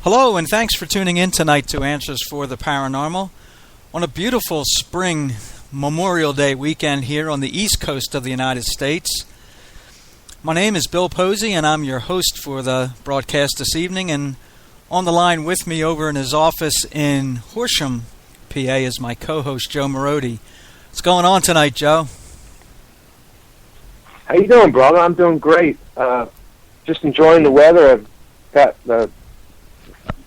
Hello, and thanks for tuning in tonight to Answers for the Paranormal on a beautiful spring Memorial Day weekend here on the East Coast of the United States. My name is Bill Posey, and I'm your host for the broadcast this evening. And on the line with me over in his office in Horsham, PA, is my co-host Joe Marodi. What's going on tonight, Joe? How you doing, brother? I'm doing great. Just enjoying the weather. I've got the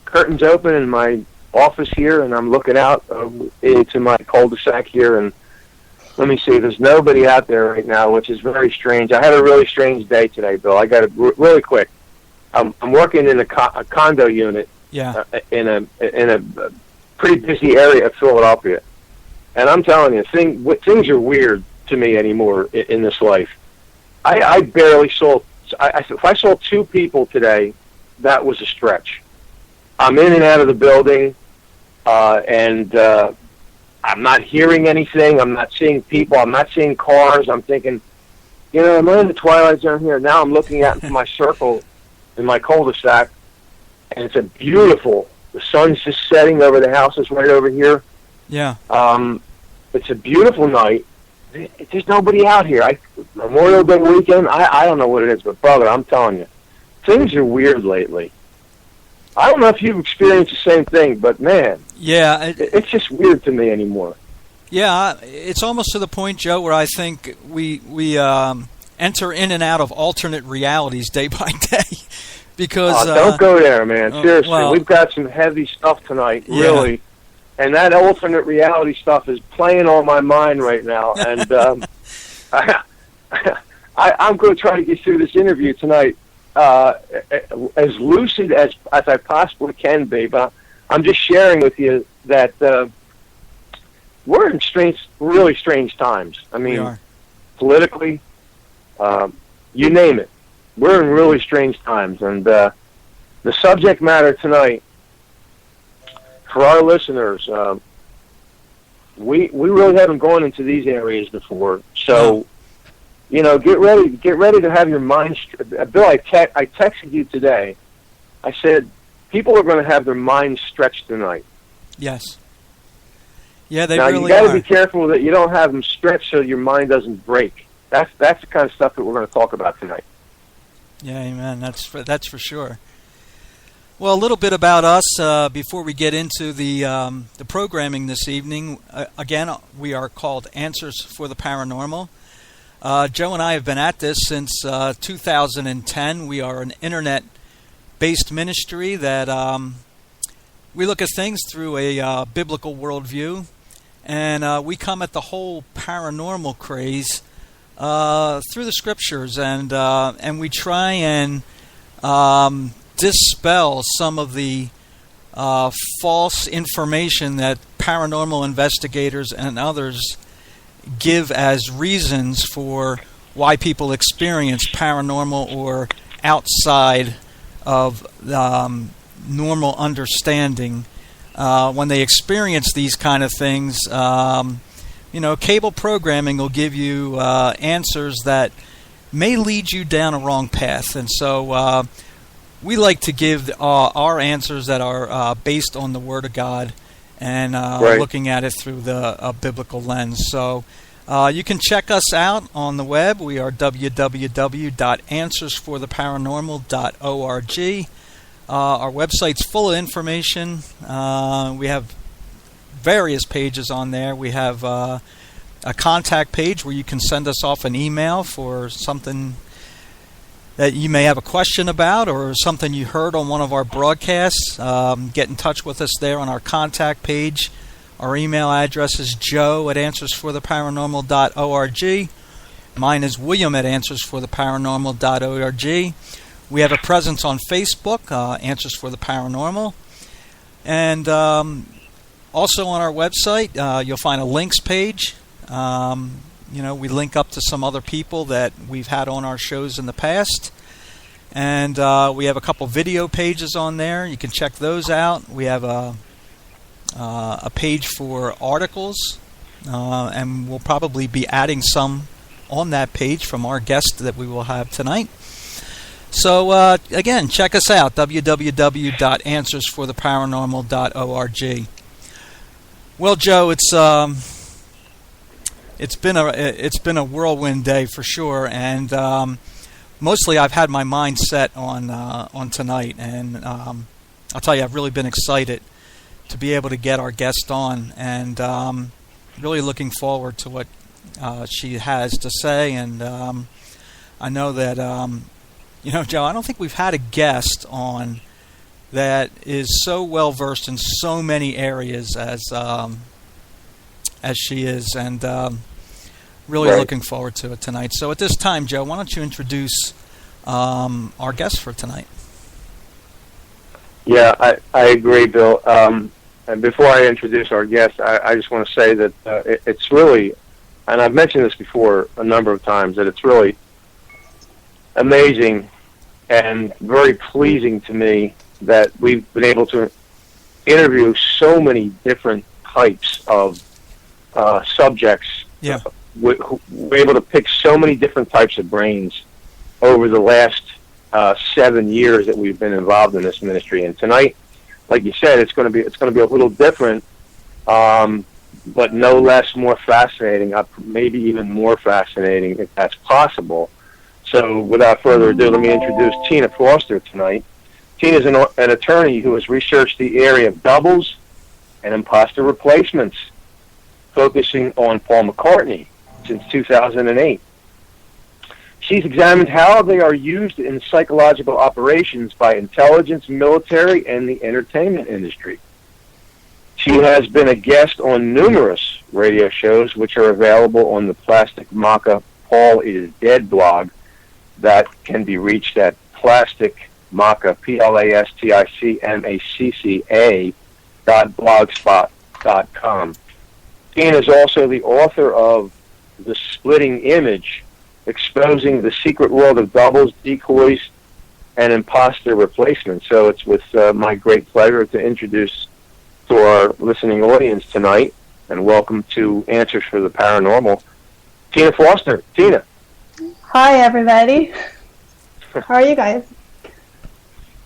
curtains open in my office here, and I'm looking out into my cul-de-sac here, and let me see, there's nobody out there right now, which is very strange. I had a really strange day today, Bill. I got it really quick. I'm working in a condo unit in a pretty busy area of Philadelphia, and I'm telling you, things are weird to me anymore in this life. I barely saw, if I saw two people today, that was a stretch. I'm in and out of the building, and I'm not hearing anything. I'm not seeing people. I'm not seeing cars. I'm thinking, am I in the twilight zone here? Now I'm looking out into my circle in my cul-de-sac, and it's the sun's just setting over the houses right over here. Yeah. It's a beautiful night. There's nobody out here. Memorial Day weekend, I don't know what it is, but brother, I'm telling you, things are weird lately. I don't know if you've experienced the same thing, but man, it's just weird to me anymore. Yeah, it's almost to the point, Joe, where I think we enter in and out of alternate realities day by day. Because don't go there, man. Seriously, we've got some heavy stuff tonight, really, and that alternate reality stuff is playing on my mind right now. And I'm going to try to get through this interview tonight as lucid as I possibly can be, but I'm just sharing with you that we're in really strange times. I mean, politically, you name it. We're in really strange times, and the subject matter tonight for our listeners, we really haven't gone into these areas before, so. Get ready to have your mind. Bill, I texted you today. I said people are going to have their minds stretched tonight. Yes. Yeah, they now, really are. Now you got to be careful that you don't have them stretched so your mind doesn't break. That's the kind of stuff that we're going to talk about tonight. Yeah, amen. That's for sure. Well, a little bit about us before we get into the programming this evening. Again, we are called Answers for the Paranormal. Joe and I have been at this since 2010. We are an internet-based ministry that we look at things through a biblical worldview, and we come at the whole paranormal craze through the scriptures, and we try and dispel some of the false information that paranormal investigators and others give as reasons for why people experience paranormal or outside of normal understanding. When they experience these kind of things, cable programming will give you answers that may lead you down a wrong path. And so we like to give our answers that are based on the Word of God and looking at it through the biblical lens. So you can check us out on the web. We are www.answersfortheparanormal.org. Our website's full of information. We have various pages on there. We have a contact page where you can send us off an email for something that you may have a question about or something you heard on one of our broadcasts. Get in touch with us there on our contact page. Our email address is joe@answersfortheparanormal.org. Mine is william@answersfortheparanormal.org. We have a presence on Facebook, Answers for the Paranormal. And also on our website, you'll find a links page. We link up to some other people that we've had on our shows in the past. And we have a couple video pages on there. You can check those out. We have a page for articles, and we'll probably be adding some on that page from our guest that we will have tonight. So, again, check us out, www.answersfortheparanormal.org. Well, Joe, it's been a whirlwind day for sure, and mostly I've had my mind set on tonight, and I'll tell you, I've really been excited to be able to get our guest on, and really looking forward to what she has to say. And I know that Joe, I don't think we've had a guest on that is so well versed in so many areas as she is, and really looking forward to it tonight. So at this time, Joe, why don't you introduce our guest for tonight? Yeah, I agree, Bill. And before I introduce our guest, I just want to say that it's really, and I've mentioned this before a number of times, that it's really amazing and very pleasing to me that we've been able to interview so many different types of subjects. Yeah. We're able to pick so many different types of brains over the last 7 years that we've been involved in this ministry. And tonight, like you said, it's going to be a little different, but no less more fascinating, maybe even more fascinating if that's possible. So without further ado, let me introduce Tina Foster tonight. Tina is an attorney who has researched the area of doubles and imposter replacements, focusing on Paul McCartney since 2008. She's examined how they are used in psychological operations by intelligence, military, and the entertainment industry. She has been a guest on numerous radio shows, which are available on the Plastic Macca Paul is Dead blog that can be reached at Plastic Macca, PLASTICMACCA.blogspot.com. Tina is also the author of The Splitting Image, Exposing the Secret World of Doubles, Decoys, and Imposter Replacement. So it's with my great pleasure to introduce to our listening audience tonight, and welcome to Answers for the Paranormal, Tina Foster. Tina. Hi, everybody. How are you guys?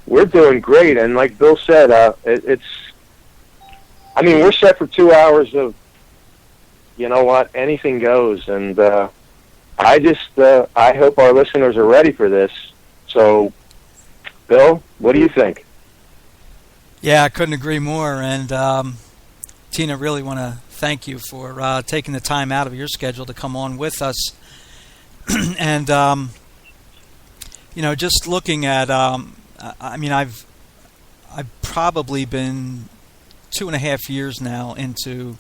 We're doing great, and like Bill said, we're set for 2 hours of, you know what, anything goes, and I hope our listeners are ready for this. So, Bill, what do you think? Yeah, I couldn't agree more. And Tina, really want to thank you for taking the time out of your schedule to come on with us. And just looking at, I've probably been 2.5 years now into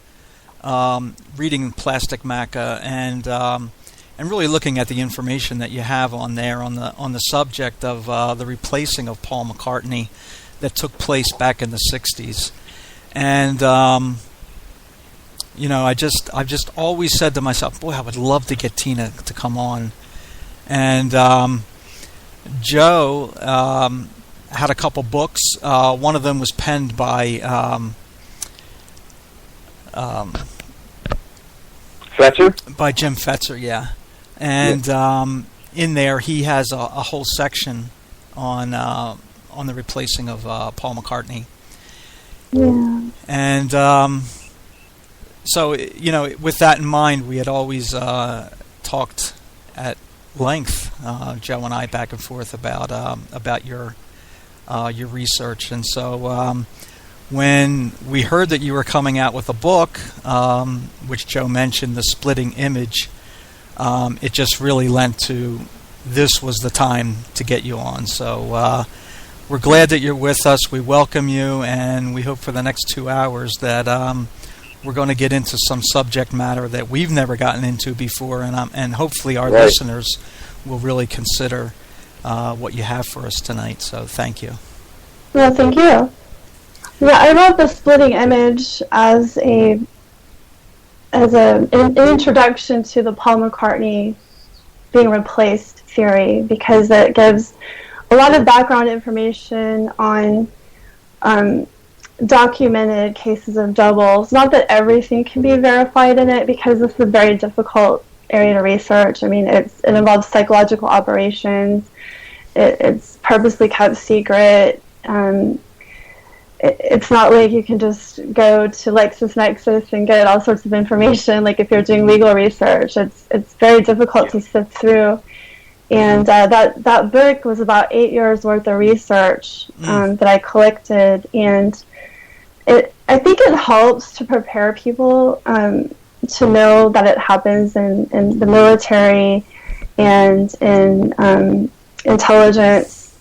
reading Plastic Macca and really looking at the information that you have on there on the subject of the replacing of Paul McCartney that took place back in the 60s. And I've just always said to myself, boy, I would love to get Tina to come on. And Joe had a couple books. One of them was penned by Fetzer? By Jim Fetzer, yeah. And in there he has a whole section on the replacing of Paul McCartney. Yeah. And so, with that in mind, we had always talked at length, Joe and I, back and forth about your research. And so when we heard that you were coming out with a book, which Joe mentioned, The Splitting Image, it just really lent to this was the time to get you on. So we're glad that you're with us. We welcome you, and we hope for the next 2 hours that we're going to get into some subject matter that we've never gotten into before, and hopefully our listeners will really consider what you have for us tonight. So thank you. Well, thank you. Yeah, I wrote The Splitting Image as an introduction to the Paul McCartney being replaced theory, because it gives a lot of background information on documented cases of doubles. Not that everything can be verified in it, because this is a very difficult area to research. I mean, it involves psychological operations, it's purposely kept secret. It's not like you can just go to LexisNexis and get all sorts of information. Like if you're doing legal research, it's very difficult to sift through. And that book was about 8 years worth of research that I collected, and I think it helps to prepare people to know that it happens in the military and in intelligence,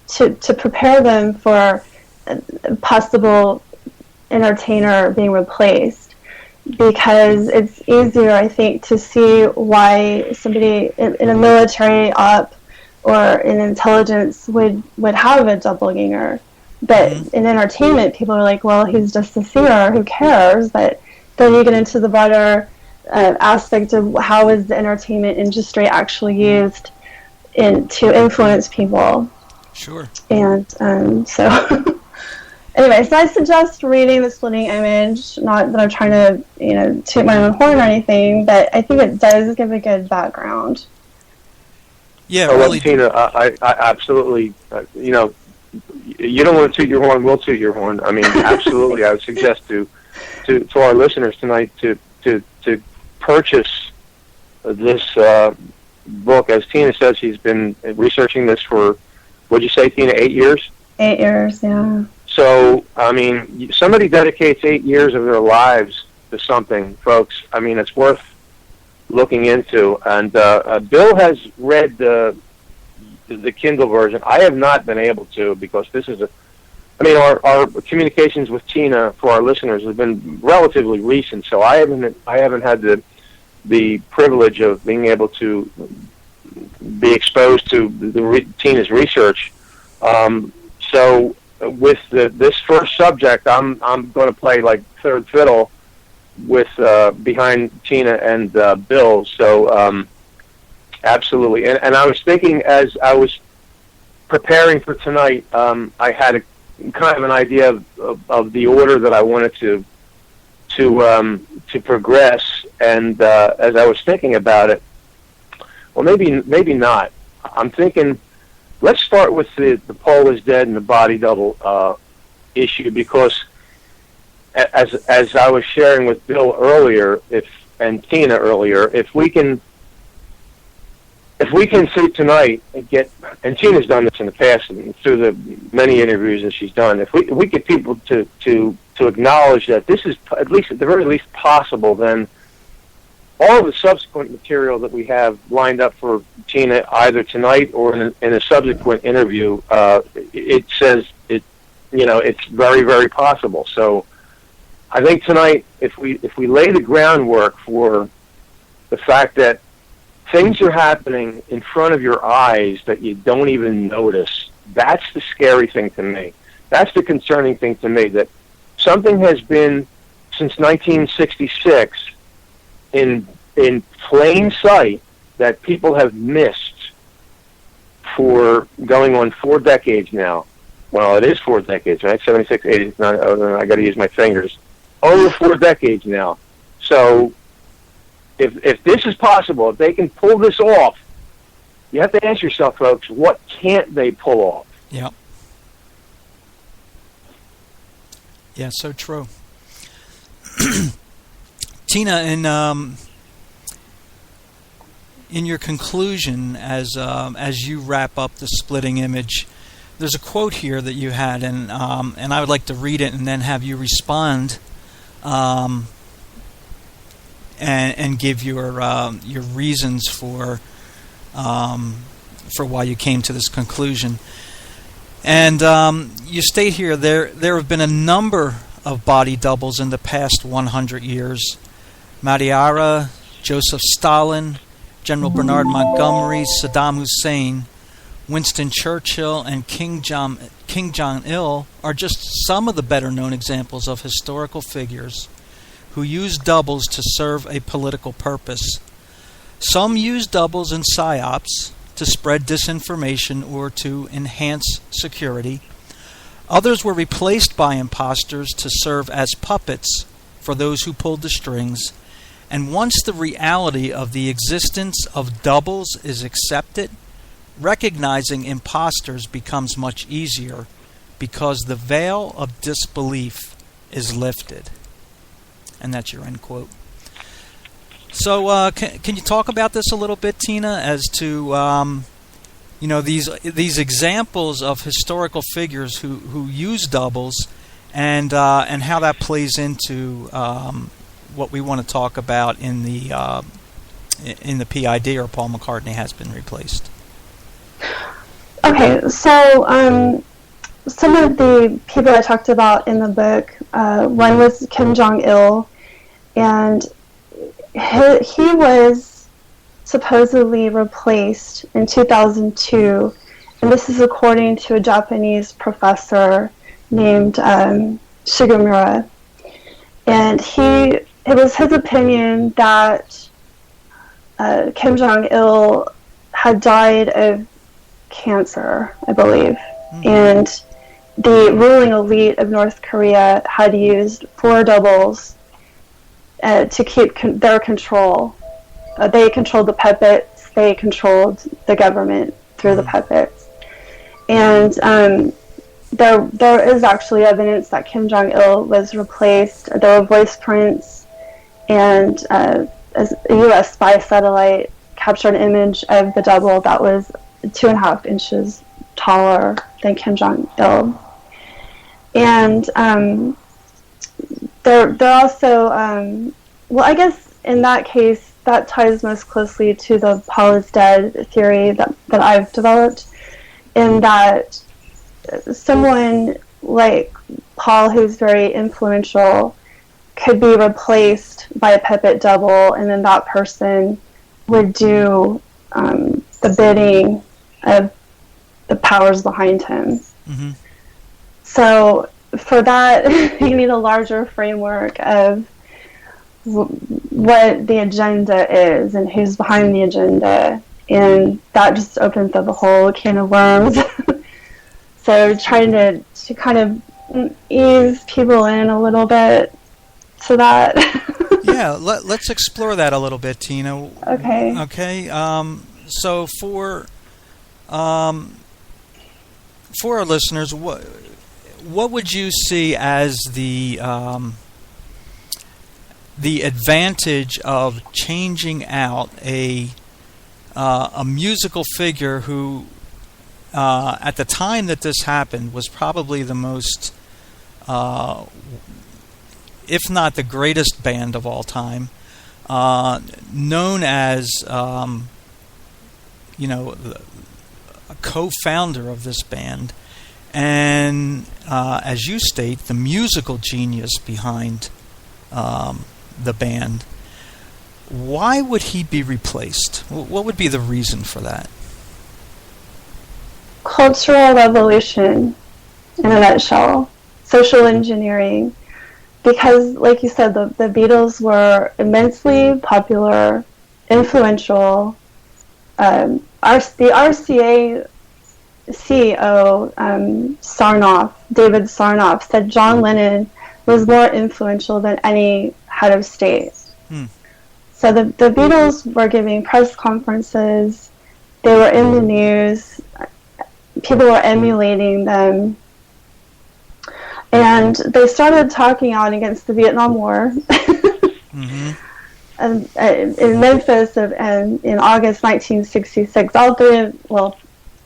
to prepare them for a possible entertainer being replaced, because it's easier, I think, to see why somebody in a military op or in intelligence would have a doppelganger. But in entertainment, people are like, well, he's just a singer, who cares? But then you get into the broader aspect of how is the entertainment industry actually used to influence people. Sure. And so... Anyway, so I suggest reading The Splitting Image. Not that I'm trying to, toot my own horn or anything, but I think it does give a good background. Yeah, really. Tina, I absolutely, you don't want to toot your horn, we'll toot your horn. I mean, absolutely, I would suggest to our listeners tonight to purchase this book. As Tina says, she's been researching this for, what'd you say, Tina, 8 years? 8 years, yeah. So, I mean, somebody dedicates 8 years of their lives to something, folks. I mean, it's worth looking into. And Bill has read the Kindle version. I have not been able to, because this is our communications with Tina for our listeners have been relatively recent. So I haven't had the privilege of being able to be exposed to Tina's research. So with this first subject, I'm going to play like third fiddle with behind Tina and Bill. So absolutely, and I was thinking as I was preparing for tonight, I had a kind of an idea of the order that I wanted to progress, and as I was thinking about it, well, maybe not. I'm thinking, let's start with the Pole is Dead and the body double issue, because as I was sharing with Bill earlier, and Tina earlier, if we can see tonight and and Tina's done this in the past and through the many interviews that she's done, if we get people to acknowledge that this is at the very least possible, then all of the subsequent material that we have lined up for Tina, either tonight or in a subsequent interview, it says it's very, very possible. So I think tonight, if we lay the groundwork for the fact that things are happening in front of your eyes that you don't even notice, that's the scary thing to me. That's the concerning thing to me, that something has been, since 1966, in plain sight, that people have missed for going on 4 decades now. Well, it is 4 decades, right? 76, 89, I got to use my fingers. Over 4 decades now. So if this is possible, if they can pull this off, you have to ask yourself, folks, what can't they pull off? Yeah. Yeah, so true. Tina, in your conclusion, as you wrap up the Splitting Image, there's a quote here that you had, and I would like to read it and then have you respond, and give your reasons for why you came to this conclusion. And you state here there have been a number of body doubles in the past 100 years. Madiara, Joseph Stalin, General Bernard Montgomery, Saddam Hussein, Winston Churchill, and King Jong-il are just some of the better-known examples of historical figures who used doubles to serve a political purpose. Some used doubles in psyops to spread disinformation or to enhance security. Others were replaced by imposters to serve as puppets for those who pulled the strings. And once the reality of the existence of doubles is accepted, recognizing imposters becomes much easier because the veil of disbelief is lifted. And that's your end quote. So can you talk about this a little bit, Tina, as to these examples of historical figures who use doubles, and how that plays into what we want to talk about in the PID, or Paul McCartney has been replaced. Okay, so some of the people I talked about in the book, one was Kim Jong-il, and he was supposedly replaced in 2002, and this is according to a Japanese professor named Shigemura. And it was his opinion that Kim Jong-il had died of cancer, I believe, and the ruling elite of North Korea had used 4 doubles to keep their control. They controlled the puppets. They controlled the government through the puppets. And there is actually evidence that Kim Jong-il was replaced. There were voice prints, and a U.S. spy satellite captured an image of the double that was 2.5 inches taller than Kim Jong-il. And they're also, well, I guess in that case, that ties most closely to the Paul is dead theory that I've developed, in that someone like Paul, who's very influential, could be replaced by a puppet double, and then that person would do the bidding of the powers behind him. Mm-hmm. So for that, you need a larger framework of what the agenda is and who's behind the agenda, and that just opens up a whole can of worms. So trying to kind of ease people in a little bit to that. Yeah, let's explore that a little bit, Tina. Okay. Okay. So for our listeners, what would you see as the advantage of changing out a musical figure who, at the time that this happened, was probably the most, if not the greatest band of all time, known as, a co-founder of this band, and as you state, the musical genius behind the band. Why would he be replaced? What would be the reason for that? Cultural revolution, in a nutshell. Social engineering. Because, like you said, the Beatles were immensely popular, influential. The RCA CEO, David Sarnoff, said John Lennon was more influential than any head of state. So the Beatles were giving press conferences, they were in the news, people were emulating them, and they started talking out against the Vietnam War. Mm-hmm. In Memphis in August 1966, all three,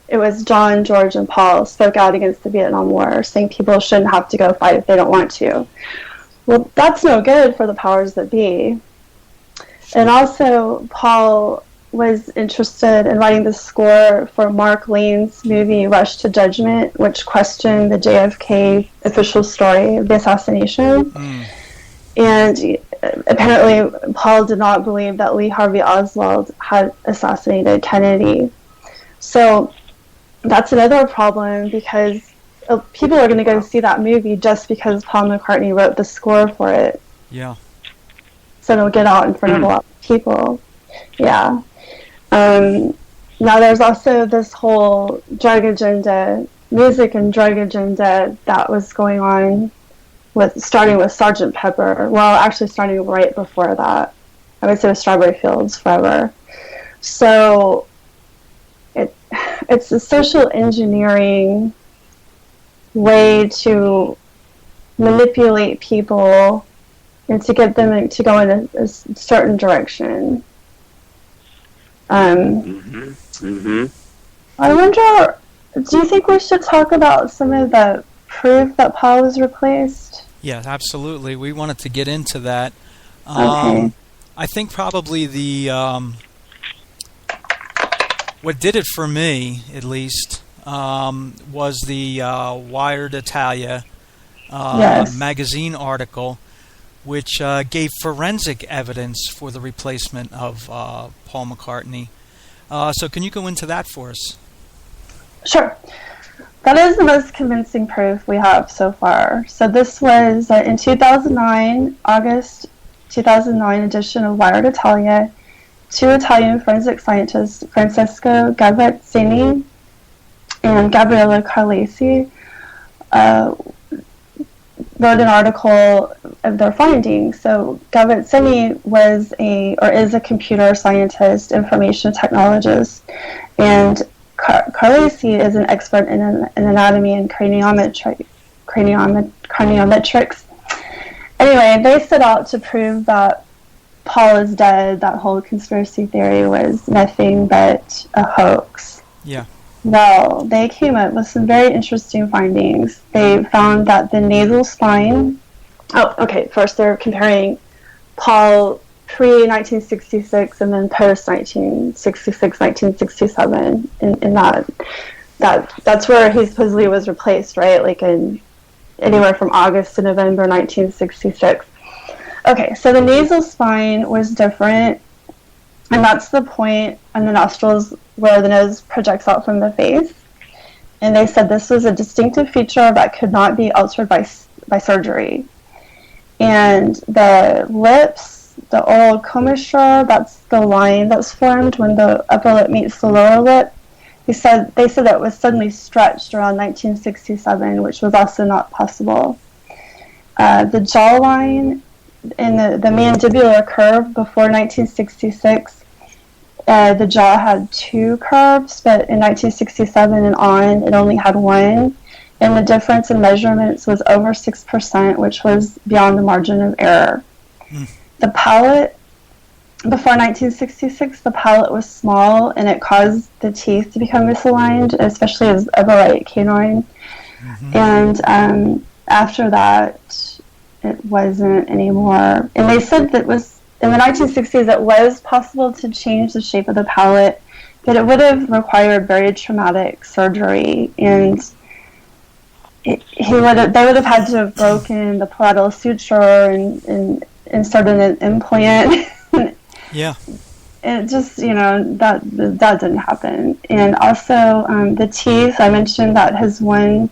it was John, George, and Paul, spoke out against the Vietnam War, saying people shouldn't have to go fight if they don't want to. Well, that's no good for the powers that be. And also, Paul was interested in writing the score for Mark Lane's movie Rush to Judgment, which questioned the JFK official story of the assassination. And apparently, Paul did not believe that Lee Harvey Oswald had assassinated Kennedy. So that's another problem, because people are going to go see that movie just because Paul McCartney wrote the score for it. Yeah. So it'll get out in front of a lot of people. Yeah. Now there's also this whole drug agenda, music and drug agenda that was going on, starting with Sgt. Pepper. Well, actually starting right before that. I would say Strawberry Fields Forever. So it's a social engineering way to manipulate people and to get them to go in a certain direction. I wonder, do you think we should talk about some of the proof that Paul was replaced? Yeah, absolutely. We wanted to get into that. Okay. I think probably what did it for me, at least, was the Wired Italia magazine article, which gave forensic evidence for the replacement of Paul McCartney. So can you go into that for us? Sure. That is the most convincing proof we have so far. So this was in 2009, August 2009 edition of Wired Italia. Two Italian forensic scientists, Francesco Gavazzini and Gabriele Carlesi, wrote an article of their findings. So Gavazzini is a computer scientist, information technologist, and Carlesi is an expert in anatomy and craniometrics. Anyway, they set out to prove that Paul is dead. That whole conspiracy theory was nothing but a hoax. Yeah. Well, they came up with some very interesting findings. They found that the nasal spine... First they're comparing Paul pre-1966 and then post-1966, 1967. In that's where he supposedly was replaced, right? Like in anywhere from August to November 1966. Okay, so the nasal spine was different, and that's the point on the nostrils where the nose projects out from the face. And they said this was a distinctive feature that could not be altered by surgery. And the lips, the oral commissure, that's the line that's formed when the upper lip meets the lower lip. They said that it was suddenly stretched around 1967, which was also not possible. The jawline and the mandibular curve before 1966, the jaw had two curves, but in 1967 and on, it only had one. And the difference in measurements was over 6%, which was beyond the margin of error. The palate, before 1966, the palate was small, and it caused the teeth to become misaligned, especially as of a right canine. And after that, it wasn't anymore. And they said that in the 1960s, it was possible to change the shape of the palate, but it would have required very traumatic surgery, and they would have had to have broken the palatal suture and inserted an implant. Yeah. It just, that didn't happen. And also the teeth, I mentioned that his one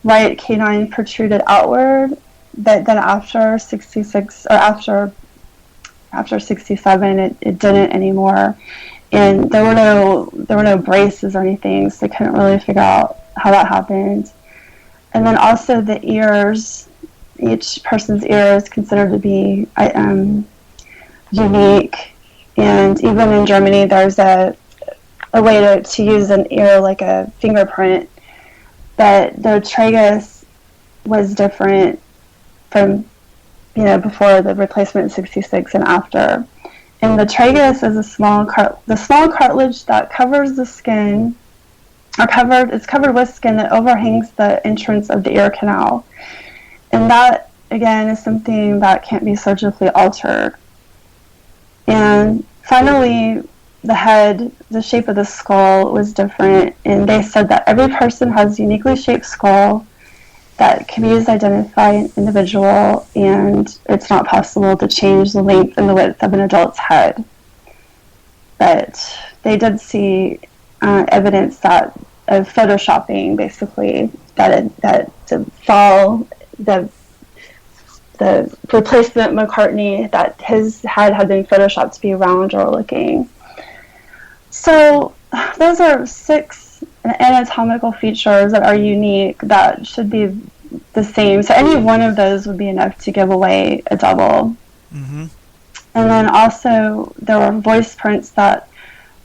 right canine protruded outward, but then after 66 or after 67, it didn't anymore. And there were no braces or anything, so they couldn't really figure out how that happened. And then also the ears, each person's ear is considered to be unique. And even in Germany, there's a way to use an ear like a fingerprint. But the tragus was different from, before the replacement in 66 and after. And the tragus is the small cartilage that covers the skin, it's covered with skin that overhangs the entrance of the ear canal. And that, again, is something that can't be surgically altered. And finally, the head, the shape of the skull was different, and they said that every person has a uniquely shaped skull that can be used to identify an individual, and it's not possible to change the length and the width of an adult's head. But they did see evidence of photoshopping, basically, that the replacement McCartney, that his head had been photoshopped to be rounder looking. So those are 6 anatomical features that are unique that should be the same. So any one of those would be enough to give away a double. And then also there were voice prints that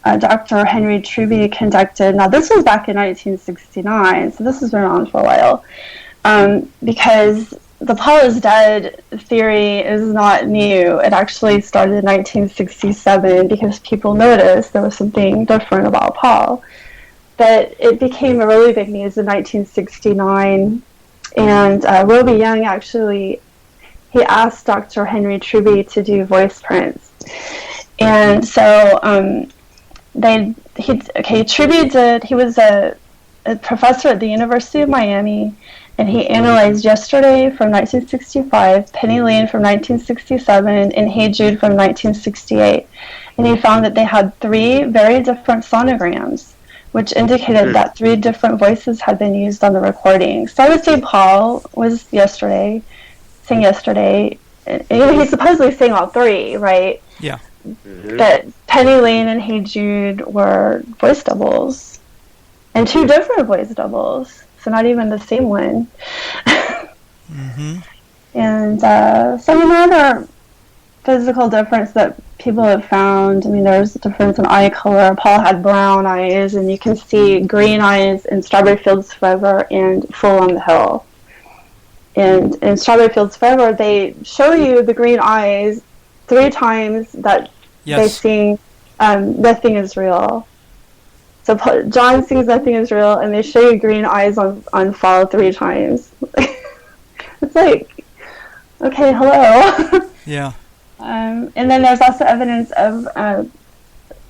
Dr. Henry Truby conducted. Now, this was back in 1969, so this has been around for a while, because the Paul is dead theory is not new. It actually started in 1967 because people noticed there was something different about Paul. But it became really big news in 1969, and Roby Young actually, he asked Dr. Henry Truby to do voice prints. And so Truby did, he was a professor at the University of Miami, and he analyzed Yesterday from 1965, Penny Lane from 1967, and Hey Jude from 1968. And he found that they had 3 very different sonograms, which indicated that 3 different voices had been used on the recording. So I would say Paul was sang Yesterday. And he supposedly sang all 3, right? Yeah. But Penny Lane and Hey Jude were voice doubles. And 2 different voice doubles. So not even the same one. And some other physical difference that people have found, there's a difference in eye color. Paul had brown eyes, and you can see green eyes in Strawberry Fields Forever and Full on the Hill. And in Strawberry Fields Forever, they show you the green eyes 3 times that they sing Nothing Is Real. So John sings Nothing Is Real, and they show you green eyes on Fall 3 times. It's like, okay, hello. Yeah. And then there's also evidence of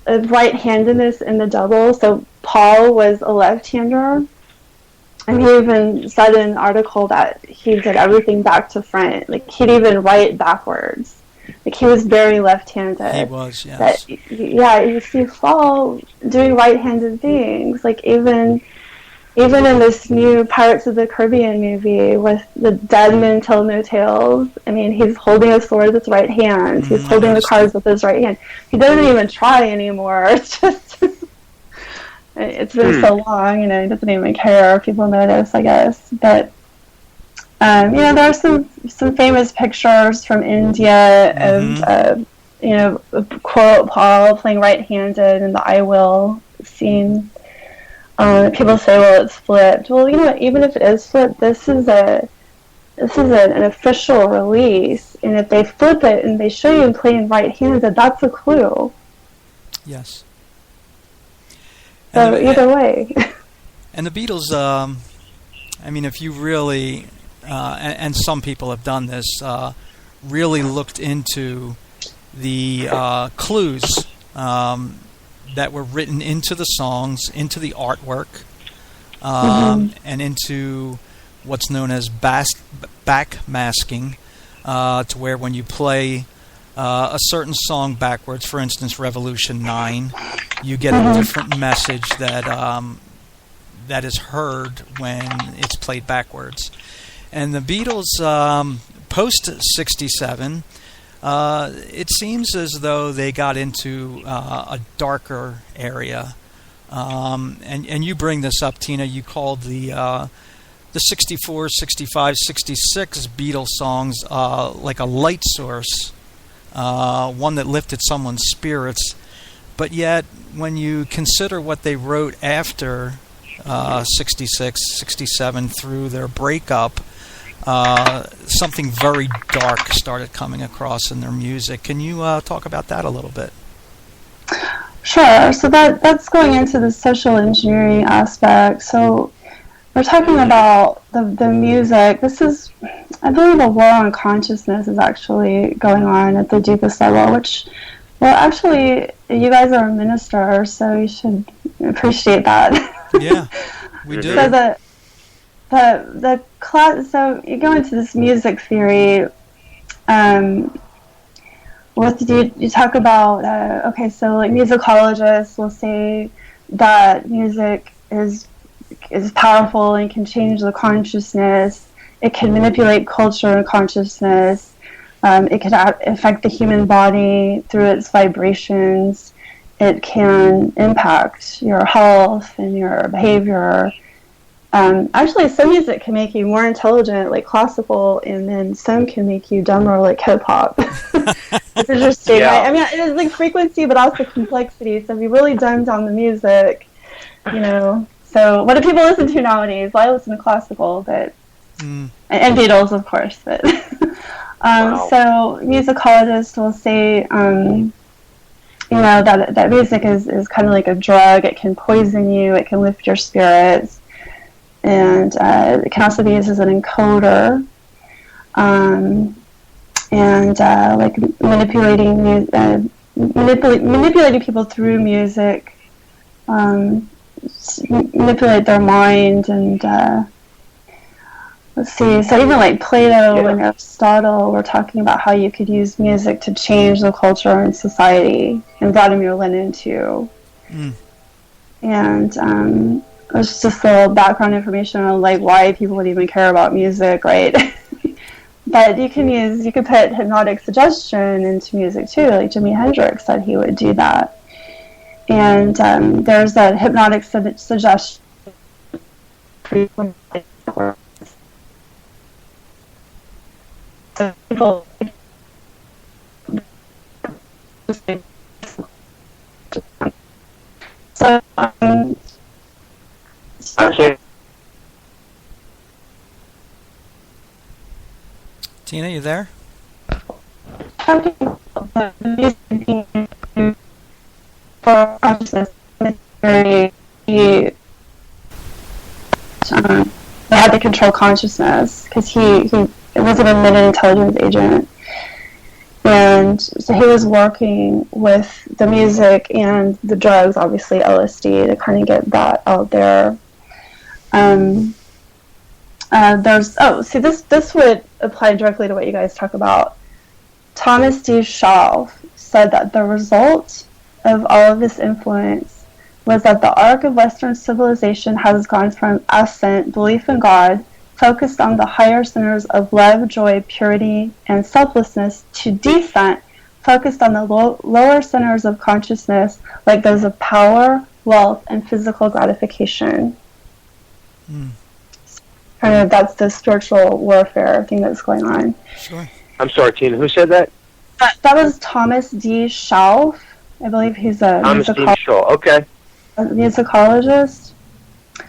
right-handedness in the double. So Paul was a left-hander, and he even said in an article that he did everything back to front. Like, he'd even write backwards. Like, he was very left-handed. He was, yes. You see Paul doing right-handed things. Like, even in this new Pirates of the Caribbean movie with the dead men tell no tales, he's holding a sword with his right hand. He's holding the cards with his right hand. He doesn't even try anymore. It's just, it's been so long, he doesn't even care if people notice, I guess. But, there are some famous pictures from India of, quote, Paul playing right-handed in the I Will scene. People say, well, it's flipped. Well, even if it is flipped, this is an official release, and if they flip it and they show you playing right-handed, that's a clue. Yes. So either way. And the Beatles, if you really, and some people have done this, really looked into the clues that were written into the songs, into the artwork, and into what's known as backmasking, to where when you play a certain song backwards, for instance, Revolution 9, you get a different message that is heard when it's played backwards. And the Beatles, post-67, it seems as though they got into a darker area. And you bring this up, Tina. You called the 64, 65, 66 Beatles songs like a light source, one that lifted someone's spirits. But yet, when you consider what they wrote after 66, 67 through their breakup, something very dark started coming across in their music. Can you talk about that a little bit? Sure. So that's going into the social engineering aspect. So we're talking about the music. This is, I believe, a war on consciousness is actually going on at the deepest level, which, well, actually, you guys are a minister, so you should appreciate that. Yeah, we do. So so you go into this music theory. You talk about so like musicologists will say that music is powerful and can change the consciousness. It can manipulate culture and consciousness. It can affect the human body through its vibrations. It can impact your health and your behavior. Actually, some music can make you more intelligent, like classical, and then some can make you dumber, like hip-hop. It's interesting, Yeah. right? I mean, it is like frequency, but also complexity. So if you really dumb down the music, you know. So what do people listen to nowadays? Well, I listen to classical, but and Beatles, of course. But Wow. so musicologists will say, you know, that music is kind of like a drug. It can poison you. It can lift your spirits. And it can also be used as an encoder, like manipulating people through music, manipulate their mind, and let's see. So even like Plato and Aristotle were talking about how you could use music to change the culture and society, and Vladimir Lenin too. And it's just a little background information on like why people would even care about music, right? But you could put hypnotic suggestion into music too. Like Jimi Hendrix said he would do that. And there's that hypnotic suggestion. So people Okay. Tina, you there? talking about the music for consciousness very they had to control consciousness because he was an admitted intelligence agent, and so he was working with the music and the drugs, obviously LSD, to kind of get that out there. This would apply directly to what you guys talk about. Thomas D. Schauf said that the result of all of this influence was that the arc of Western civilization has gone from ascent, belief in God, focused on the higher centers of love, joy, purity, and selflessness, to descent, focused on the lower centers of consciousness, like those of power, wealth, and physical gratification. Kind of, that's the spiritual warfare thing that's going on. Sure. I'm sorry, Tina. Who said that? That was Thomas D. Schauf. I believe he's a Thomas D. Shaw. Okay. musicologist.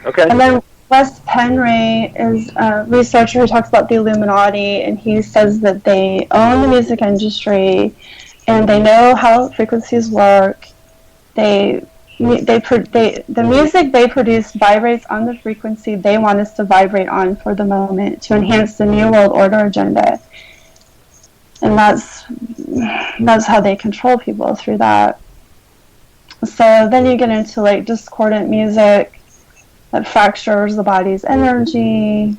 Okay. And then Wes Penray is a researcher who talks about the Illuminati, and he says that they own the music industry and they know how frequencies work. The music they produce vibrates on the frequency they want us to vibrate on for the moment to enhance the New World Order agenda. And that's how they control people, through that. So then you get into like discordant music that fractures the body's energy.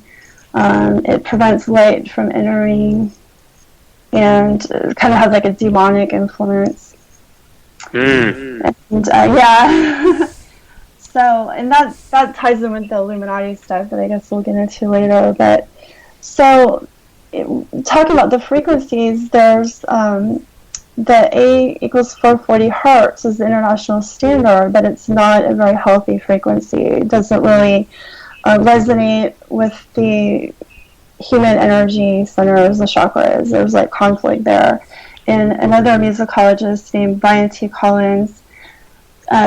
It prevents light from entering, and it kind of has like a demonic influence. And yeah. So, and that ties in with the Illuminati stuff that I guess we'll get into later. But so, talking about the frequencies, there's the A equals 440 hertz is the international standard, but it's not a very healthy frequency. It doesn't really resonate with the human energy centers, the chakras. There's like conflict there. And another musicologist named Brian T. Collins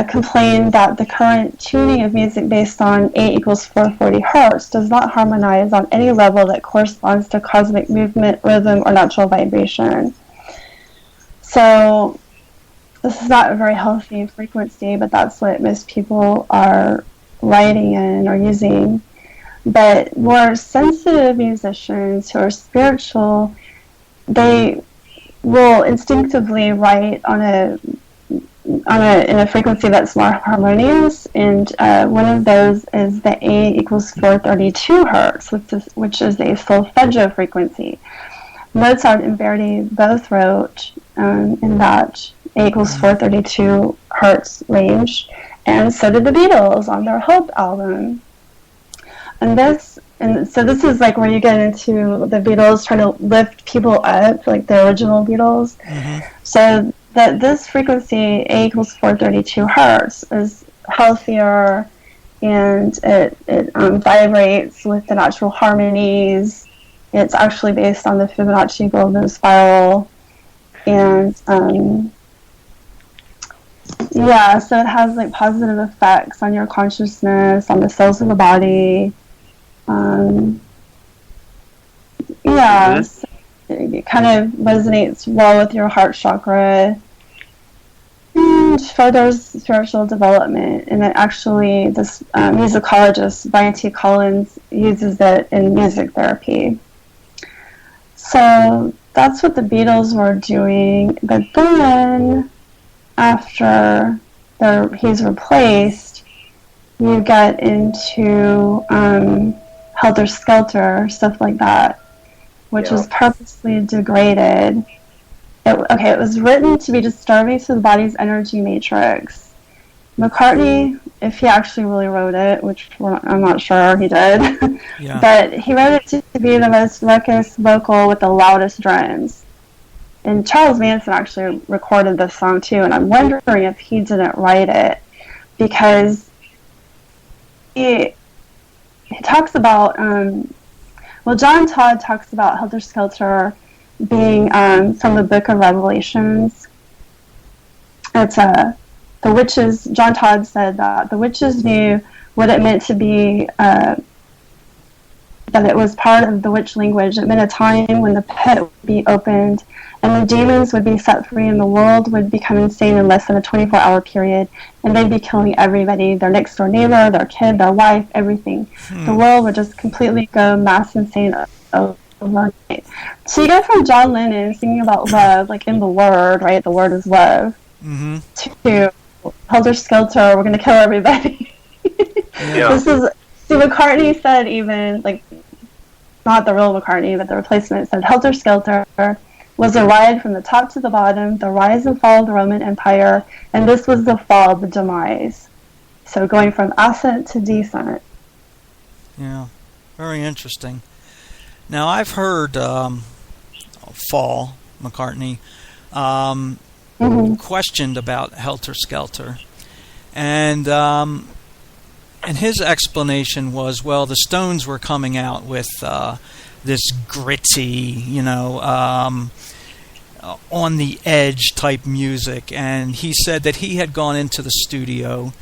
complained that the current tuning of music based on A equals 440 hertz does not harmonize on any level that corresponds to cosmic movement, rhythm, or natural vibration. So this is not a very healthy frequency, but that's what most people are writing in or using. But more sensitive musicians who are spiritual, they will instinctively write in a frequency that's more harmonious, and one of those is the A equals 432 hertz, which is a solfeggio frequency. Mozart and Verdi both wrote in that A equals 432 hertz range, and so did the Beatles on their Hope album. And so this is like where you get into the Beatles trying to lift people up, like the original Beatles. So that this frequency, A equals 432 hertz, is healthier and it vibrates with the natural harmonies. It's actually based on the Fibonacci golden spiral, and yeah, so it has like positive effects on your consciousness, on the cells of the body. Yeah, so it kind of resonates well with your heart chakra and furthers spiritual development. And it actually, this musicologist, Brian T. Collins, uses it in music therapy. So that's what the Beatles were doing. But then, after he's replaced, you get into Helter Skelter, stuff like that, which was purposely degraded. It was written to be disturbing to the body's energy matrix. McCartney, if he actually really wrote it, which I'm not sure he did, but he wrote it to be the most raucous vocal with the loudest drums. And Charles Manson actually recorded this song too, and I'm wondering if he didn't write it, because he talks about, John Todd talks about Helter Skelter being from the Book of Revelations. It's the witches, John Todd said that the witches knew what it meant to be, that it was part of the witch language. It meant a time when the pit would be opened and the demons would be set free and the world would become insane in less than a 24-hour period, and they'd be killing everybody, their next door neighbor, their kid, their wife, everything. The world would just completely go mass insane overnight. So you go from John Lennon singing about love, like in the word, right, the word is love, to Helter Skelter, we're going to kill everybody. This is, see, McCartney said, even, like, not the real McCartney, but the replacement, said Helter Skelter was a ride from the top to the bottom, the rise and fall of the Roman Empire, and this was the fall, the demise. So going from ascent to descent. Yeah, very interesting. Now, I've heard Fall, McCartney, questioned about Helter Skelter, and his explanation was, well, the Stones were coming out with this gritty, on the edge type music, and he said that he had gone into the studio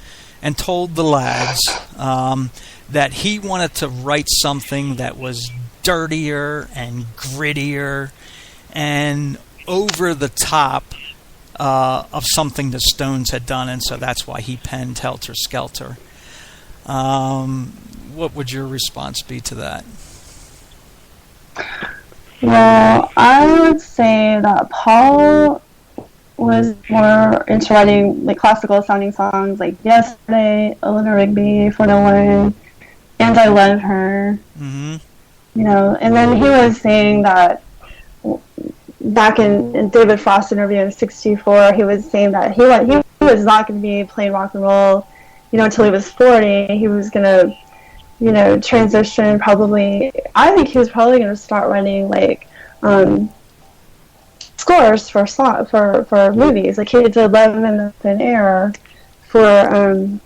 and told the lads that he wanted to write something that was dirtier and grittier and over the top of something the Stones had done, and so that's why he penned Helter Skelter. What would your response be to that? Well, I would say that Paul was more into writing like classical sounding songs like Yesterday, Eleanor Rigby, For No One, and I Love Her. And then he was saying that back in David Frost's interview in '64, he was saying that he was not going to be playing rock and roll, until he was 40. He was going to, transition probably. I think he was probably going to start writing like scores for movies. Like he did Love in the Thin Air for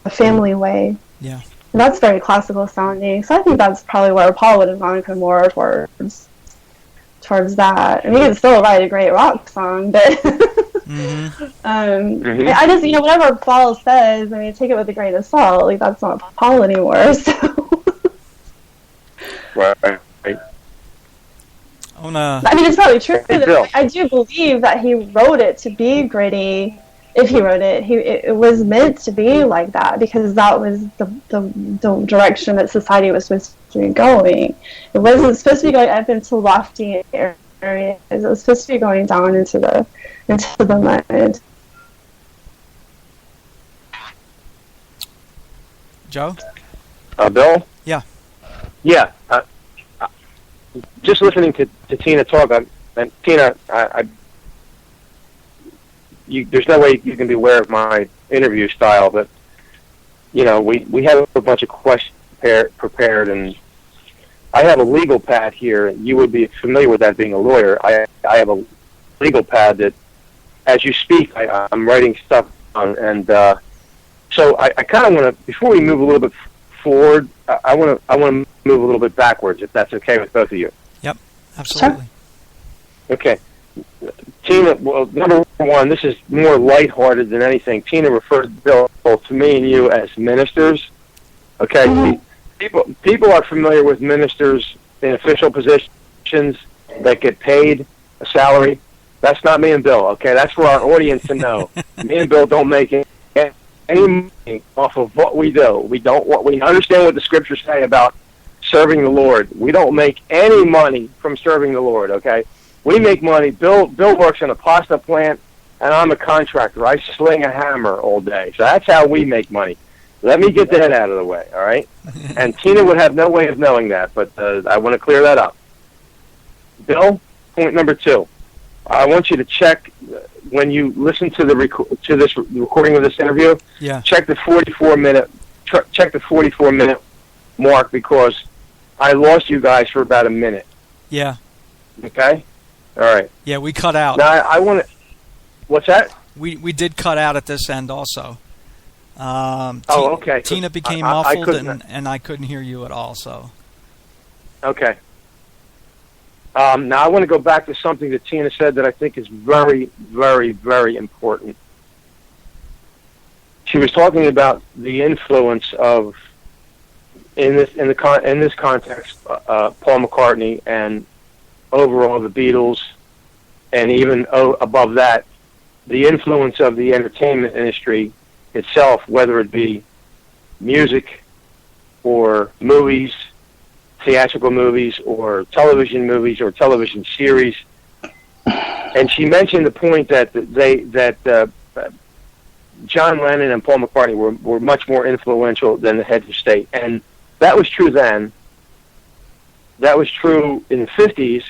A Family Way. Yeah. And that's very classical sounding. So I think that's probably where Paul would have gone more towards that. I mean, he could still write a great rock song, but I just, whatever Paul says, I mean, take it with a grain of salt. Like, that's not Paul anymore, so. Right. I mean, it's probably true. I do believe that he wrote it to be gritty. If he wrote it, it was meant to be like that because that was the direction that society was supposed to be going. It wasn't supposed to be going up into lofty areas. It was supposed to be going down into the mud. Joe? Bill? Yeah. Yeah. Just listening to Tina talk, and Tina, there's no way you can be aware of my interview style, but we have a bunch of questions prepared, and I have a legal pad here. You would be familiar with that being a lawyer. I have a legal pad that, as you speak, I'm writing stuff on, and So I kind of want to, before we move a little bit forward, I want to move a little bit backwards, if that's okay with both of you. Yep, absolutely. Sure. Okay. Tina, well, number one, this is more lighthearted than anything. Tina referred Bill to me and you as ministers. Okay? Mm-hmm. People are familiar with ministers in official positions that get paid a salary. That's not me and Bill, okay? That's for our audience to know. Me and Bill don't make any money off of what we do. We understand what the scriptures say about serving the Lord. We don't make any money from serving the Lord, okay? We make money. Bill works in a pasta plant, and I'm a contractor. I sling a hammer all day. So that's how we make money. Let me get that out of the way, all right? And Tina would have no way of knowing that, but I want to clear that up. Bill, point number 2. I want you to check when you listen to this recording of this interview. Yeah. Check the 44 minute mark, because I lost you guys for about a minute. Yeah. Okay. All right. Yeah, we cut out. Now I want to. What's that? We did cut out at this end also. Okay. Tina became I muffled, couldn't- and I couldn't hear you at all. So. Okay. Now I want to go back to something that Tina said that I think is very, very, very important. She was talking about the influence of, in this context, Paul McCartney, and overall the Beatles, and even above that, the influence of the entertainment industry itself, whether it be music or movies, theatrical movies or television series. And she mentioned the point that John Lennon and Paul McCartney were much more influential than the heads of state. And that was true then. That was true in the 50s.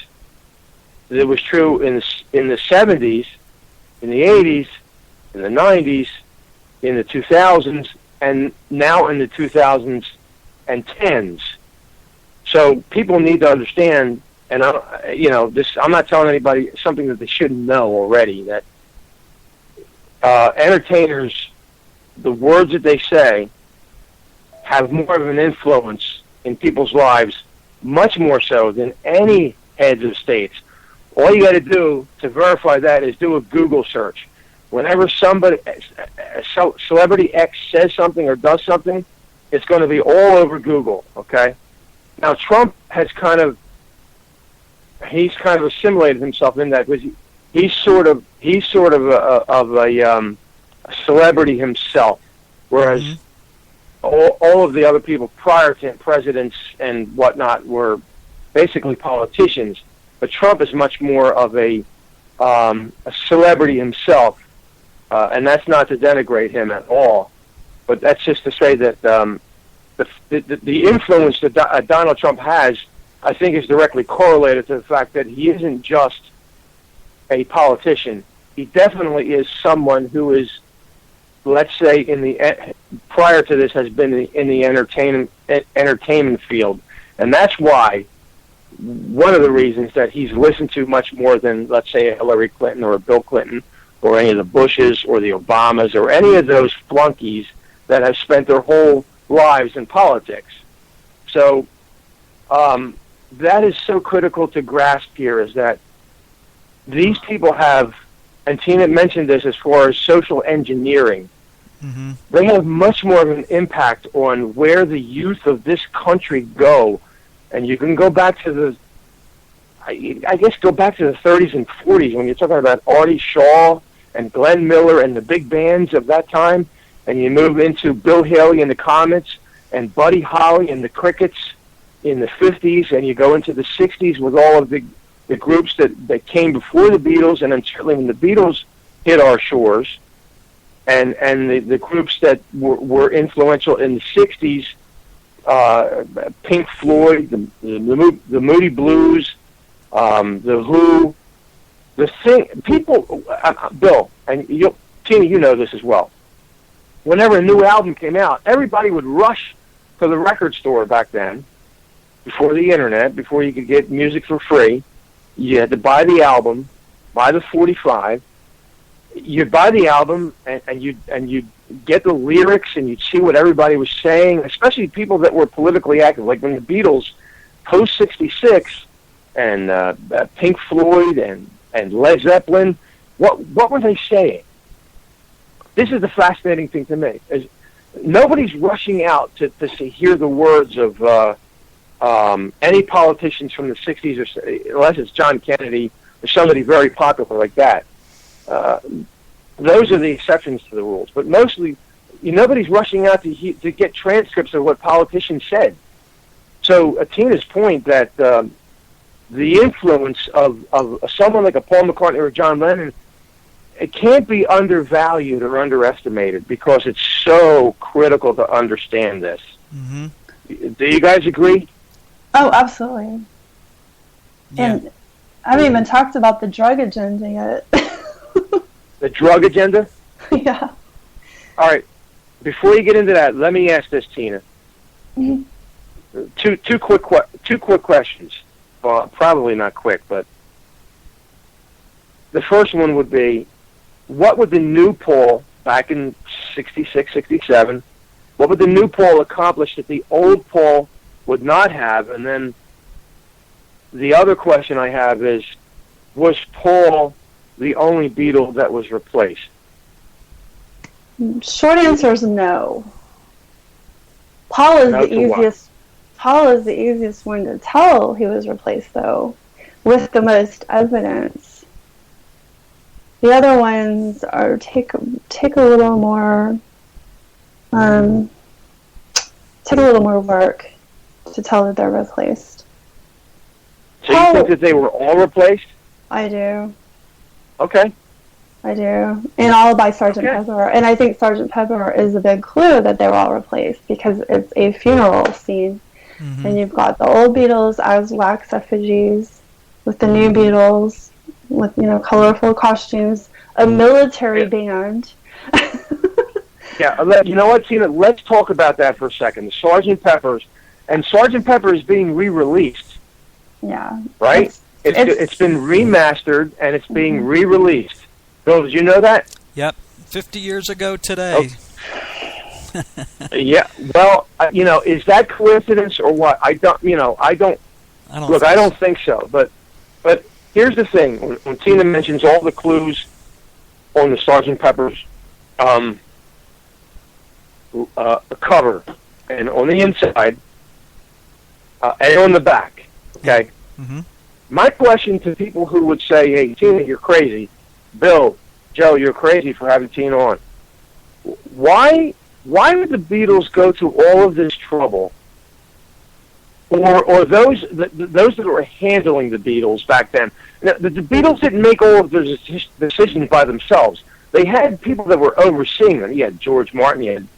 It was true in the 70s, in the 80s, in the 90s, in the 2000s, and now in the 2010s. So people need to understand, and I'm not telling anybody something that they shouldn't know already, that entertainers, the words that they say, have more of an influence in people's lives, much more so than any heads of states. All you got to do to verify that is do a Google search. Whenever celebrity X says something or does something, it's going to be all over Google, okay? Now, Trump has kind of assimilated himself in that, because he's sort of a celebrity himself, whereas all of the other people prior to him, presidents and whatnot, were basically politicians. But Trump is much more of a celebrity himself, and that's not to denigrate him at all, but that's just to say that the influence that Donald Trump has, I think, is directly correlated to the fact that he isn't just a politician. He definitely is someone who is, let's say, prior to this, has been in the entertainment field, and that's why one of the reasons that he's listened to much more than, let's say, a Hillary Clinton or a Bill Clinton or any of the Bushes or the Obamas or any of those flunkies that have spent their whole lives in politics. So that is so critical to grasp here, is that these people have, and Tina mentioned this as far as social engineering, they have much more of an impact on where the youth of this country go. And you can go back to go back to the 30s and 40s when you're talking about Artie Shaw and Glenn Miller and the big bands of that time, and you move into Bill Haley and the Comets and Buddy Holly and the Crickets in the 50s, and you go into the 60s with all of the groups that came before the Beatles, and then certainly when the Beatles hit our shores, and the groups that were influential in the 60s, Pink Floyd, the Moody Blues, the Who, Bill, and Tina, you know this as well. Whenever a new album came out, everybody would rush to the record store back then, before the internet, before you could get music for free. You had to buy the album, buy the 45, you buy the album and you get the lyrics and you see what everybody was saying, especially people that were politically active, like when the Beatles post '66 and Pink Floyd and Led Zeppelin. What were they saying? This is the fascinating thing to me. Is nobody's rushing out to hear the words of any politicians from the '60s, or unless it's John Kennedy or somebody very popular like that. Those are the exceptions to the rules. But mostly, nobody's rushing out to get transcripts of what politicians said. So Tina's point that the influence of someone like a Paul McCartney or John Lennon, it can't be undervalued or underestimated because it's so critical to understand this. Mm-hmm. Do you guys agree? Oh, absolutely. Yeah. And I haven't even talked about the drug agenda yet. The drug agenda? Yeah. All right. Before you get into that, let me ask this, Tina. Mm-hmm. Two quick questions. Well, probably not quick, but the first one would be, what would the new Paul back in '66, '67, what would the new Paul accomplish that the old Paul would not have? And then the other question I have is, was Paul the only Beatle that was replaced? Short answer is no. Paul is the easiest. Paul is the easiest one to tell he was replaced, though, with the most evidence. The other ones are take a little more work to tell that they're replaced. So you think that they were all replaced? I do. Okay. I do. And all by Sgt. Pepper. And I think Sgt. Pepper is a big clue that they were all replaced because it's a funeral scene. Mm-hmm. And you've got the old Beatles as wax effigies with the new Beatles with, colorful costumes, a military band. Yeah, you know what, Tina? Let's talk about that for a second. The Sgt. Pepper's. And Sgt. Pepper is being re-released. Yeah. Right? It's been remastered, and it's being re-released. Bill, did you know that? Yep. 50 years ago today. Oh. Yeah. Well, is that coincidence or what? I don't think so. But here's the thing. When Tina mentions all the clues on the Sgt. Pepper's cover, and on the inside, and on the back, okay? Mm-hmm. My question to people who would say, hey, Tina, you're crazy. Bill, Joe, you're crazy for having Tina on. Why would the Beatles go to all of this trouble, or those that were handling the Beatles back then? Now, the Beatles didn't make all of those decisions by themselves. They had people that were overseeing them. You had George Martin.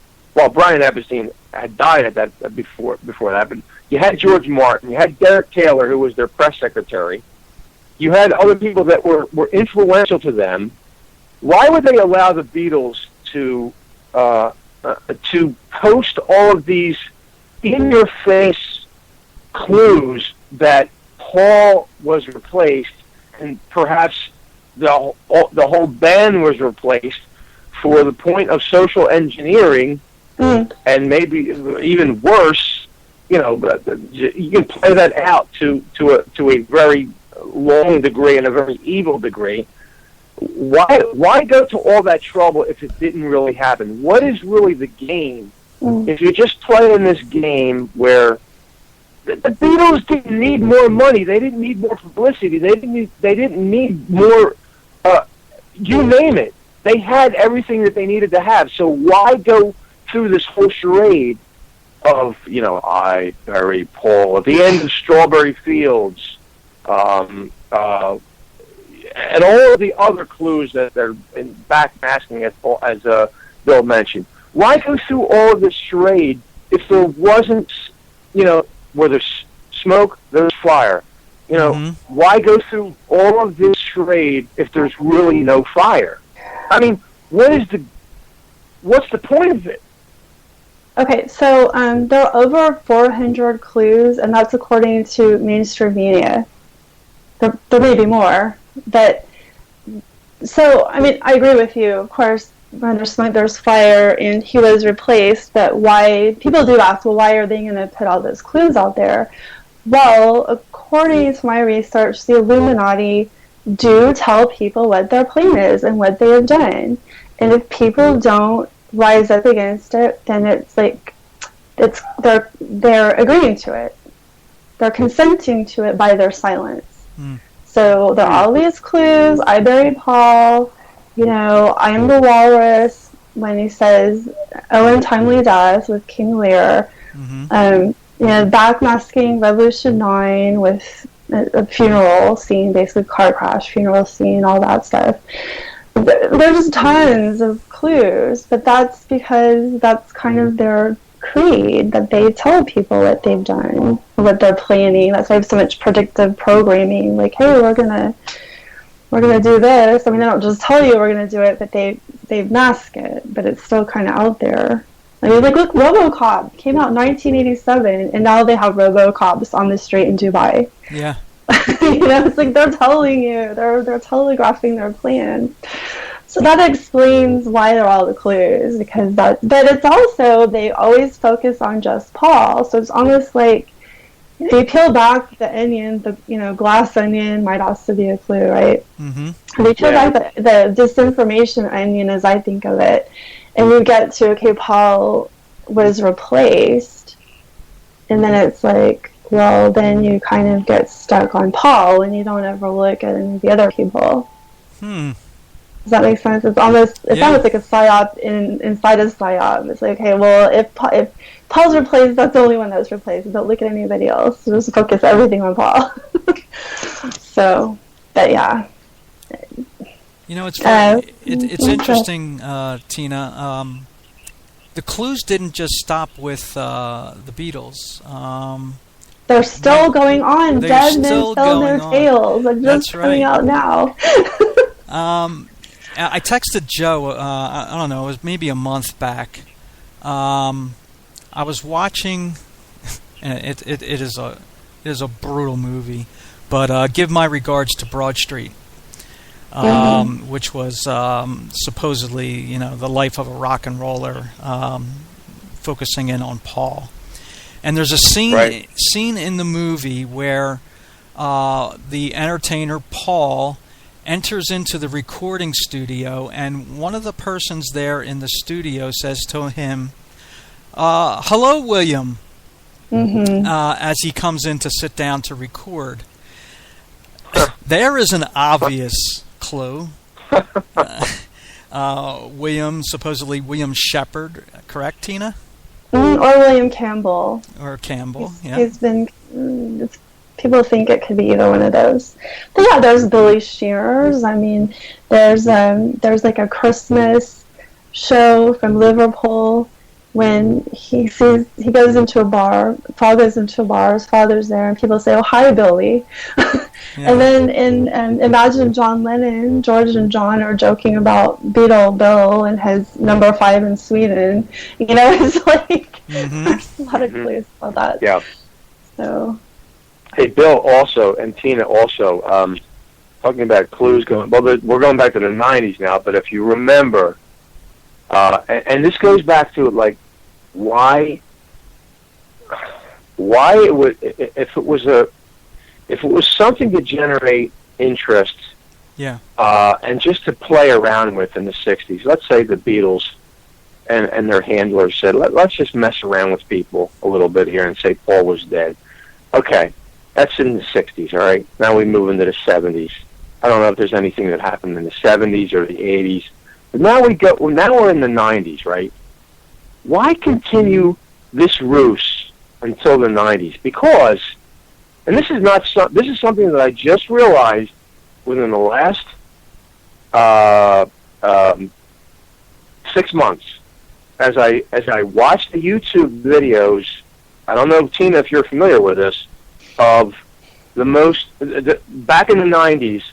Brian Epstein had died at that before that, but you had George Martin. You had Derek Taylor, who was their press secretary. You had other people that were influential to them. Why would they allow the Beatles to post all of these in-your-face clues that Paul was replaced and perhaps the whole band was replaced for the point of social engineering, and maybe even worse? You can play that out to a very long degree and a very evil degree. Why go to all that trouble if it didn't really happen? What is really the game if you're just playing this game where the Beatles didn't need more money, they didn't need more publicity, they didn't need more, you name it. They had everything that they needed to have. So why go through this whole charade of, I bury Paul at the end of Strawberry Fields, and all of the other clues that they're backmasking, as Bill mentioned. Why go through all of this charade if there wasn't, where there's smoke, there's fire? Why go through all of this charade if there's really no fire? I mean, what's the point of it? Okay, so there are over 400 clues, and that's according to mainstream media. There may be more, but So, I mean, I agree with you. Of course, when there's smoke, there's fire, and he was replaced. But why? People do ask, well, why are they going to put all those clues out there? Well, according to my research, the Illuminati do tell people what their plan is and what they have done. And if people don't rise up against it, then it's like they're agreeing to it. They're consenting to it by their silence. So there are all these clues. I buried Paul. You know, I am the Walrus when he says, "Oh, untimely death" with King Lear. You know, backmasking Revolution 9 with a funeral scene, basically car crash, funeral scene, all that stuff. There's tons of clues, but that's because that's kind of their creed, that they tell people what they've done, what they're planning. That's why they have so much predictive programming, like, hey, we're gonna do this. I mean, they don't just tell you we're gonna do it, but they mask it, but it's still kind of out there. I mean, like, look, RoboCop came out in 1987, and now they have RoboCops on the street in Dubai. Yeah. You know, it's like they're telling you, they're telegraphing their plan. So that explains why there are all the clues, because but it's also, they always focus on just Paul. So it's almost like, if you peel back the onion, the glass onion might also be a clue, right? If you peel back the disinformation onion, as I think of it, and you get to, okay, Paul was replaced, and then it's like, well, then you kind of get stuck on Paul, and you don't ever look at any of the other people. Does that make sense? It's almost like a psyop inside a psyop. It's like, okay, well, if Paul's replaced, that's the only one that was replaced. Don't look at anybody else. Just focus everything on Paul. So, but yeah. You know, it's it's interesting, Tina. The clues didn't just stop with the Beatles. They're still going on. Dead men tell their tales. They're just coming out now. I texted Joe, I don't know, it was maybe a month back. I was watching, and it is a brutal movie, but give my regards to Broad Street, which was supposedly, the life of a rock and roller, focusing in on Paul. And there's a scene in the movie where the entertainer Paul enters into the recording studio, and one of the persons there in the studio says to him, "Hello, William," as he comes in to sit down to record. There is an obvious clue. Supposedly William Shepard, correct, Tina? Or William Campbell. Or Campbell, He's been... people think it could be either one of those. But yeah, there's Billy Shears. I mean, there's like a Christmas show from Liverpool when he goes into a bar, Paul goes into a bar, his father's there, and people say, "Oh, hi, Billy." And then in Imagine John Lennon, George and John are joking about Beatle Bill and his number 5 in Sweden. It's like there's a lot of clues about that. Yeah. So. Hey, Bill also, and Tina also, talking about clues we're going back to the 90s now, but if you remember, and this goes back to, like, why it would, if it was something to generate interest, and just to play around with in the 60s, let's say the Beatles and their handlers said, let's just mess around with people a little bit here and say Paul was dead. Okay. That's in the 60s, all right? Now we move into the 70s. I don't know if there's anything that happened in the 70s or the 80s. But now we're in the 90s, right? Why continue this ruse until the 90s? Because, and this is something that I just realized within the last 6 months. As I watched the YouTube videos, I don't know, Tina, if you're familiar with this, of back in the 90s,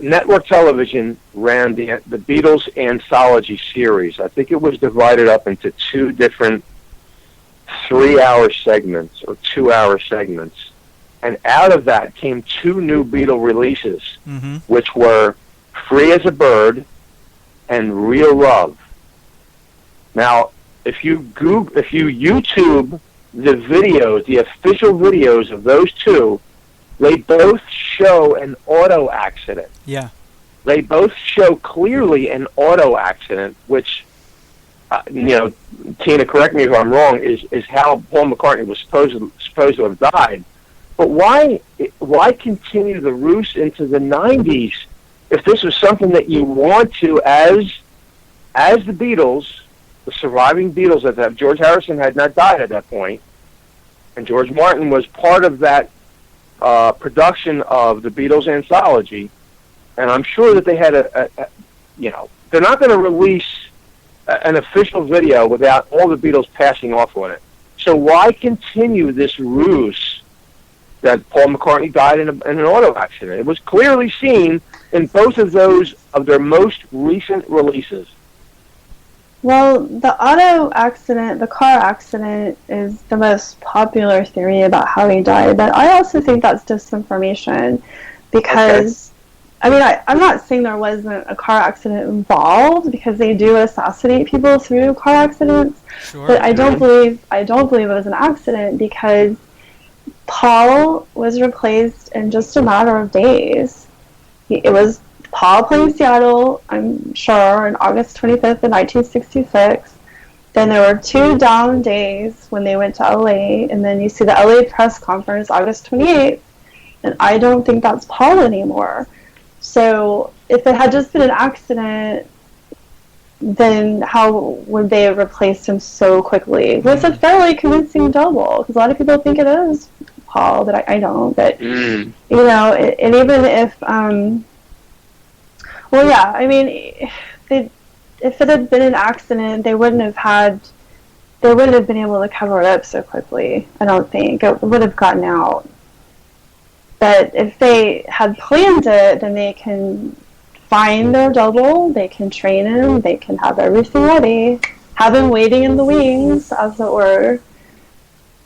network television ran the Beatles Anthology series. I think it was divided up into 2 different 3-hour segments or 2-hour segments. And out of that came 2 new Beatle releases, which were free as a bird, and real love. Now, if you YouTube the videos, the official videos of those two, they both show an auto accident. Yeah. They both show clearly an auto accident, which, Tina, correct me if I'm wrong, is how Paul McCartney was supposed to have died. But why continue the ruse into the 90s if this was something that you want to, as the Beatles, the surviving Beatles at that, George Harrison had not died at that point, and George Martin was part of that production of the Beatles Anthology, and I'm sure that they had they're not going to release an official video without all the Beatles passing off on it. So why continue this ruse that Paul McCartney died in an auto accident? It was clearly seen in both of those of their most recent releases. Well, the auto accident, the car accident, is the most popular theory about how he died, but I also think that's disinformation because, I'm not saying there wasn't a car accident involved because they do assassinate people through car accidents, Sure. but I don't believe it was an accident because Paul was replaced in just a matter of days. It was Paul playing Seattle, I'm sure, on August 25th of 1966. Then there were 2 down days when they went to LA, and then you see the LA press conference August 28th, and I don't think that's Paul anymore. So if it had just been an accident, then how would they have replaced him so quickly? With a fairly convincing double, because a lot of people think it is Paul, but I don't. But, and even if... if it had been an accident, they wouldn't have been able to cover it up so quickly. I don't think it would have gotten out. But if they had planned it, then they can find their double, they can train him, they can have everything ready, have him waiting in the wings, as it were.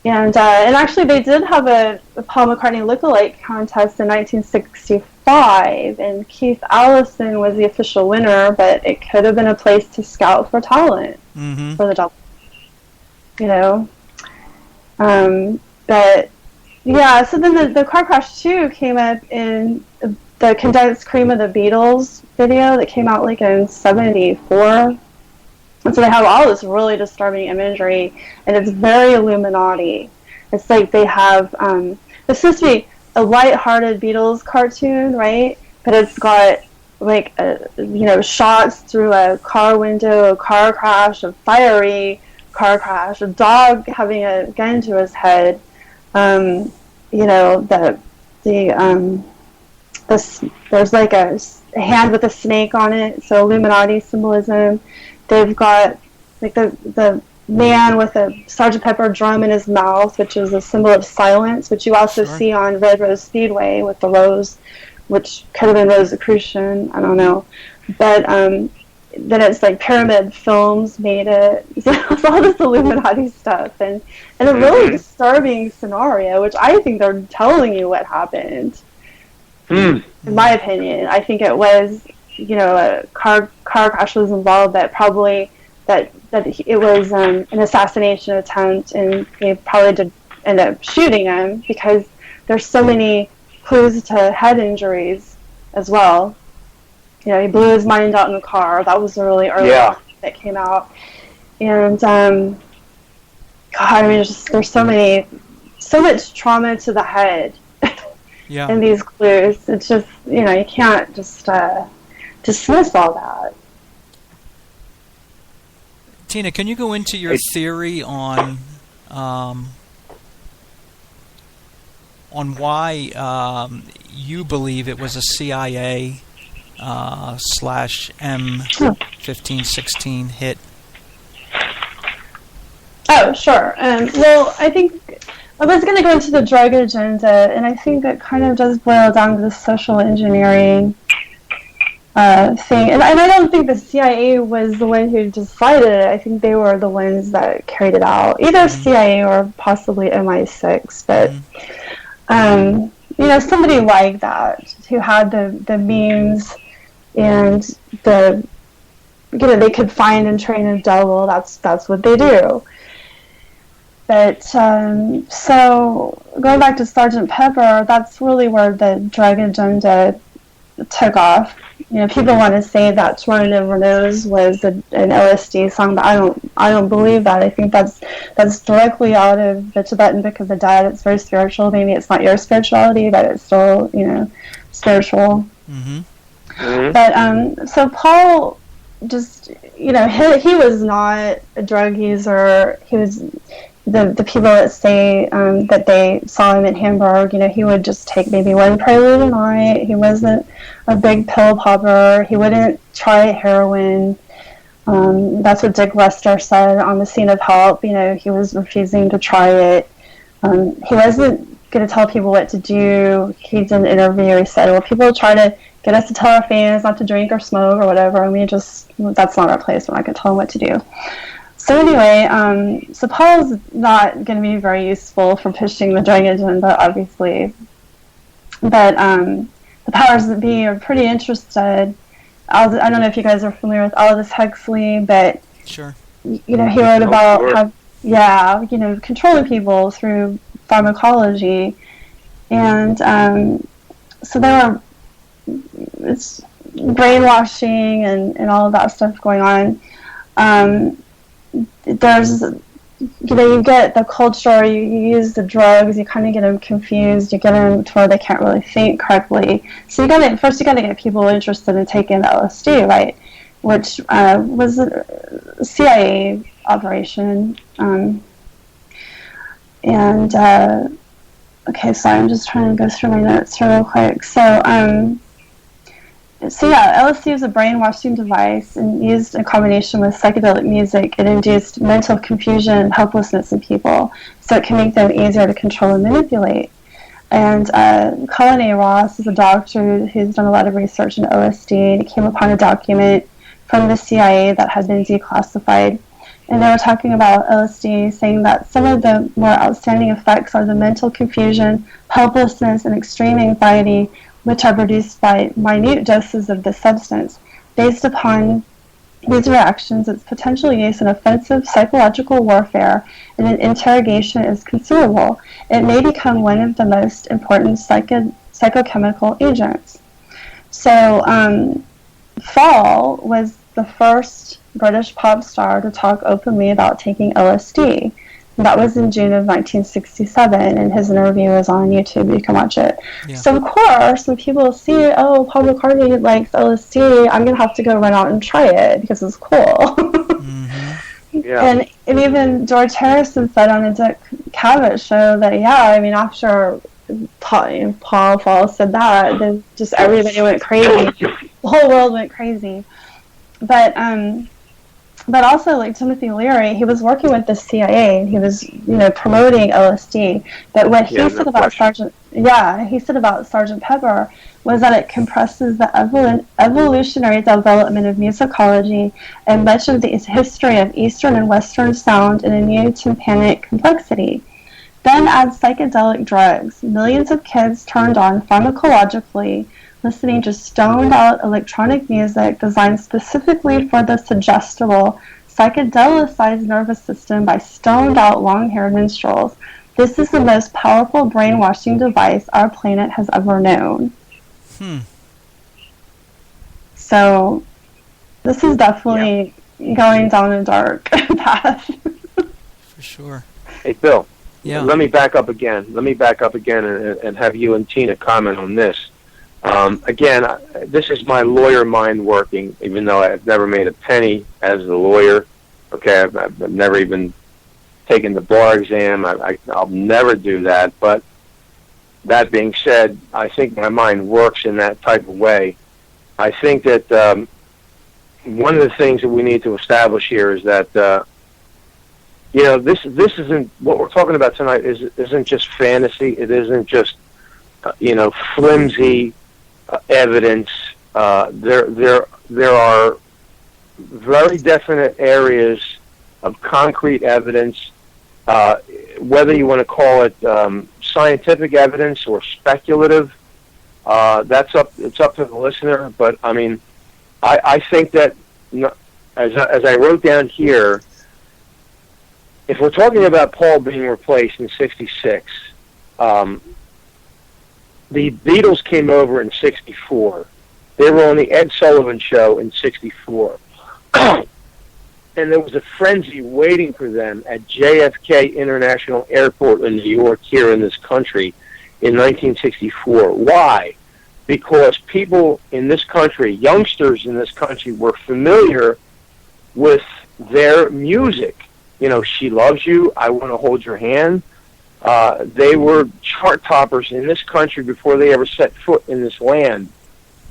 And actually, they did have a Paul McCartney lookalike contest in 1965, and Keith Allison was the official winner, but it could have been a place to scout for talent for the double. But yeah, so then the car crash too came up in the Condensed Cream of the Beatles video that came out like in '74. And so they have all this really disturbing imagery, and it's very Illuminati. It's like they have, it's supposed to be a light-hearted Beatles cartoon, right? But it's got, like, shots through a car window, a car crash, a fiery car crash, a dog having a gun to his head, there's like a hand with a snake on it, so Illuminati symbolism. They've got like the man with a Sgt. Pepper drum in his mouth, which is a symbol of silence, which you also see on Red Rose Speedway with the rose, which could have been Rosicrucian, I don't know. But then it's like Pyramid Films made it. So it's all this Illuminati stuff, and a really disturbing scenario, which I think they're telling you what happened. In my opinion, I think it was, a car crash was involved, that probably that it was an assassination attempt, and they probably did end up shooting him because there's so many clues to head injuries as well. He blew his mind out in the car. That was the really early one that came out. And there's so much trauma to the head in these clues. It's just, you can't just dismiss all that. Tina, can you go into your theory on why you believe it was a CIA / M1516 hit? Oh, sure. Well, I think I was going to go into the drug agenda, and I think it kind of does boil down to the social engineering thing. And I don't think the CIA was the one who decided it. I think they were the ones that carried it out. Either CIA or possibly MI6. But, somebody like that who had the means and they could find and train a devil. That's what they do. But so going back to Sergeant Pepper, that's really where the drug agenda took off. People want to say that Tomorrow Never Knows was an LSD song, but I don't believe that. I think that's directly out of the Tibetan Book of the Dead. It's very spiritual. Maybe it's not your spirituality, but it's still spiritual. Mm-hmm. Mm-hmm. But so Paul just he was not a drug user. He was the people that say that they saw him in Hamburg, he would just take maybe one prelude a night. He wasn't a big pill popper. He wouldn't try heroin. That's what Dick Lester said on the Scene of Help. He was refusing to try it. He wasn't going to tell people what to do. He did an interview. He said, well, people try to get us to tell our fans not to drink or smoke or whatever, and that's not our place. We're not going to tell them what to do. So anyway, so Paul's not going to be very useful for pushing the drug agenda, obviously. But the powers that be are pretty interested. I don't know if you guys are familiar with Aldous Huxley, but sure, he wrote about controlling people through pharmacology, and so it's brainwashing and all of that stuff going on. There's, you get the culture, you use the drugs, you kind of get them confused, you get them to where they can't really think correctly. So you got to get people interested in taking LSD, right? Which was a CIA operation. Okay, sorry, I'm just trying to go through my notes here real quick. So LSD is a brainwashing device, and used in combination with psychedelic music, it induced mental confusion and helplessness in people, so it can make them easier to control and manipulate. And Colin A. Ross is a doctor who's done a lot of research in LSD, and he came upon a document from the CIA that had been declassified. And they were talking about LSD, saying that some of the more outstanding effects are the mental confusion, helplessness, and extreme anxiety, which are produced by minute doses of the substance. Based upon these reactions, its potential use in offensive psychological warfare and in interrogation is considerable. It may become one of the most important psychochemical agents. So, Fall was the first British pop star to talk openly about taking LSD. That was in June of 1967, and his interview is on YouTube. You can watch it. Yeah. So, of course, when people see, Paul McCartney likes LSD, I'm going to have to go run out and try it because it's cool. Mm-hmm. Yeah. And even George Harrison said on the Dick Cavett show that, after Paul Fall said that, then just everybody went crazy. The whole world went crazy. But also, like Timothy Leary, he was working with the CIA, and he was, promoting LSD. But what he said about Sergeant Pepper was that it compresses the evolutionary development of musicology and much of the history of Eastern and Western sound in a new tympanic complexity. Then add psychedelic drugs. Millions of kids turned on pharmacologically, listening to stoned-out electronic music designed specifically for the suggestible, psychedelicized nervous system by stoned-out long-haired minstrels. This is the most powerful brainwashing device our planet has ever known. So, this is definitely going down a dark path. For sure. Hey, Bill. Yeah. Let me back up again. And have you and Tina comment on this. Again, this is my lawyer mind working, even though I've never made a penny as a lawyer. Okay, I've never even taken the bar exam. I'll never do that. But that being said, I think my mind works in that type of way. I think that one of the things that we need to establish here is that this isn't what we're talking about tonight. Isn't just fantasy. It isn't just flimsy evidence. There are very definite areas of concrete evidence, whether you want to call it scientific evidence or speculative. It's up to the listener. But I mean, I think that, as I wrote down here, if we're talking about Paul being replaced in '66, the Beatles came over in '64. They were on the Ed Sullivan Show in '64. And there was a frenzy waiting for them at JFK International Airport in New York, here in this country, in 1964. Why? Because people in this country, youngsters in this country, were familiar with their music. She Loves You, I Want to Hold Your Hand. They were chart toppers in this country before they ever set foot in this land.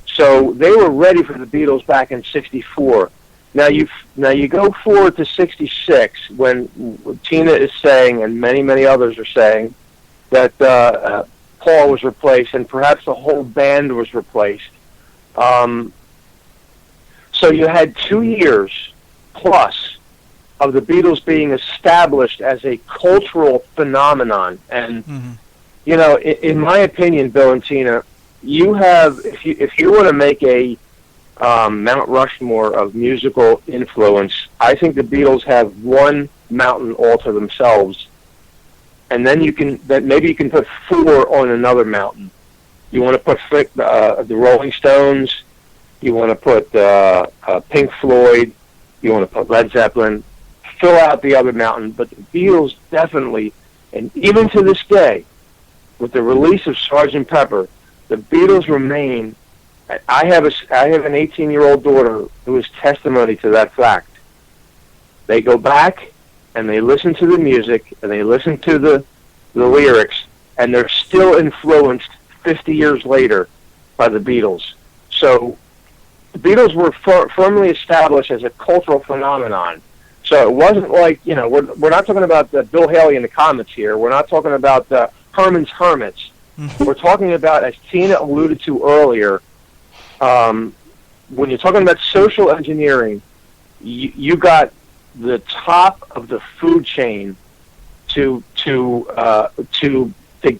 So they were ready for the Beatles back in '64. Now you go forward to '66, when Tina is saying, and many others are saying, that Paul was replaced, and perhaps the whole band was replaced. So you had 2 years plus of the Beatles being established as a cultural phenomenon. And, in my opinion, Bill and Tina, you have, if you want to make a Mount Rushmore of musical influence, I think the Beatles have one mountain all to themselves. And then maybe you can put 4 on another mountain. You want to put the Rolling Stones, you want to put Pink Floyd, you want to put Led Zeppelin, fill out the other mountain. But the Beatles definitely, and even to this day, with the release of Sgt. Pepper, the Beatles remain. I have an 18-year-old daughter who is testimony to that fact. They go back and they listen to the music and they listen to the lyrics, and they're still influenced 50 years later by the Beatles. So the Beatles were firmly established as a cultural phenomenon. So it wasn't like, we're not talking about Bill Haley and the Comets here. We're not talking about Herman's Hermits. We're talking about, as Tina alluded to earlier, when you're talking about social engineering, you got the top of the food chain to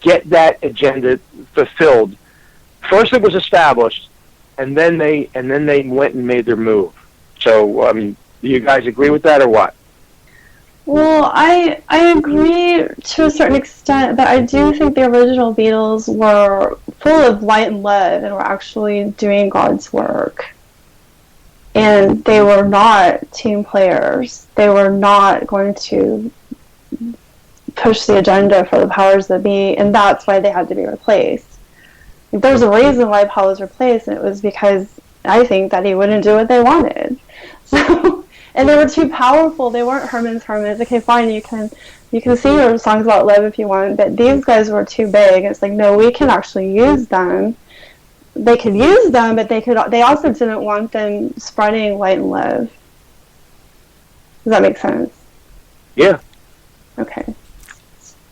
get that agenda fulfilled. First, it was established, and then they went and made their move. So, do you guys agree with that, or what? Well, I agree to a certain extent, but I do think the original Beatles were full of light and love and were actually doing God's work. And they were not team players. They were not going to push the agenda for the powers that be, and that's why they had to be replaced. There's a reason why Paul was replaced, and it was because I think that he wouldn't do what they wanted. So, and they were too powerful. They weren't Herman's Hermits. Okay, fine, you can sing your songs about love if you want, but these guys were too big. It's like, no, we can actually use them. They could use them, but they also didn't want them spreading light and love. Does that make sense? Yeah. Okay.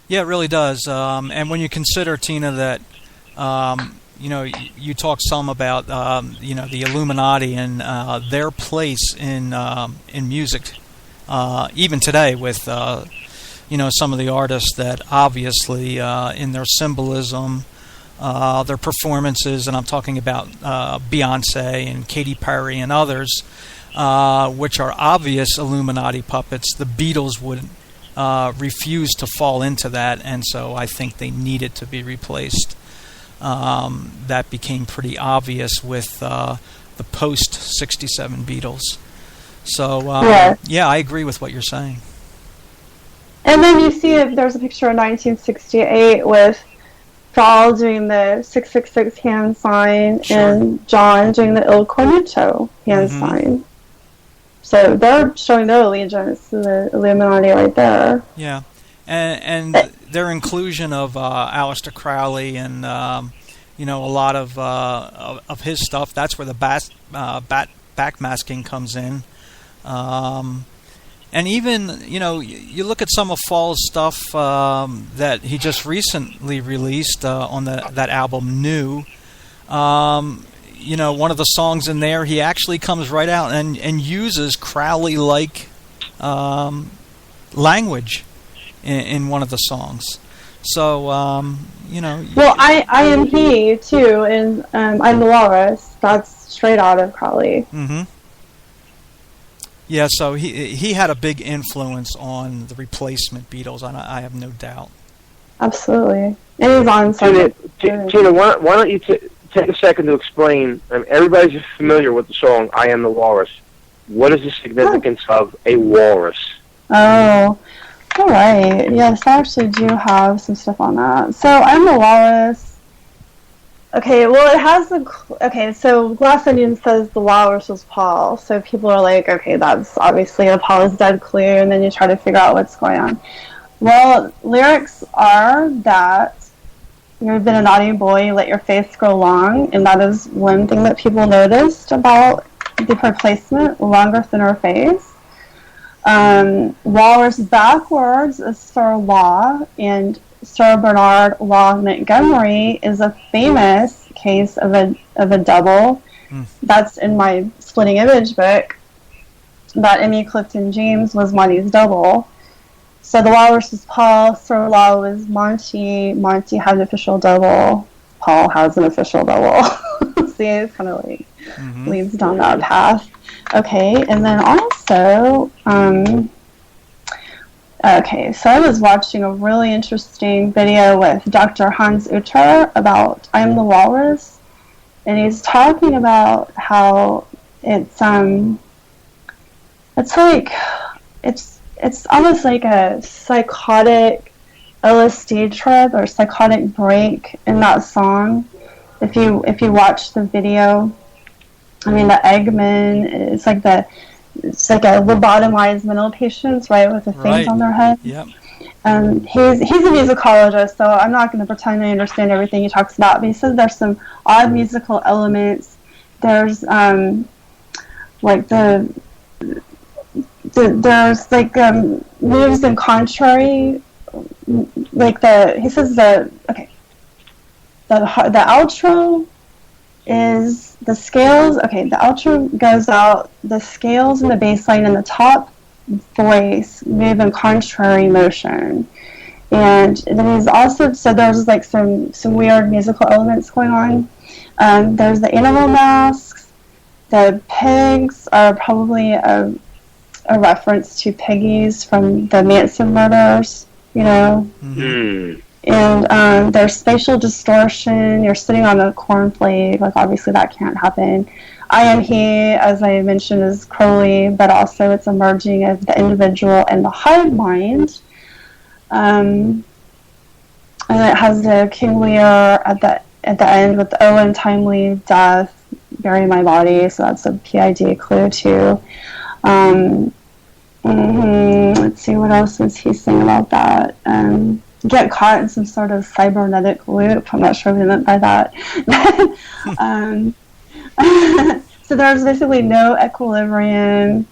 Yeah, it really does. And when you consider, Tina, that you talk some about the Illuminati and their place in music, even today with some of the artists that obviously in their symbolism, their performances, and I'm talking about Beyonce and Katy Perry and others, which are obvious Illuminati puppets. The Beatles would refuse to fall into that, and so I think they needed to be replaced. That became pretty obvious with the post-67 Beatles. So, yeah, I agree with what you're saying. And then you see there's a picture of 1968 with Paul doing the 666 hand sign, sure, and John doing the Il Cornuccio hand sign. So they're showing their allegiance to the Illuminati right there. Yeah, and their inclusion of Aleister Crowley and a lot of his stuff. That's where the backmasking comes in. And even you look at some of Fall's stuff that he just recently released on that album New. One of the songs in there, he actually comes right out and uses Crowley-like language in one of the songs. So, Well, I am he, too, and I'm the Walrus. That's straight out of Crowley. Mm-hmm. Yeah, so he had a big influence on the replacement Beatles, and I have no doubt. Absolutely. And he's on Tina, why don't you take a second to explain? Everybody's just familiar with the song "I Am the Walrus." What is the significance of a walrus? Oh, all right. Yes, I actually do have some stuff on that. So I'm the walrus. Okay, well, it has the... Okay, so Glass Onion says the walrus was Paul. So people are like, okay, that's obviously a Paul is dead clue, and then you try to figure out what's going on. Well, lyrics are that you've been a naughty boy, you let your face grow long, and that is one thing that people noticed about the replacement, longer, thinner face. Walrus backwards is Sir Law, and Sir Bernard Law Montgomery is a famous case of a double. That's in my Splitting Image book. That Emmy Clifton James was Monty's double. So the walrus was Paul, Sir Law was Monty. Monty had an official double. Paul has an official double. See, it kind of like leads down that path. Okay, and then also, okay, so I was watching a really interesting video with Dr. Hans Utter about I Am the Walrus, and he's talking about how it's almost like a psychotic LSD trip or psychotic break in that song. If you watch the video, I mean, the Eggman, it's like a lobotomized mental patients, right, with the things on their head. Yep. He's a musicologist, so I'm not going to pretend I understand everything he talks about, but he says there's some odd musical elements. There's like there's like moves in contrary, like he says the outro is the scales. Okay, the outro goes out, the scales and the bass line and the top voice move in contrary motion. And then he's also, so there's like some weird musical elements going on. There's the animal masks. The pigs are probably a reference to piggies from the Manson murders, you know. Mm. And there's spatial distortion. You're sitting on a cornflake. Like, obviously that can't happen. I am he, as I mentioned, is Crowley, but also it's a merging of the individual and the hive mind. And it has the King Lear at the end with the untimely death, bury my body. So that's a PID clue too. Let's see, what else was he saying about that? Get caught in some sort of cybernetic loop. I'm not sure what he meant by that. So there's basically no equilibrium.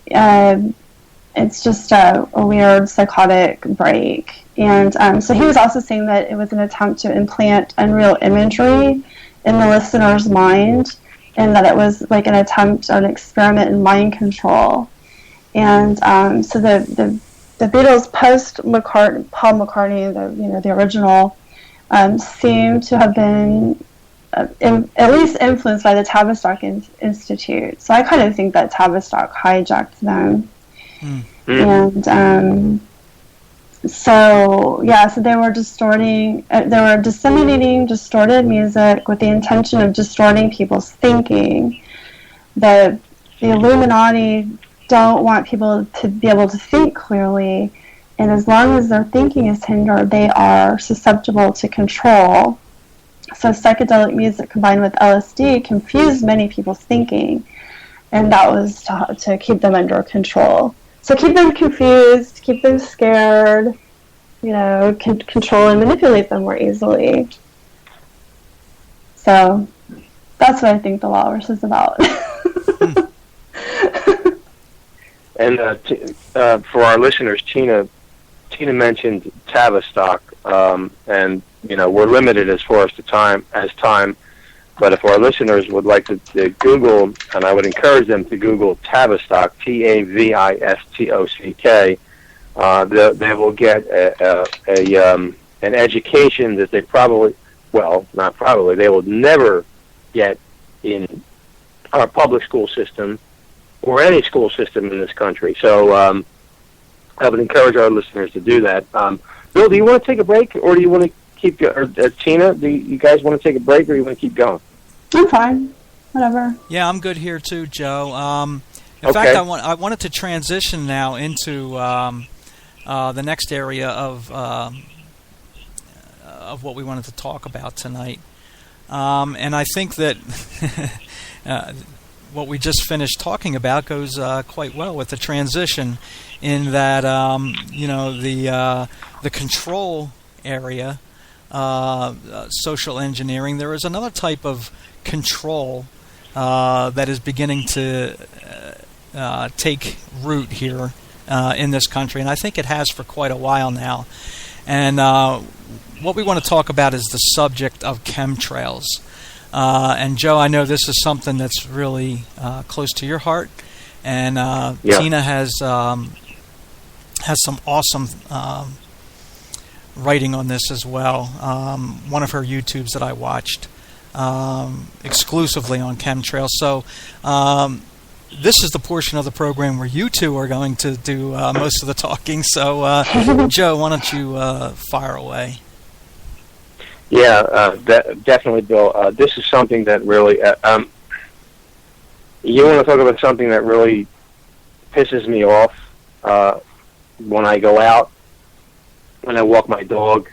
It's just a weird psychotic break. And so he was also saying that it was an attempt to implant unreal imagery in the listener's mind, and that it was like an attempt, an experiment in mind control. And so the Beatles post Paul McCartney, the original, seem to have been at least influenced by the Tavistock Institute. So I kind of think that Tavistock hijacked them. And so they were disseminating distorted music with the intention of distorting people's thinking. The Illuminati don't want people to be able to think clearly, and as long as their thinking is hindered, they are susceptible to control. So psychedelic music combined with LSD confused many people's thinking, and that was to keep them under control. So keep them confused, keep them scared, control and manipulate them more easily. So that's what I think The Walrus is about. And for our listeners, Tina mentioned Tavistock, and we're limited as far as time. But if our listeners would like to Google, and I would encourage them to Google Tavistock, Tavistock, they will get an education that they they will never get in our public school system or any school system in this country. So I would encourage our listeners to do that. Bill, do you want to take a break, or do you want to keep? Or Tina, do you guys want to take a break, or do you want to keep going? I'm fine. Whatever. Yeah, I'm good here too, Joe. In fact, I wanted to transition now into the next area of what we wanted to talk about tonight. And I think that what we just finished talking about goes quite well with the transition, in that the control area, social engineering. There is another type of control that is beginning to take root here in this country, and I think it has for quite a while now. And what we want to talk about is the subject of chemtrails. And Joe, I know this is something that's really close to your heart, and Tina has some awesome writing on this as well. One of her YouTubes that I watched exclusively on chemtrails. So this is the portion of the program where you two are going to do most of the talking. So Joe, why don't you fire away? Yeah, definitely, Bill. This is something that really, you want to talk about something that really pisses me off when I go out, when I walk my dog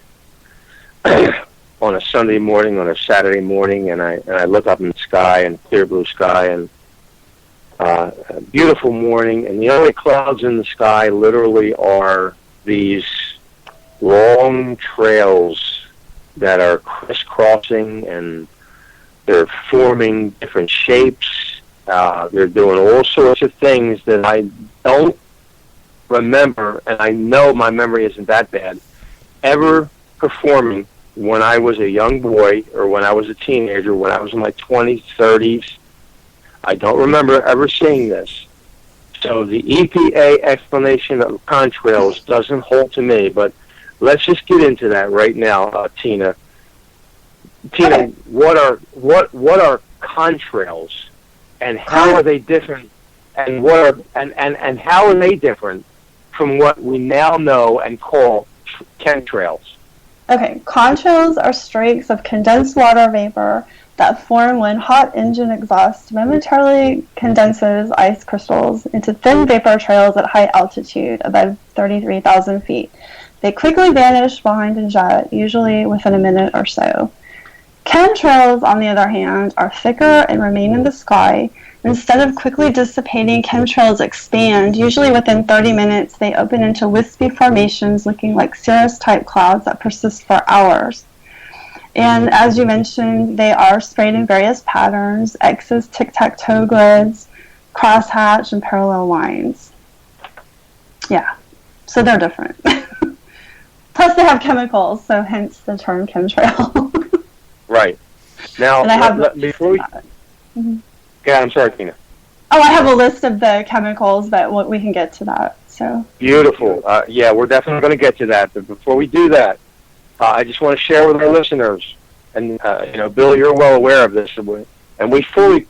on a Sunday morning, on a Saturday morning, and I look up in the sky, and clear blue sky, and a beautiful morning, and the only clouds in the sky literally are these long trails that are crisscrossing, and they're forming different shapes. They're doing all sorts of things that I don't remember, and I know my memory isn't that bad, ever performing when I was a young boy, or when I was a teenager, when I was in my 20s, 30s. I don't remember ever seeing this. So the EPA explanation of contrails doesn't hold to me, but let's just get into that right now, Tina. Tina, okay. What are contrails, and how are they different? And and how are they different from what we now know and call chemtrails? Okay, contrails are streaks of condensed water vapor that form when hot engine exhaust momentarily condenses ice crystals into thin vapor trails at high altitude, above 33,000 feet. They quickly vanish behind a jet, usually within a minute or so. Chemtrails, on the other hand, are thicker and remain in the sky. Instead of quickly dissipating, chemtrails expand. Usually within 30 minutes, they open into wispy formations looking like cirrus-type clouds that persist for hours. And as you mentioned, they are sprayed in various patterns: X's, tic-tac-toe grids, crosshatch, and parallel lines. Yeah, so they're different. Plus, they have chemicals, so hence the term chemtrail. Right. Now, before we... Mm-hmm. Yeah, I'm sorry, Tina. Oh, I have a list of the chemicals, but we can get to that. So beautiful. Yeah, we're definitely going to get to that. But before we do that, I just want to share with our listeners, and Bill, you're well aware of this, and we fully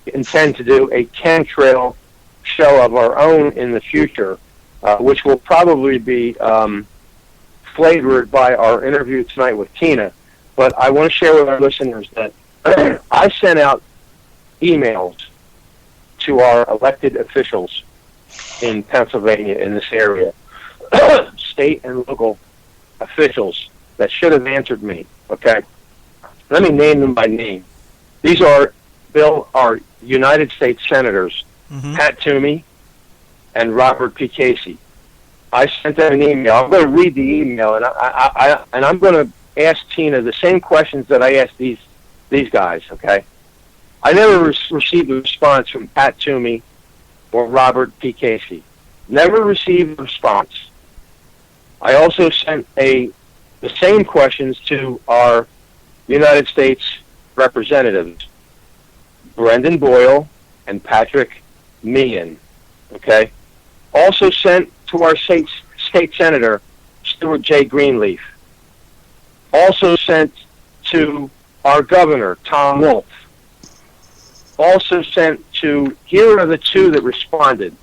intend to do a chemtrail show of our own in the future, which will probably be flavored by our interview tonight with Tina. But I want to share with our listeners that I sent out emails to our elected officials in Pennsylvania, in this area, state and local officials that should have answered me, okay? Let me name them by name. These are, Bill, our United States Senators, Pat Toomey and Robert P. Casey. I sent them an email. I'm going to read the email, and I'm going to ask Tina the same questions that I asked these guys, okay? I never received a response from Pat Toomey or Robert P. Casey. Never received a response. I also sent the same questions to our United States representatives, Brendan Boyle and Patrick Meehan, okay? Also sent to our state senator, Stuart J. Greenleaf. Also sent to our governor, Tom Wolf. also sent to, here are the two that responded.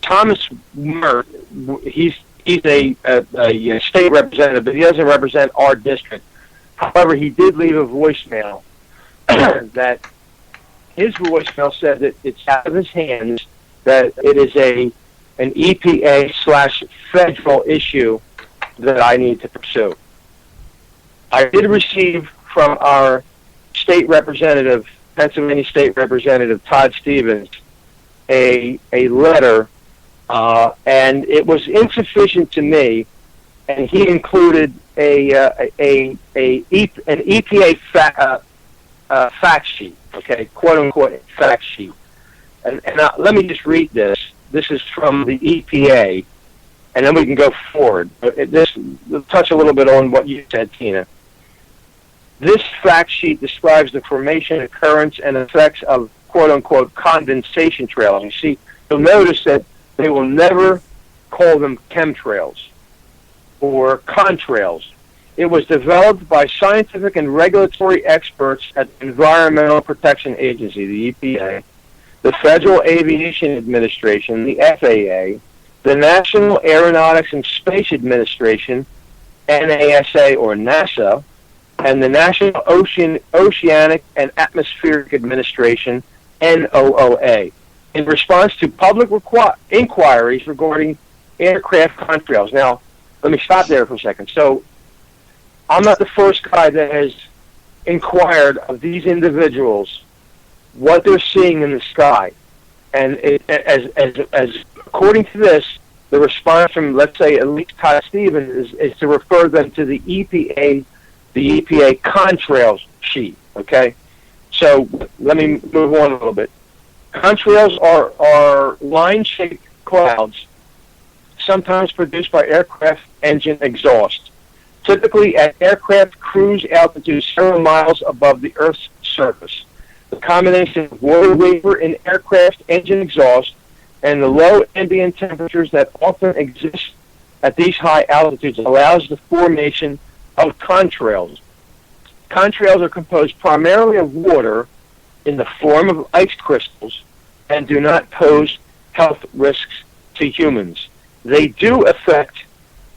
Thomas Mert, he's a state representative, but he doesn't represent our district. However, he did leave a voicemail that his voicemail said that it's out of his hands, that it is an EPA/federal issue that I need to pursue. I did receive from our state representative, Pennsylvania State Representative Todd Stevens, a letter, and it was insufficient to me, and he included an EPA fact sheet, okay, quote unquote fact sheet. And let me just read this. This is from the EPA, and then we can go forward. We'll touch a little bit on what you said, Tina. This fact sheet describes the formation, occurrence, and effects of quote-unquote condensation trails. You see, you'll notice that they will never call them chemtrails or contrails. It was developed by scientific and regulatory experts at the Environmental Protection Agency, the EPA, the Federal Aviation Administration, the FAA, the National Aeronautics and Space Administration, NASA or NASA, and the National Oceanic and Atmospheric Administration, NOOA, in response to public inquiries regarding aircraft contrails. Now, let me stop there for a second. So, I'm not the first guy that has inquired of these individuals what they're seeing in the sky. And as according to this, the response from, let's say, at least Todd Stevens is to refer them to the EPA contrails sheet, okay? So let me move on a little bit. Contrails are line-shaped clouds, sometimes produced by aircraft engine exhaust, typically at aircraft cruise altitude several miles above the Earth's surface. The combination of water vapor in aircraft engine exhaust and the low ambient temperatures that often exist at these high altitudes allows the formation of contrails. Contrails are composed primarily of water in the form of ice crystals and do not pose health risks to humans. They do affect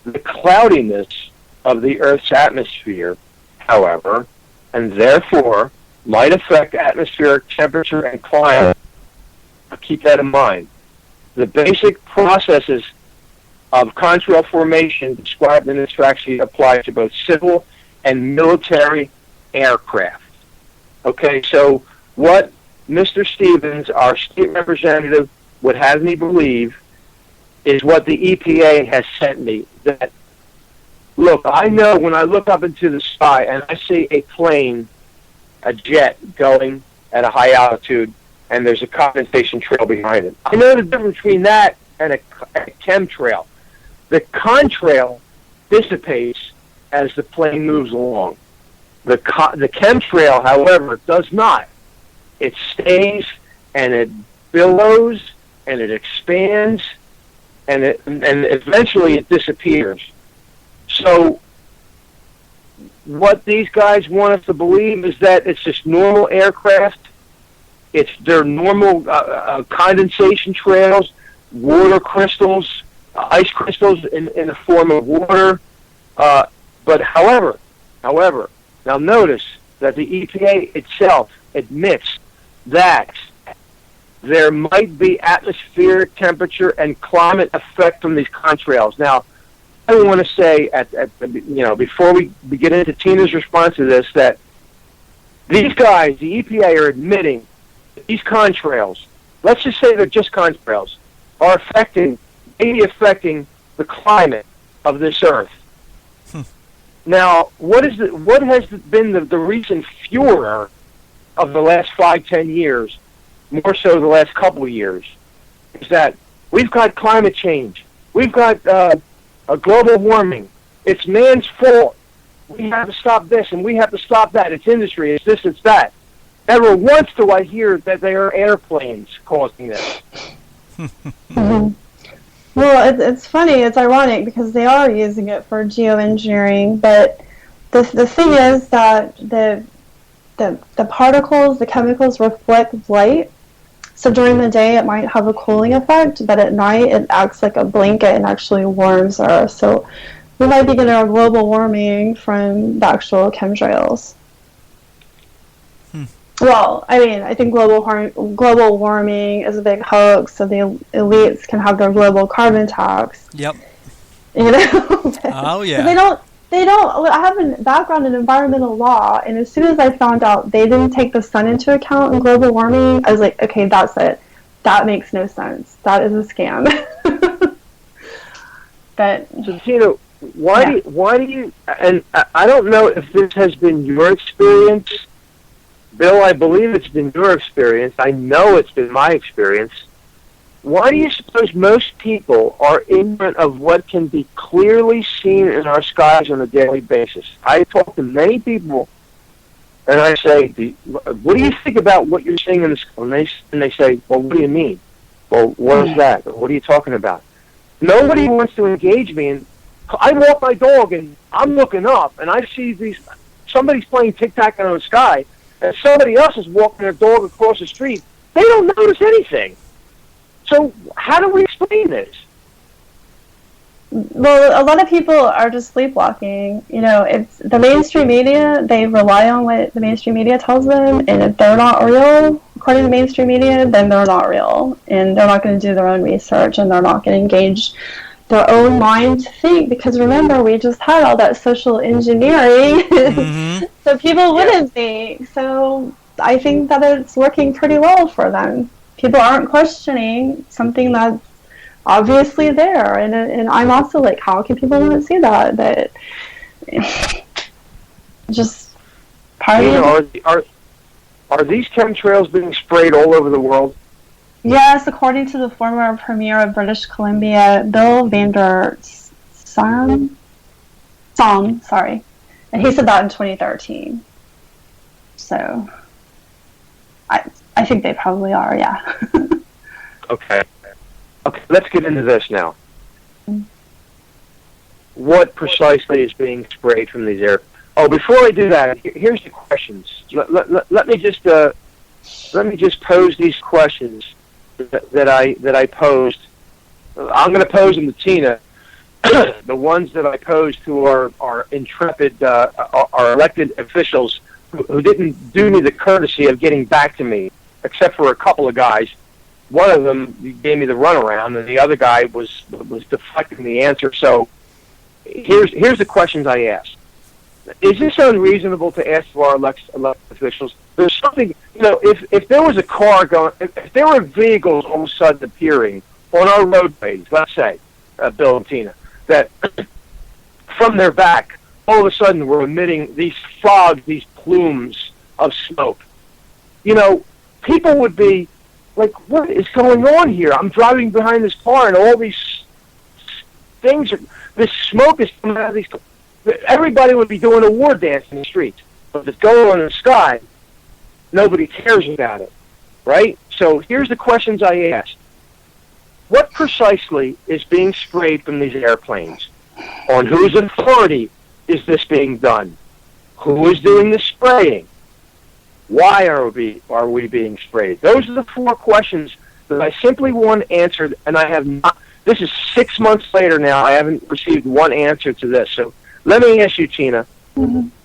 the cloudiness of the Earth's atmosphere, however, and therefore might affect atmospheric temperature and climate. Keep that in mind. The basic processes of contrail formation described in this fact sheet apply to both civil and military aircraft. Okay, so what Mr. Stevens, our state representative, would have me believe is what the EPA has sent me. That, look, I know when I look up into the sky and I see a plane, a jet going at a high altitude, and there's a condensation trail behind it. I know the difference between that and a chemtrail. The contrail dissipates as the plane moves along. The chemtrail, however, does not. It stays, and it billows, and it expands, and eventually it disappears. So what these guys want us to believe is that it's just normal aircraft. It's their normal condensation trails, water crystals, ice crystals in the form of water. But however, now notice that the EPA itself admits that there might be atmospheric temperature and climate effect from these contrails. Now, I want to say, before we get into Tina's response to this, that these guys, the EPA, are admitting that these contrails, let's just say they're just contrails, are maybe affecting the climate of this Earth. Now, what has been the recent furor of the last 5-10 years, more so the last couple of years, is that we've got climate change. We've got a global warming. It's man's fault. We have to stop this and we have to stop that. It's industry. It's this, it's that. Never once do I hear that they are airplanes causing this. Mm-hmm. Well, it's funny, it's ironic, because they are using it for geoengineering, but the thing is that the particles, the chemicals reflect light. So during the day, it might have a cooling effect, but at night, it acts like a blanket and actually warms Earth. So we might be getting our global warming from the actual chemtrails. Well, I mean, I think global warming is a big hoax, so the elites can have their global carbon tax. Yep. You know? Oh, yeah. They don't. I have a background in environmental law, and as soon as I found out they didn't take the sun into account in global warming, I was like, okay, that's it. That makes no sense. That is a scam. But so, Tina, why do you? And I don't know if this has been your experience, Bill. I believe it's been your experience. I know it's been my experience. Why do you suppose most people are ignorant of what can be clearly seen in our skies on a daily basis? I talk to many people, and I say, what do you think about what you're seeing in the sky? And they say, well, what do you mean? Well, what is that? What are you talking about? Nobody wants to engage me. And I walk my dog, and I'm looking up, and I see somebody's playing tic-tac in the sky, and somebody else is walking their dog across the street. They don't notice anything. So how do we explain this? Well, a lot of people are just sleepwalking. You know, it's the mainstream media. They rely on what the mainstream media tells them, and if they're not real, according to mainstream media, then they're not real, and they're not going to do their own research, and they're not going to engage their own mind to think. Because remember, we just had all that social engineering, so people wouldn't think. So I think that it's working pretty well for them. People aren't questioning something that's obviously there, and I'm also like, how can people not see that? But just part of are these chemtrails being sprayed all over the world? Yes, according to the former Premier of British Columbia, Bill Vander Sam, sorry, and he said that in 2013. So I think they probably are, yeah. Okay, let's get into this now. What precisely is being sprayed from these air? Oh, before I do that, here's the questions. Let me just pose these questions that I posed. I'm going to pose them to Tina. The ones that I posed to our intrepid, our elected officials who didn't do me the courtesy of getting back to me, except for a couple of guys. One of them gave me the runaround, and the other guy was deflecting the answer. So here's the questions I asked. Is this unreasonable to ask for our elected officials? There's something, you know, if there was a car going, if there were vehicles all of a sudden appearing on our roadways, let's say, Bill and Tina, that from their back, all of a sudden we're emitting these fog, these plumes of smoke. You know, people would be like, what is going on here? I'm driving behind this car, and all these things this smoke is coming out of these. Everybody would be doing a war dance in the streets. But if it's going on in the sky, nobody cares about it, right? So here's the questions I asked. What precisely is being sprayed from these airplanes? On whose authority is this being done? Who is doing the spraying? Why are we being sprayed? Those are the four questions that I simply want answered, and I have not. This is 6 months later now. I haven't received one answer to this. So let me ask you, Tina,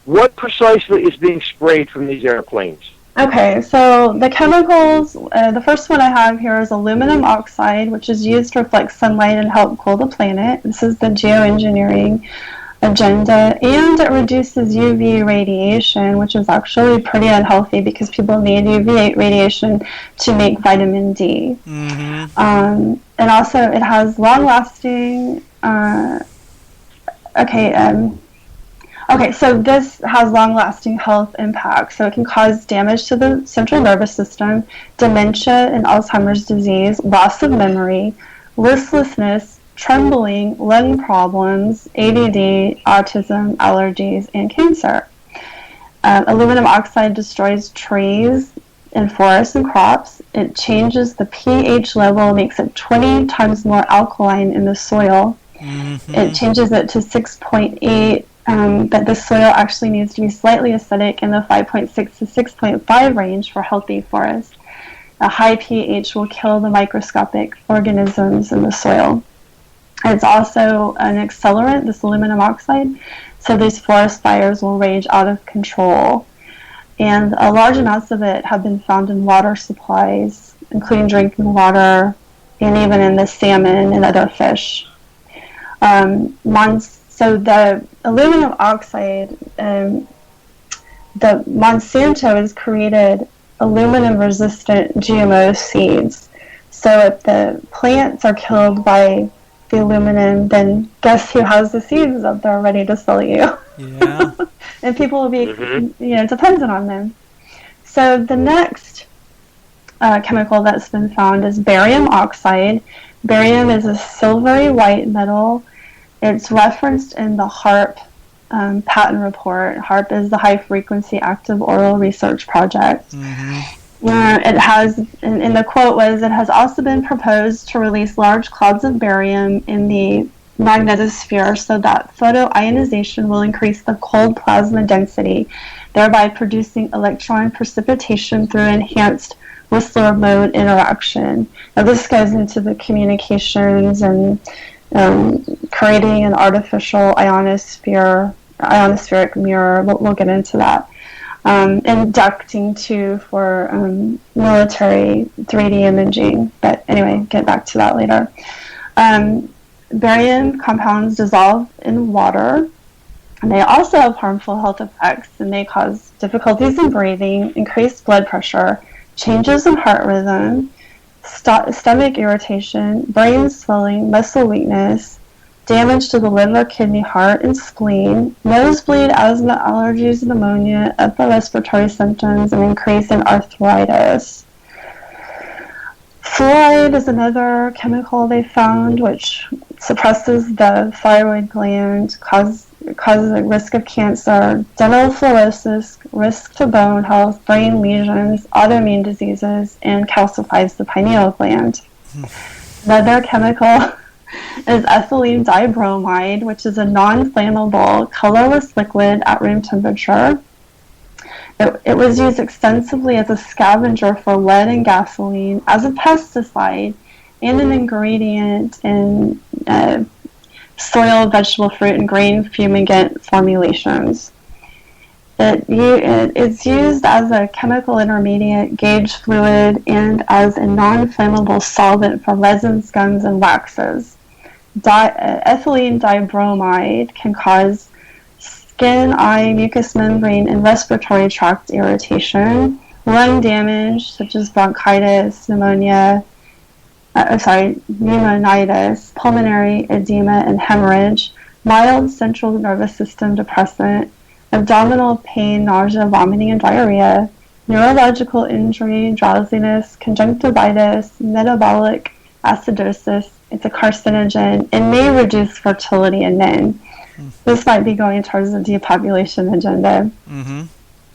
what precisely is being sprayed from these airplanes? Okay, so the chemicals, the first one I have here is aluminum oxide, which is used to reflect sunlight and help cool the planet. This is the geoengineering agenda, and it reduces UV radiation, which is actually pretty unhealthy because people need UV radiation to make vitamin D. And also it has long-lasting, so this has long-lasting health impacts. So it can cause damage to the central nervous system, dementia and Alzheimer's disease, loss of memory, listlessness, trembling, lung problems, ADD, autism, allergies, and cancer. Aluminum oxide destroys trees and forests and crops. It changes the pH level, makes it 20 times more alkaline in the soil. It changes it to 6.8 but the soil actually needs to be slightly acidic in the 5.6 to 6.5 range for healthy forests. A high pH will kill the microscopic organisms in the soil. It's also an accelerant, this aluminum oxide, so these forest fires will rage out of control. And large amounts of it have been found in water supplies, including drinking water, and even in the salmon and other fish. So the aluminum oxide, the Monsanto has created aluminum-resistant GMO seeds. So if the plants are killed by the aluminum, then guess who has the seeds up there ready to sell you? Yeah. And people will be, dependent on them. So the next chemical that's been found is barium oxide. Barium is a silvery white metal. It's referenced in the HARP patent report. HARP is the High Frequency Active Oral Research Project. Where it has, and the quote was, it has also been proposed to release large clouds of barium in the magnetosphere so that photoionization will increase the cold plasma density, thereby producing electron precipitation through enhanced Whistler mode interaction. Now this goes into the communications and creating an artificial ionospheric mirror. We'll get into that. And ducting too for military 3D imaging. But anyway, get back to that later. Barium compounds dissolve in water, and they also have harmful health effects, and they cause difficulties in breathing, increased blood pressure, changes in heart rhythm, stomach irritation, brain swelling, muscle weakness, damage to the liver, kidney, heart, and spleen, nosebleed, asthma, allergies, pneumonia, upper respiratory symptoms, and increase in arthritis. Fluoride is another chemical they found which suppresses the thyroid gland, causes a risk of cancer, dental fluorosis, risk to bone health, brain lesions, autoimmune diseases, and calcifies the pineal gland. Another chemical is ethylene dibromide, which is a non-flammable, colorless liquid at room temperature. It was used extensively as a scavenger for lead and gasoline, as a pesticide, and an ingredient in soil, vegetable, fruit, and grain fumigant formulations. It is used as a chemical intermediate, gauge fluid, and as a non-flammable solvent for resins, gums, and waxes. Ethylene dibromide can cause skin, eye, mucous membrane, and respiratory tract irritation, lung damage such as bronchitis, pneumonitis, pulmonary edema, and hemorrhage, mild central nervous system depressant, abdominal pain, nausea, vomiting, and diarrhea, neurological injury, drowsiness, conjunctivitis, metabolic acidosis. It's a carcinogen and may reduce fertility in men. This might be going towards the depopulation agenda.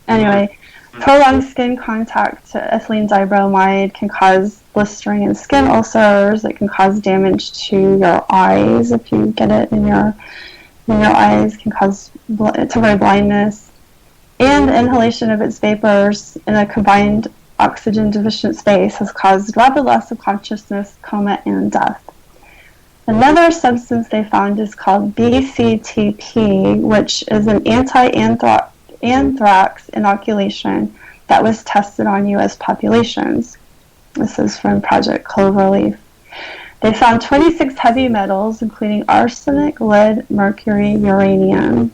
Anyway, prolonged skin contact to ethylene dibromide can cause blistering and skin ulcers. It can cause damage to your eyes if you get it in your eyes. It can cause temporary blindness. And the inhalation of its vapors in a confined oxygen deficient space has caused rapid loss of consciousness, coma, and death. Another substance they found is called BCTP, which is an anti-anthrax inoculation that was tested on U.S. populations. This is from Project Cloverleaf. They found 26 heavy metals, including arsenic, lead, mercury, uranium,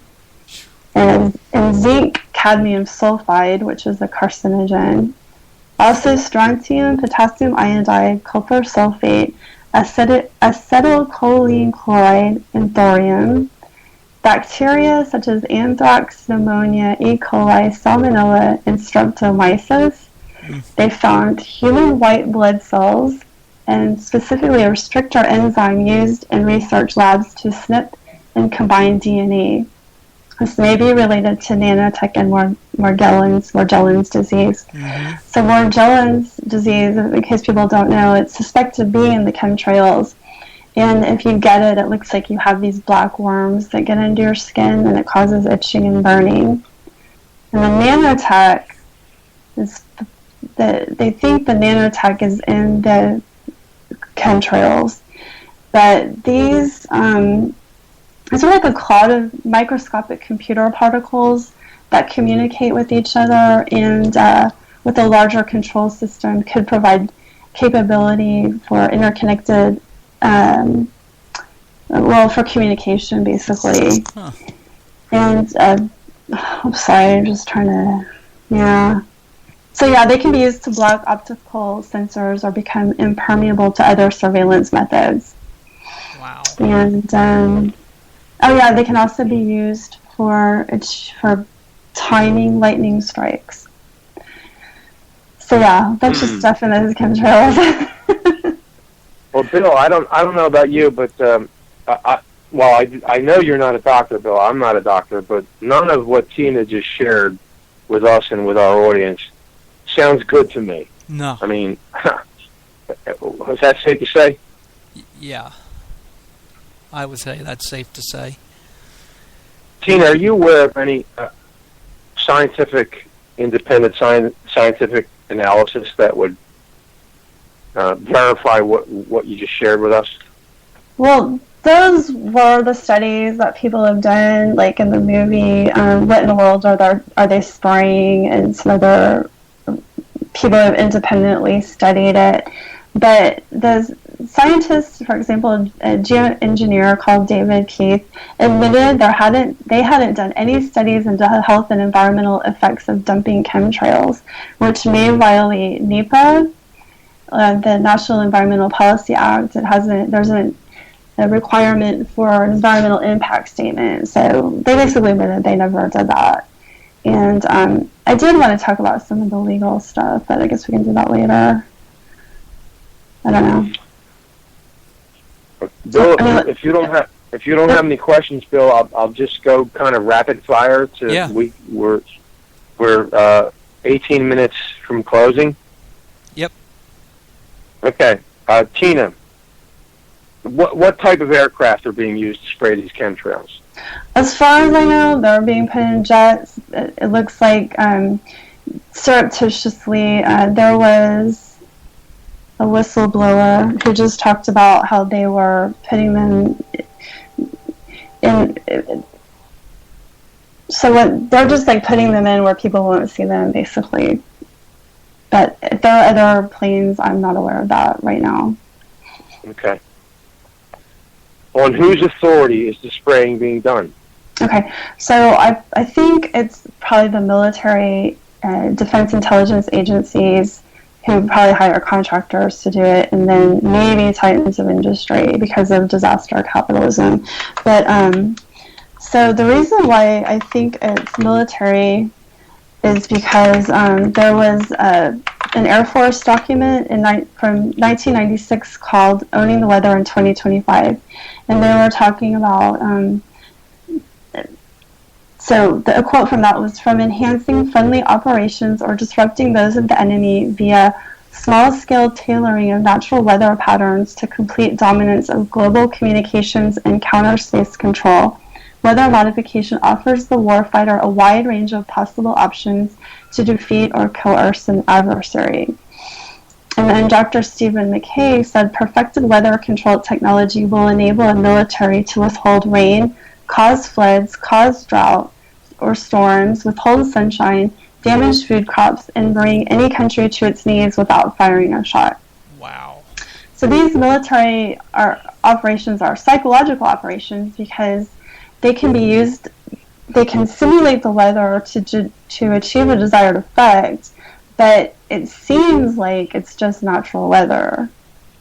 and zinc cadmium sulfide, which is a carcinogen. Also strontium, potassium iodide, copper sulfate, acetylcholine chloride, and thorium. Bacteria such as anthrax, pneumonia, E. coli, salmonella, and streptomyces. They found human white blood cells, and specifically a restrictor enzyme used in research labs to snip and combine DNA. This may be related to nanotech and Morgellons disease. So Morgellons disease, in case people don't know, it's suspected to be in the chemtrails. And if you get it, it looks like you have these black worms that get into your skin, and it causes itching and burning. And the nanotech is they think the nanotech is in the chemtrails, but these it's sort of like a cloud of microscopic computer particles that communicate with each other, and with a larger control system could provide capability for interconnected, for communication, basically. Huh. And I'm sorry, I'm just trying to, yeah. So yeah, they can be used to block optical sensors or become impermeable to other surveillance methods. Wow. And they can also be used for timing lightning strikes. So yeah, bunch of stuff in those chemtrails. Well, Bill, I don't know about you, but I know you're not a doctor, Bill. I'm not a doctor, but none of what Tina just shared with us and with our audience sounds good to me. No. I mean, is that safe to say? Yeah. I would say that's safe to say. Tina, are you aware of any independent scientific analysis that would verify what you just shared with us? Well, those were the studies that people have done, like in the movie What in the World Are They Spraying? And some other people have independently studied it. But the scientists, for example, a geoengineer called David Keith, admitted they hadn't done any studies into the health and environmental effects of dumping chemtrails, which may violate NEPA, the National Environmental Policy Act. There's a requirement for an environmental impact statement. So they basically admitted they never did that. And I did want to talk about some of the legal stuff, but I guess we can do that later. I don't know. Bill, if you don't have any questions, Bill, I'll just go kind of rapid fire. We're 18 minutes from closing. Yep. Okay, Tina, what type of aircraft are being used to spray these chemtrails? As far as I know, they're being put in jets. It looks like surreptitiously. There was a whistleblower who just talked about how they were putting them in. So they're just like putting them in where people won't see them, basically. But if there are other planes, I'm not aware of that right now. Okay. On whose authority is the spraying being done? Okay, so I think it's probably the military, defense intelligence agencies who probably hire contractors to do it, and then maybe titans of industry because of disaster capitalism. But so the reason why I think it's military is because there was an Air Force document from 1996 called Owning the Weather in 2025, and they were talking about so a quote from that was, "From enhancing friendly operations or disrupting those of the enemy via small-scale tailoring of natural weather patterns to complete dominance of global communications and counter-space control, weather modification offers the warfighter a wide range of possible options to defeat or coerce an adversary." And then Dr. Stephen McKay said, "Perfected weather control technology will enable a military to withhold rain, cause floods, cause drought or storms, withhold sunshine, damage food crops, and bring any country to its knees without firing a shot." Wow. So these military operations are psychological operations because they can be used, they can simulate the weather to achieve a desired effect, but it seems like it's just natural weather.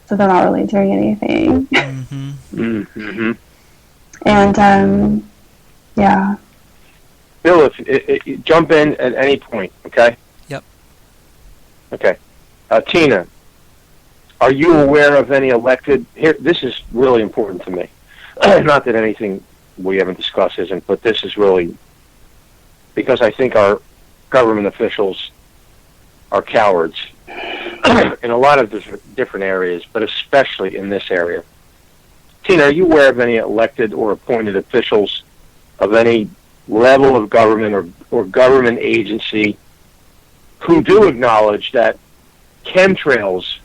So they're not really doing anything. Mm-hmm. Mm-hmm. And, yeah. Bill, if jump in at any point, okay? Yep. Okay. Tina, are you aware of any elected... Here, this is really important to me. Not that anything we haven't discussed isn't, but this is really... Because I think our government officials are cowards in a lot of different areas, but especially in this area. Tina, are you aware of any elected or appointed officials of any level of government or government agency who do acknowledge that chemtrails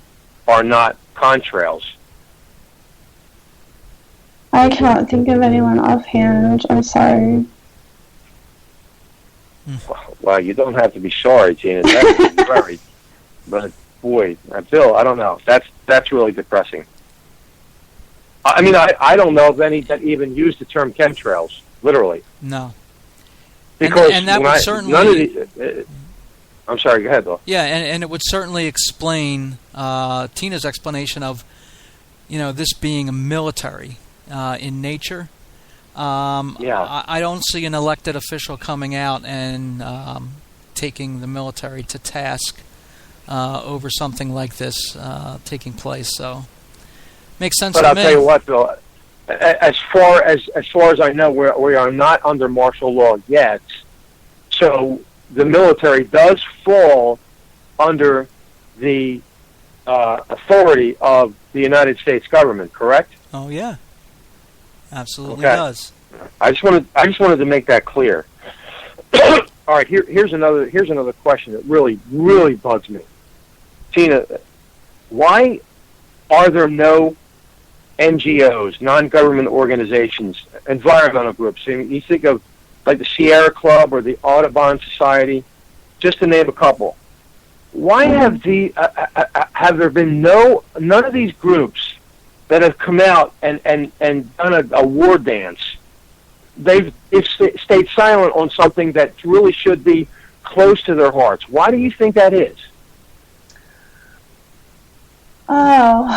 are not contrails? I cannot think of anyone offhand. I'm sorry. Well, you don't have to be sorry, Tina. That's worried. But boy, Bill, I don't know. That's really depressing. I mean, I don't know of any that even use the term chemtrails, literally. No. Because and that would certainly... none of the, I'm sorry, go ahead, Bill. Yeah, and it would certainly explain Tina's explanation of, this being a military in nature. I don't see an elected official coming out and taking the military to task over something like this taking place. So, makes sense. But I'll tell you what, Bill. As far as I know, we are not under martial law yet. So the military does fall under the authority of the United States government. Correct? Oh yeah, absolutely does. I just wanted to make that clear. All right, here's another question that really bugs me. Tina, why are there no NGOs, non-government organizations, environmental groups? I mean, you think of like the Sierra Club or the Audubon Society, just to name a couple. Why have there been none of these groups that have come out and done a war dance? They've stayed silent on something that really should be close to their hearts. Why do you think that is? Oh,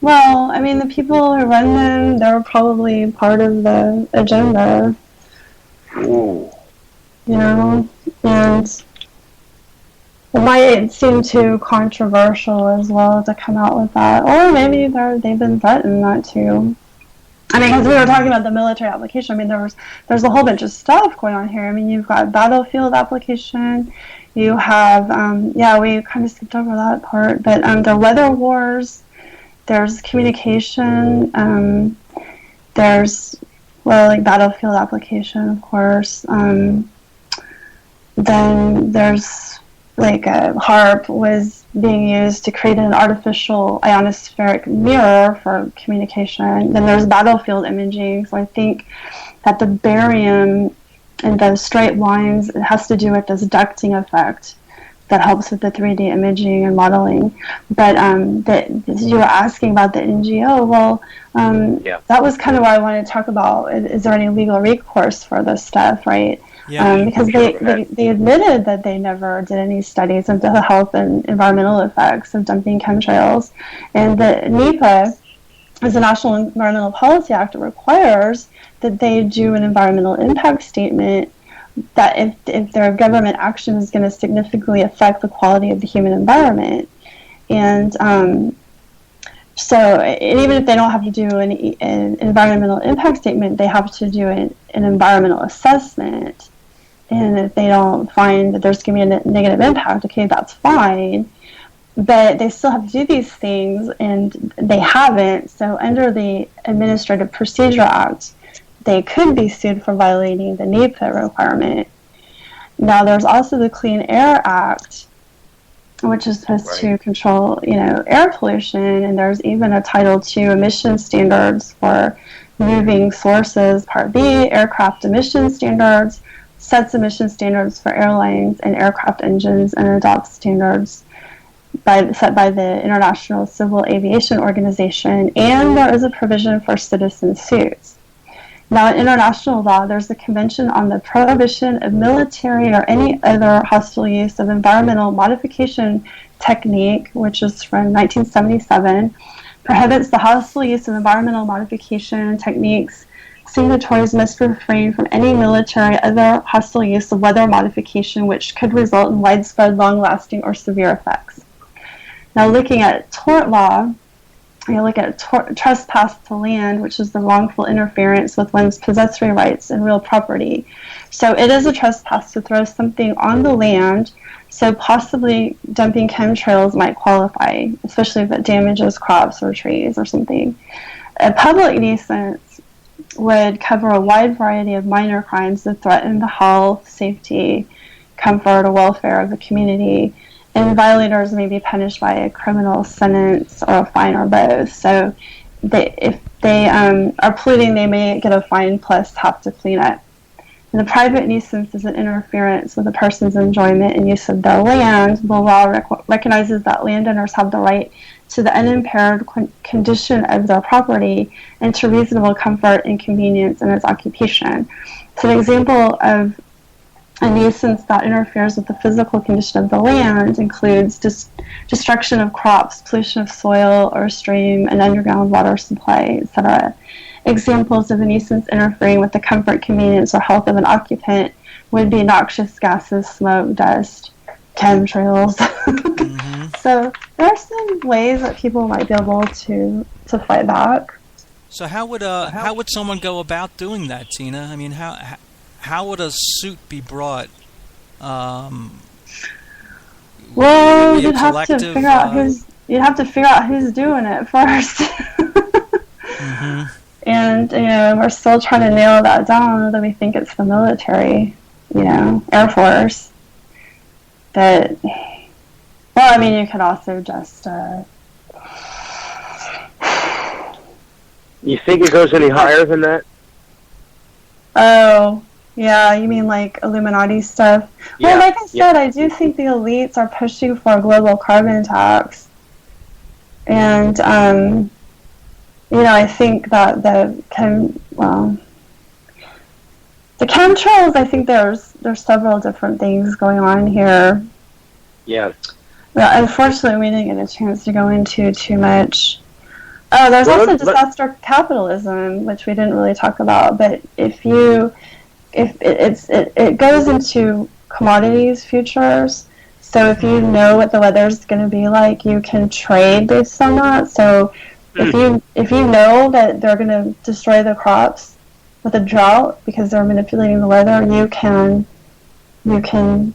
well, I mean, the people who run them, they're probably part of the agenda. Ooh. And it might seem too controversial as well to come out with that. Or maybe they've been threatened not to. I mean, because we were talking about the military application. I mean, there's a whole bunch of stuff going on here. I mean, you've got battlefield application. You have, we kind of skipped over that part. But the weather wars, there's communication, there's, battlefield application, of course. Then there's, a HARP was being used to create an artificial ionospheric mirror for communication. Then there's battlefield imaging. So I think that the barium and those straight lines, it has to do with this ducting effect that helps with the 3D imaging and modeling. But you were asking about the NGO. Well, that was kind of what I wanted to talk about. Is there any legal recourse for this stuff, right? Yeah, because they admitted that they never did any studies into the health and environmental effects of dumping chemtrails. And the NEPA, as a National Environmental Policy Act, requires that they do an environmental impact statement that if their government action is going to significantly affect the quality of the human environment. And even if they don't have to do an environmental impact statement, they have to do an environmental assessment. And if they don't find that there's going to be a negative impact, okay, that's fine. But they still have to do these things, and they haven't. So under the Administrative Procedure Act, they could be sued for violating the NEPA requirement. Now, there's also the Clean Air Act, which is supposed to control, air pollution, and there's even a Title II emission standards for moving sources, Part B, aircraft emission standards, sets emission standards for airlines and aircraft engines, and adopts standards set by the International Civil Aviation Organization, and there is a provision for citizen suits. Now, in international law, there's the Convention on the Prohibition of Military or any other hostile use of environmental modification technique, which is from 1977, prohibits the hostile use of environmental modification techniques. Signatories must refrain from any military other hostile use of weather modification which could result in widespread, long-lasting, or severe effects. Now, looking at tort law, you look at trespass to land, which is the wrongful interference with one's possessory rights and real property. So it is a trespass to throw something on the land So possibly dumping chemtrails might qualify, especially if it damages crops or trees or something. A public nuisance would cover a wide variety of minor crimes that threaten the health, safety, comfort, or welfare of the community, and violators may be punished by a criminal sentence or a fine or both. So if they are polluting, they may get a fine plus have to clean up. And the private nuisance is an interference with a person's enjoyment and use of their land. The law recognizes that landowners have the right to the unimpaired condition of their property and to reasonable comfort and convenience in its occupation. So an example of a nuisance that interferes with the physical condition of the land includes destruction of crops, pollution of soil or stream, and underground water supply, etc. Examples of a nuisance interfering with the comfort, convenience, or health of an occupant would be noxious gases, smoke, dust, chemtrails. Mm-hmm. So there are some ways that people might be able to fight back. So how would someone go about doing that, Tina? I mean, how would a suit be brought? Well, you'd have to figure out who's doing it first. Mm-hmm. And we're still trying to nail that down. Whether we think it's the military, Air Force. But well, I mean, you could also just. You think it goes any higher than that? Oh. Yeah, you mean like Illuminati stuff? Yeah, well, like I said, I do think the elites are pushing for a global carbon tax. And, I think that the chemtrails, I think there's several different things going on here. Yeah. Well, unfortunately, we didn't get a chance to go into too much. Oh, there's also disaster capitalism, which we didn't really talk about. But if it goes into commodities futures, so if you know what the weather's going to be like, you can trade based on that. So if you know that they're going to destroy the crops with a drought because they're manipulating the weather, you can bet on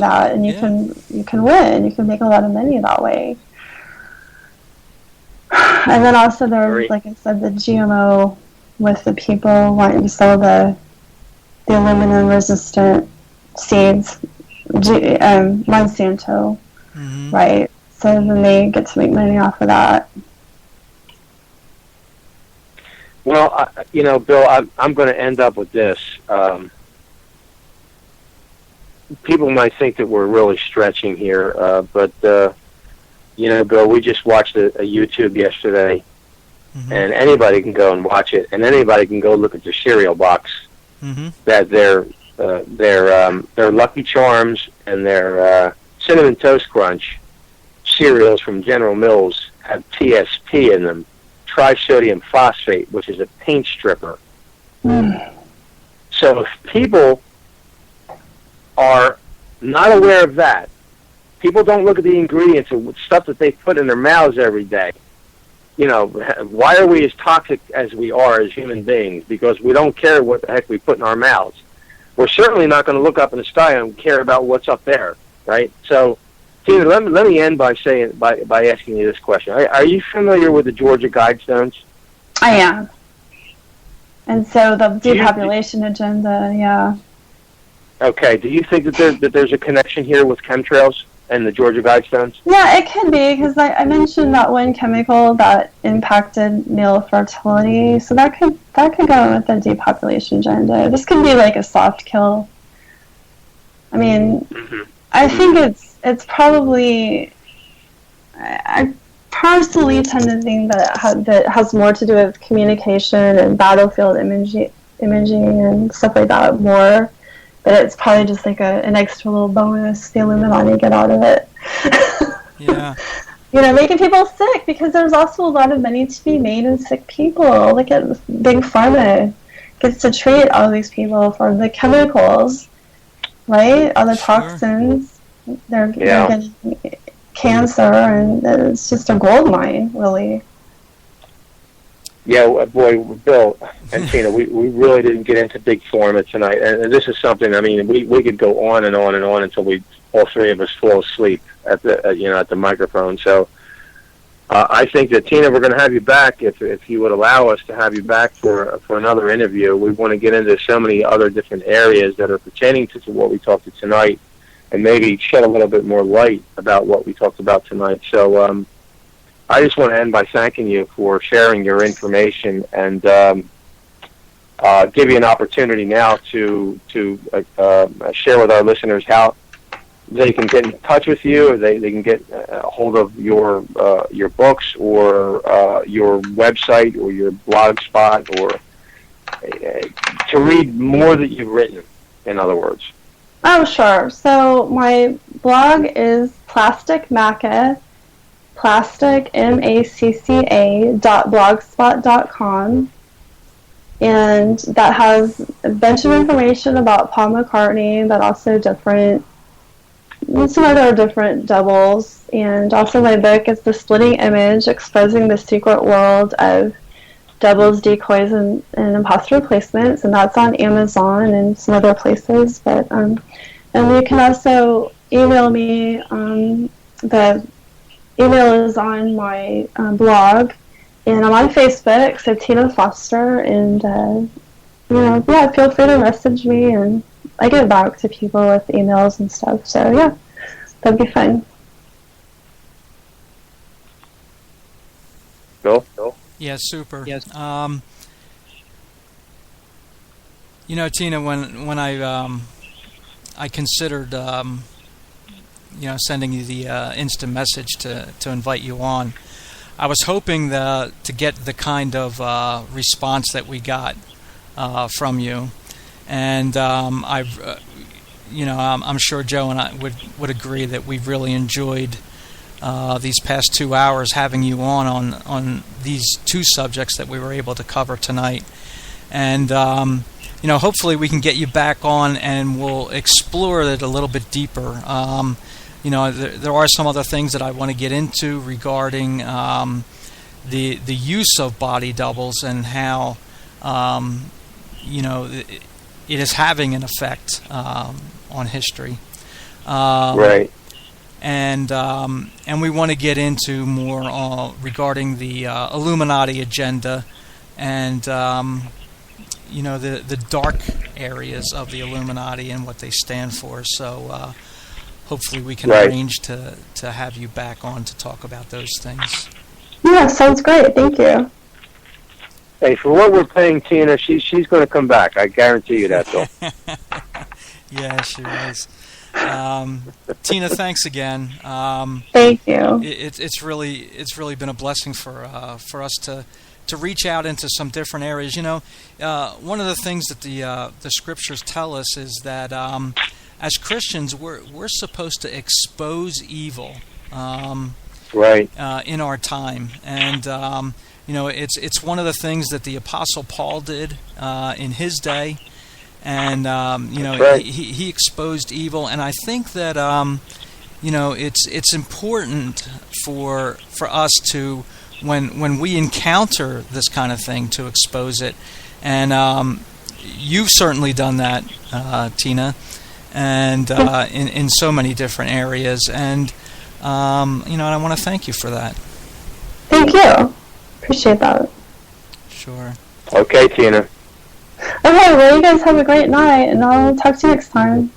that, and you can win. You can make a lot of money that way. And then also there's, like I said, the GMO with the people wanting to sell the aluminum-resistant seeds, Monsanto, mm-hmm. right? So then they get to make money off of that. Well, Bill, I'm going to end up with this. People might think that we're really stretching here, but Bill, we just watched a YouTube yesterday. Mm-hmm. And anybody can go and watch it, and anybody can go look at their cereal box. Mm-hmm. That their Lucky Charms and their Cinnamon Toast Crunch cereals from General Mills have TSP in them, trisodium phosphate, which is a paint stripper. Mm. So if people are not aware of that, people don't look at the ingredients of stuff that they put in their mouths every day. Why are we as toxic as we are as human beings? Because we don't care what the heck we put in our mouths. We're certainly not going to look up in the sky and care about what's up there, right? So, Tina, let me end by asking you this question. Are you familiar with the Georgia Guidestones? I am. And so the depopulation agenda, yeah. Okay. Do you think that there's a connection here with chemtrails and the Georgia Guidestones? Yeah, it could be, because I mentioned that one chemical that impacted male fertility, so that could go with the depopulation agenda. This could be like a soft kill. I mean, mm-hmm. I think it's probably. I personally tend to think that has more to do with communication and battlefield imaging and stuff like that more. But it's probably just like an extra little bonus the Illuminati get out of it. Yeah. Making people sick, because there's also a lot of money to be made in sick people. Look at Big Pharma gets to treat all these people for the chemicals, right? All the toxins. They're getting cancer, and it's just a gold mine, really. Yeah, boy, Bill and Tina, we really didn't get into big format tonight, and this is something. I mean, we could go on and on and on until all three of us fall asleep at the microphone. So I think that, Tina, we're going to have you back if you would allow us to have you back for another interview. We want to get into so many other different areas that are pertaining to what we talked to tonight, and maybe shed a little bit more light about what we talked about tonight. So. I just want to end by thanking you for sharing your information and give you an opportunity now to share with our listeners how they can get in touch with you, or they can get a hold of your books or your website or your blog spot, or to read more that you've written, in other words. Oh, sure. So my blog is Macca. Macca.blogspot.com, and that has a bunch of information about Paul McCartney, but also some other different doubles. And also my book is The Splitting Image, Exposing the Secret World of Doubles, Decoys, and Imposter Replacements, and that's on Amazon and some other places. But and you can also email me. The email is on my blog, and I'm on Facebook, so Tina Foster, and feel free to message me, and I get back to people with emails and stuff, so yeah, that'd be fun. Bill? Yeah, super. Yes. Tina, when I considered sending you the instant message to invite you on, I was hoping to get the kind of response that we got from you, and I'm sure Joe and I would agree that we've really enjoyed these past 2 hours having you on these two subjects that we were able to cover tonight, and hopefully we can get you back on and we'll explore it a little bit deeper. There are some other things that I want to get into regarding the use of body doubles and how it is having an effect on history. Right. And we want to get into more regarding the Illuminati agenda and the dark areas of the Illuminati and what they stand for. So hopefully we can arrange to have you back on to talk about those things. Yeah, sounds great. Thank you. Hey, for what we're paying Tina, she's going to come back. I guarantee you that, Bill. Yeah, she is. Tina, thanks again. Thank you. It's really been a blessing for us to reach out into some different areas. One of the things that the scriptures tell us is that as Christians we're supposed to expose evil in our time, and it's one of the things that the Apostle Paul did in his day. And he exposed evil, and I think that it's important for us to when we encounter this kind of thing to expose it, and you've certainly done that, Tina, and in so many different areas, and I want to thank you for that. Thank you. Appreciate that. Sure. Okay, Tina. Okay, well, you guys have a great night, and I'll talk to you next time.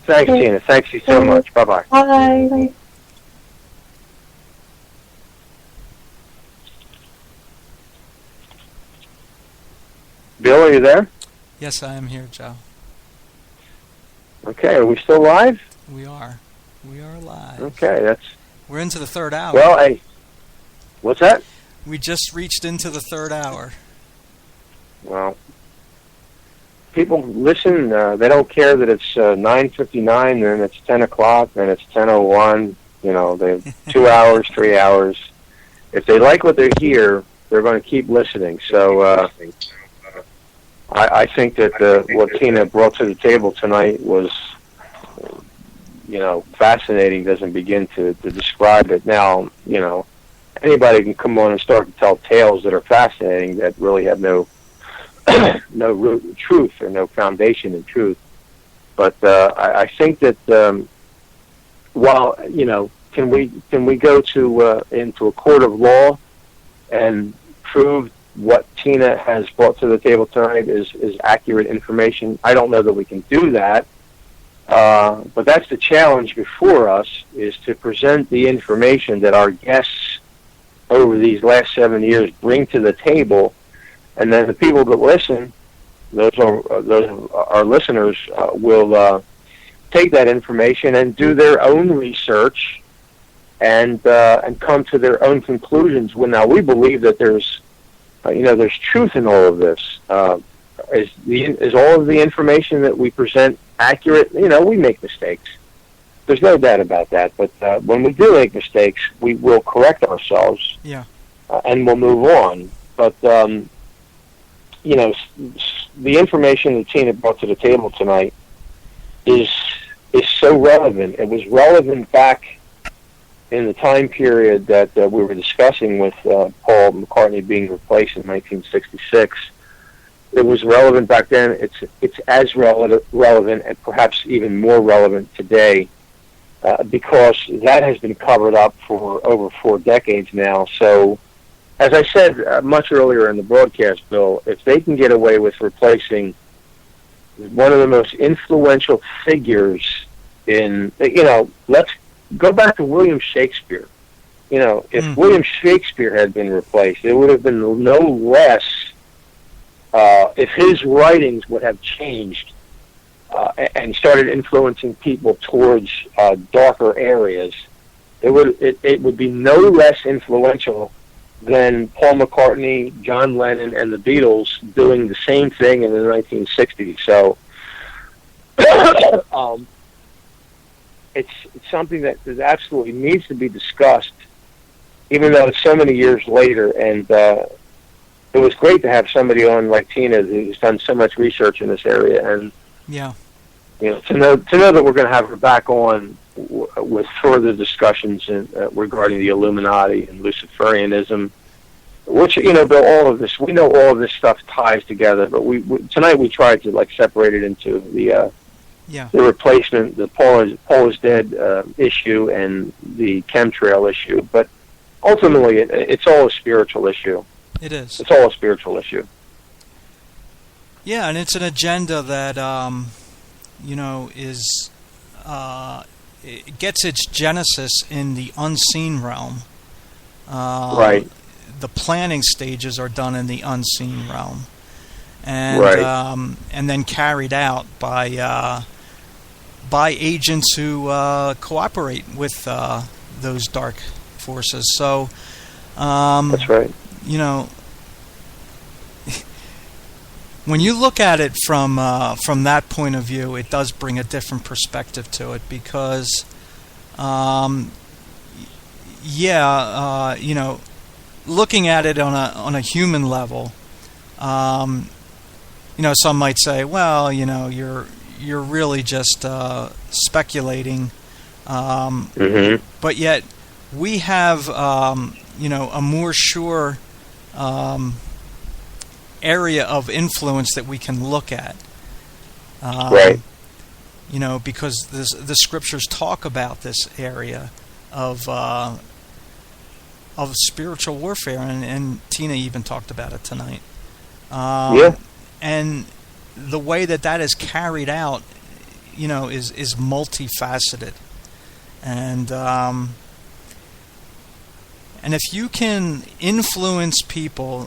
Thanks, Tina. Thanks you so much. Bye-bye. Bye. Bye. Bill, are you there? Yes, I am here, Joe. Okay, are we still live? We are. We are live. Okay, we're into the third hour. Well, hey, what's that? We just reached into the third hour. Well, people listen. They don't care that it's 9:59, then it's 10 o'clock, then it's 10:01. They have 2 hours, 3 hours. If they like what they hear, they're going to keep listening. So I think that what Tina brought to the table tonight was, fascinating. Doesn't begin to describe it. Now, anybody can come on and start to tell tales that are fascinating that really have no no root in truth or no foundation in truth. But I think that while can we go to into a court of law and prove what Tina has brought to the table tonight is accurate information? I don't know that we can do that. But that's the challenge before us, is to present the information that our guests over these last 7 years bring to the table, and then the people that listen, those are our listeners, will take that information and do their own research and come to their own conclusions. Well, now we believe that there's truth in all of this. Is all of the information that we present accurate? We make mistakes. There's no doubt about that. But when we do make mistakes, we will correct ourselves. Yeah. And we'll move on. But the information that Tina brought to the table tonight is so relevant. It was relevant back in the time period that we were discussing with Paul McCartney being replaced in 1966. It was relevant back then. It's as relevant and perhaps even more relevant today because that has been covered up for over 4 decades now. So, as I said much earlier in the broadcast, Bill, if they can get away with replacing one of the most influential figures in, let's go back to William Shakespeare. If William Shakespeare had been replaced, it would have been no less, if his writings would have changed and started influencing people towards darker areas, it would be no less influential than Paul McCartney, John Lennon, and the Beatles doing the same thing in the 1960s. So it's something that absolutely needs to be discussed, even though it's so many years later. And it was great to have somebody on like Tina who's done so much research in this area, and to know that we're going to have her back on with further discussions regarding the Illuminati and Luciferianism, which Bill, all of this, we know all of this stuff ties together. But tonight we tried to separate it into the replacement, the Paul is dead issue, and the chemtrail issue. But ultimately, it's all a spiritual issue. It is. It's all a spiritual issue. Yeah, and it's an agenda that is it gets its genesis in the unseen realm. Right. The planning stages are done in the unseen realm, and and then carried out by agents who cooperate with those dark forces. So that's right. When you look at it from that point of view, it does bring a different perspective to it, because, looking at it on a human level, some might say, well, you're really just speculating, but yet we have a more sure area of influence that we can look at, right? Because the scriptures talk about this area of spiritual warfare, and Tina even talked about it tonight. And the way that is carried out, is multifaceted, and if you can influence people,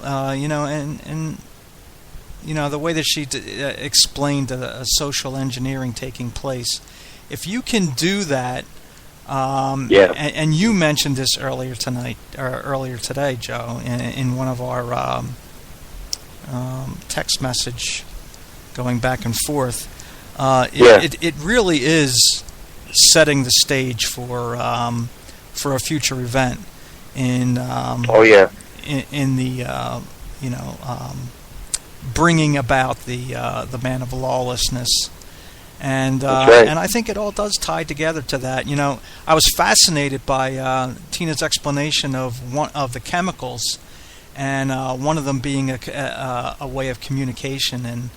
the way that she explained social engineering taking place, if you can do that, and you mentioned this earlier today, Joe, in one of our text message going back and forth, it really is setting the stage for a future event in the bringing about the man of lawlessness, And That's right. and I think it all does tie together to that. You know, I was fascinated by Tina's explanation of one of the chemicals, and one of them being a way of communication. And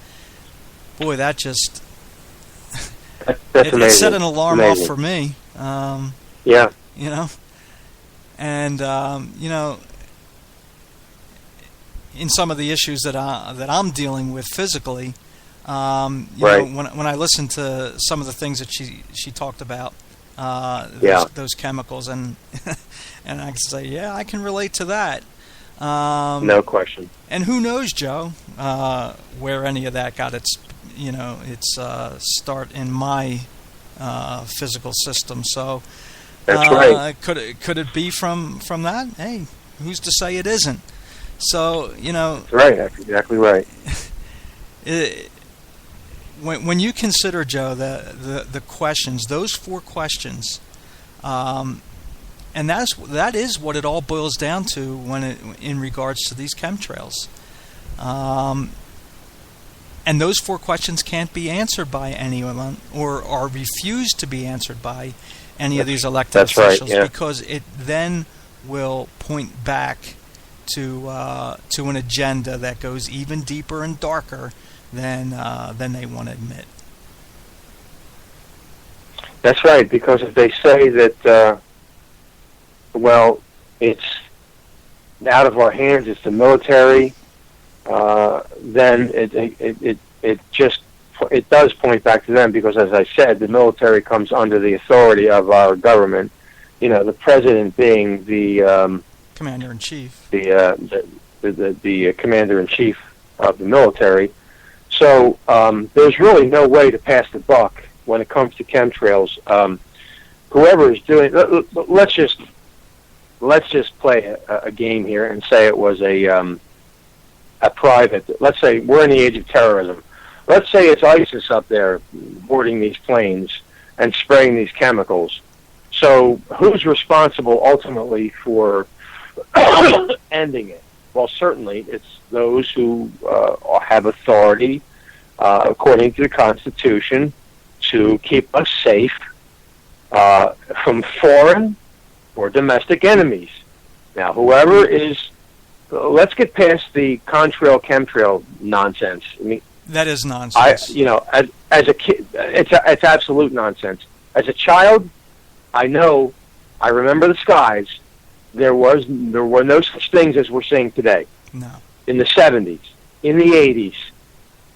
boy, that just That's amazing. it set an alarm off Amazing. for me. Yeah. You know, and you know, in some of the issues that I'm dealing with physically. You Right. know, when I listened to some of the things that she talked about, Yeah. those chemicals, and and I can say, yeah, I can relate to that. No question. And who knows, Joe, where any of that got its start in my physical system. So That's right. Could it be from that? Hey, who's to say it isn't? So you know, That's right. That's exactly right. When you consider, Joe, the questions, those 4 questions, and that is what it all boils down to in regards to these chemtrails, and those 4 questions can't be answered by anyone, or are refused to be answered by any of these elected That's right, officials, yeah. because it then will point back to an agenda that goes even deeper and darker than they want to admit. That's right, because if they say that, well, it's out of our hands, it's the military, then it does point back to them, because, as I said, the military comes under the authority of our government. You know, the president being the Commander-in-Chief. the commander-in-chief of the military. So there's really no way to pass the buck when it comes to chemtrails. Whoever is doing, let's just play a game here and say it was a private. Let's say we're in the age of terrorism. Let's say it's ISIS up there boarding these planes and spraying these chemicals. So who's responsible ultimately for ending it? Well, certainly it's those who have authority, according to the Constitution, to keep us safe from foreign or domestic enemies. Now, whoever is, let's get past the contrail chemtrail nonsense. I mean, that is nonsense. As a kid, it's absolute nonsense. As a child, I remember the skies. There were no such things as we're seeing today. No. In the 70s, in the 80s,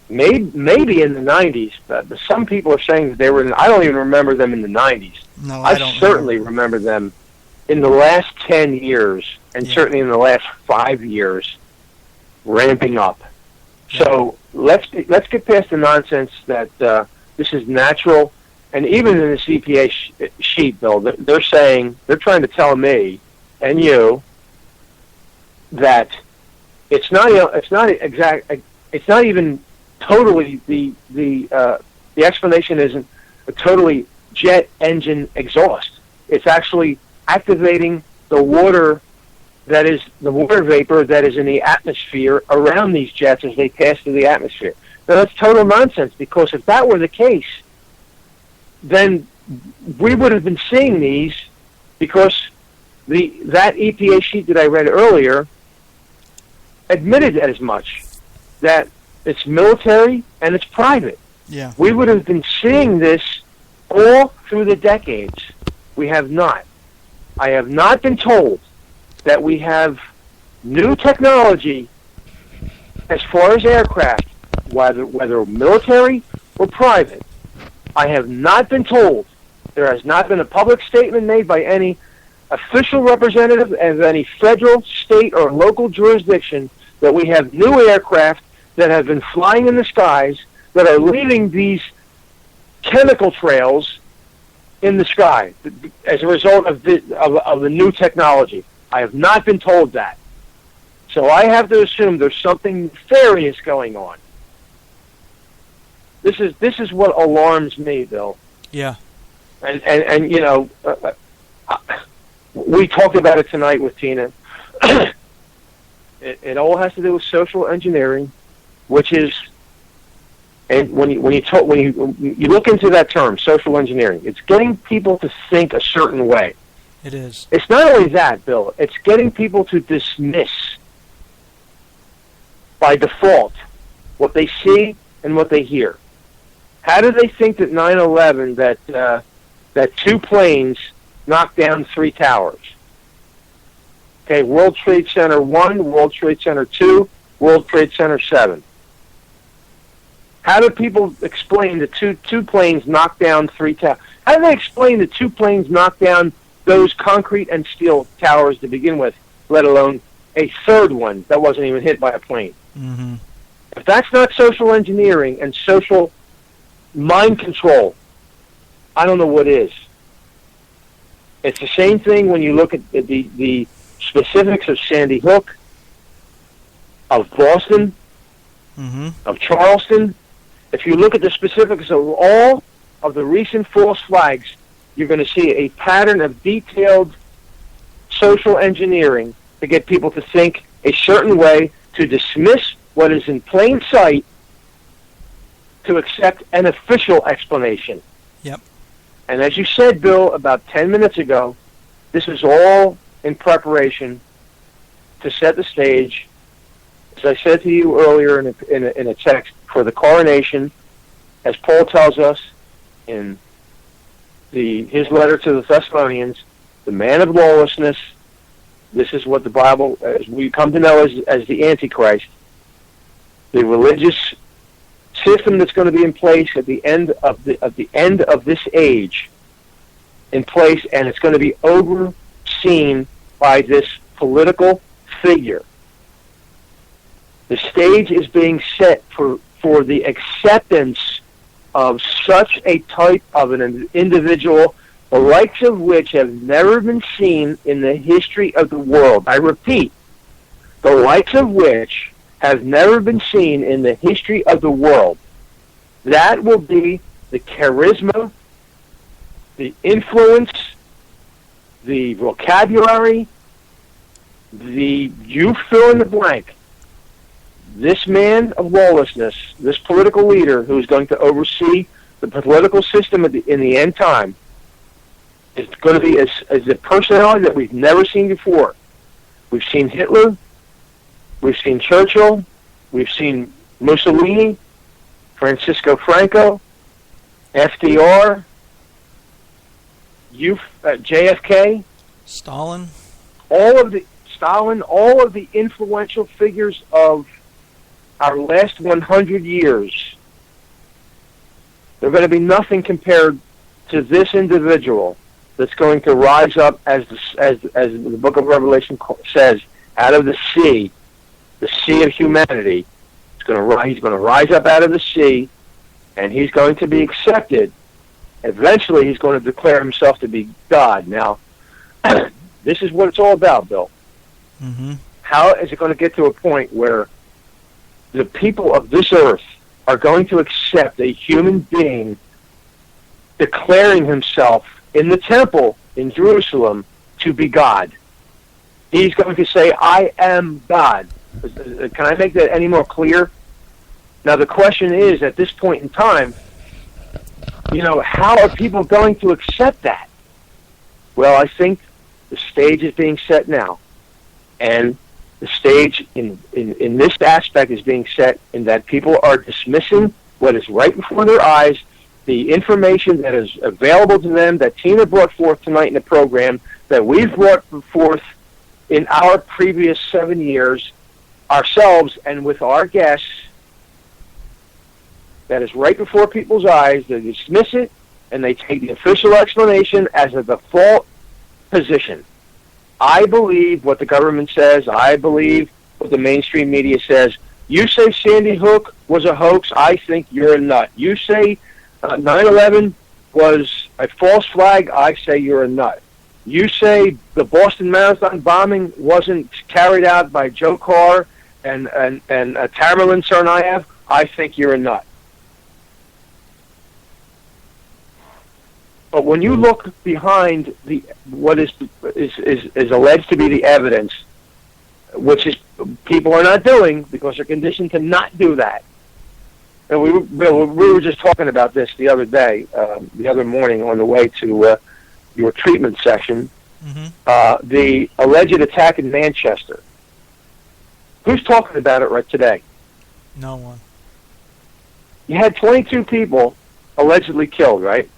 maybe in the 90s, but some people are saying that they were I don't even remember them in the 90s. No, I don't certainly remember them in the last 10 years, and certainly in the last 5 years, ramping up. Yeah. So let's get past the nonsense that this is natural. And even in the CPA sheet, Bill, they're trying to tell me and you that it's not even totally the explanation isn't a totally jet engine exhaust. It's actually activating the water vapor that is in the atmosphere around these jets as they pass through the atmosphere. Now that's total nonsense, because if that were the case, then we would have been seeing these, because that EPA sheet that I read earlier admitted as much, that it's military and it's private. Yeah. We would have been seeing this all through the decades. We have not. I have not been told that we have new technology as far as aircraft, whether military or private. I have not been told. There has not been a public statement made by any official representative of any federal, state, or local jurisdiction that we have new aircraft that have been flying in the skies that are leaving these chemical trails in the sky as a result of the new technology. I have not been told that. So I have to assume there's something nefarious going on. This is what alarms me, Bill. Yeah. And you know, we talked about it tonight with Tina. It all has to do with social engineering, which is And when you look into that term, social engineering, it's getting people to think a certain way. It is. It's not only that, Bill. It's getting people to dismiss by default what they see and what they hear. How do they think that 9/11 that two planes knocked down 3 towers? Okay, World Trade Center 1, World Trade Center 2, World Trade Center 7. How do people explain the two planes knocked down 3 towers? How do they explain the 2 planes knocked down those concrete and steel towers to begin with, let alone a third one that wasn't even hit by a plane? Mm-hmm. If that's not social engineering and social mind control, I don't know what is. It's the same thing when you look at the specifics of Sandy Hook, of Boston, mm-hmm. of Charleston. If you look at the specifics of all of the recent false flags, you're going to see a pattern of detailed social engineering to get people to think a certain way, to dismiss what is in plain sight, to accept an official explanation. Yep. And as you said, Bill, about 10 minutes ago, this is all in preparation to set the stage, as I said to you earlier in a text, for the coronation, as Paul tells us in his letter to the Thessalonians, the man of lawlessness. This is what the Bible, as we come to know as the Antichrist, the religious system that's going to be in place at the end of this age, in place, and it's going to be overseen by this political figure. The stage is being set for the acceptance of such a type of an individual, the likes of which have never been seen in the history of the world. I repeat, the likes of which have never been seen in the history of the world. That will be the charisma, the influence, the vocabulary, you fill in the blank. This man of lawlessness, this political leader who is going to oversee the political system in the end time, is going to be as a personality that we've never seen before. We've seen Hitler, we've seen Churchill, we've seen Mussolini, Francisco Franco, FDR, JFK, Stalin, all of the influential figures of our last 100 years. They're going to be nothing compared to this individual that's going to rise up, as the book of Revelation says, out of the sea of humanity. He's going to rise up out of the sea, and he's going to be accepted. Eventually, he's going to declare himself to be God. Now, this is what it's all about, Bill. mm-hmm. How is it going to get to a point where the people of this earth are going to accept a human being declaring himself in the temple in Jerusalem to be God? He's going to say, I am God. Can I make that any more clear? Now, the question is, at this point in time, how are people going to accept that? Well, I think the stage is being set now. And the stage in this aspect is being set in that people are dismissing what is right before their eyes, the information that is available to them, that Tina brought forth tonight in the program, that we've brought forth in our previous 7 years, ourselves and with our guests, that is right before people's eyes. They dismiss it, and they take the official explanation as a default position. I believe what the government says. I believe what the mainstream media says. You say Sandy Hook was a hoax, I think you're a nut. You say 9/11 was a false flag, I say you're a nut. You say the Boston Marathon bombing wasn't carried out by Joe Carr and Tamerlan Tsarnaev, I think you're a nut. But when you look behind what is alleged to be the evidence, which is people are not doing because they're conditioned to not do that, And Bill, we were just talking about this the other day, the other morning on the way to your treatment session. Mm-hmm. The alleged attack in Manchester. Who's talking about it right today? No one. You had 22 people allegedly killed, right?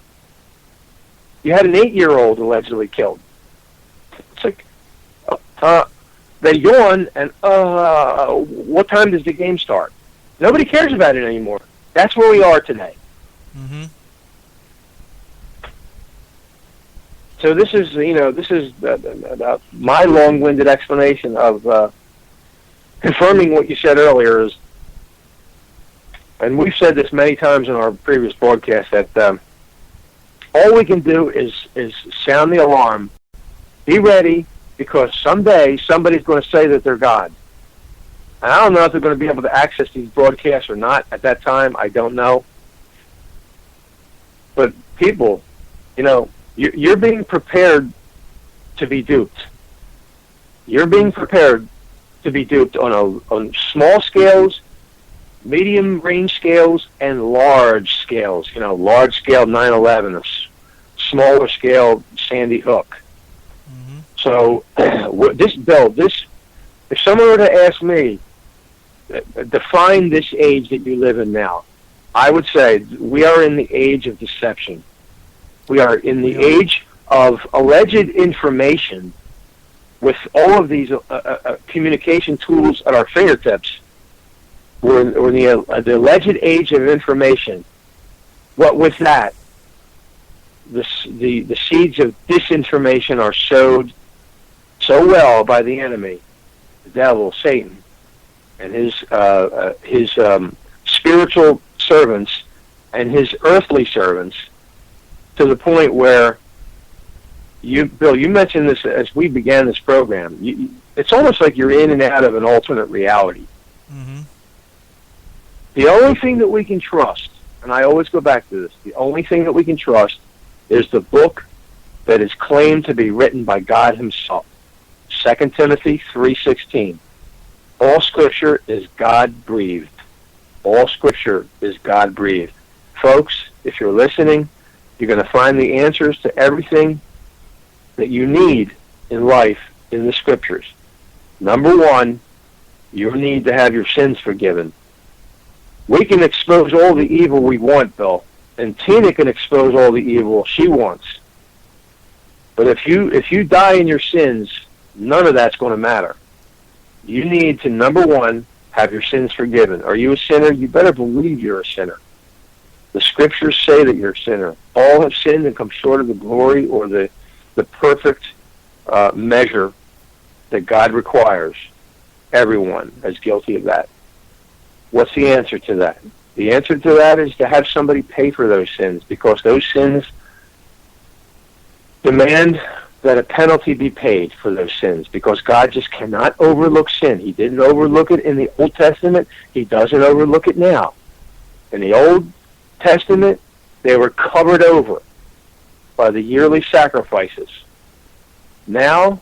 You had an 8-year-old allegedly killed. It's like, they yawn, and what time does the game start? Nobody cares about it anymore. That's where we are today. Mm-hmm. So this is my long-winded explanation of confirming what you said earlier. Is, and we've said this many times in our previous broadcast, that all we can do is sound the alarm, be ready, because someday somebody's going to say that they're God. And I don't know if they're going to be able to access these broadcasts or not at that time. I don't know. But people, you're being prepared to be duped. You're being prepared to be duped on small scales, medium range scales, and large scales. Large scale 9/11, or smaller scale Sandy Hook. Mm-hmm. So if someone were to ask me, define this age that you live in now, I would say we are in the age of deception. We are in the age of alleged information with all of these communication tools at our fingertips. We're in the alleged age of information. What with that, the seeds of disinformation are sowed so well by the enemy, the devil, Satan, and his spiritual servants and his earthly servants, to the point where Bill, you mentioned this as we began this program. It's almost like you're in and out of an alternate reality. Mm-hmm. The only thing that we can trust, and I always go back to this, the only thing that we can trust is the book that is claimed to be written by God himself. 2 Timothy 3:16. All Scripture is God-breathed. All Scripture is God-breathed. Folks, if you're listening, you're going to find the answers to everything that you need in life in the Scriptures. Number one, you need to have your sins forgiven. We can expose all the evil we want, Bill, and Tina can expose all the evil she wants. But if you die in your sins, none of that's going to matter. You need to, number one, have your sins forgiven. Are you a sinner? You better believe you're a sinner. The Scriptures say that you're a sinner. All have sinned and come short of the glory or the perfect measure that God requires. Everyone is guilty of that. What's the answer to that? The answer to that is to have somebody pay for those sins, because those sins demand that a penalty be paid for those sins, because God just cannot overlook sin. He didn't overlook it in the Old Testament. He doesn't overlook it now. In the Old Testament, they were covered over by the yearly sacrifices. Now,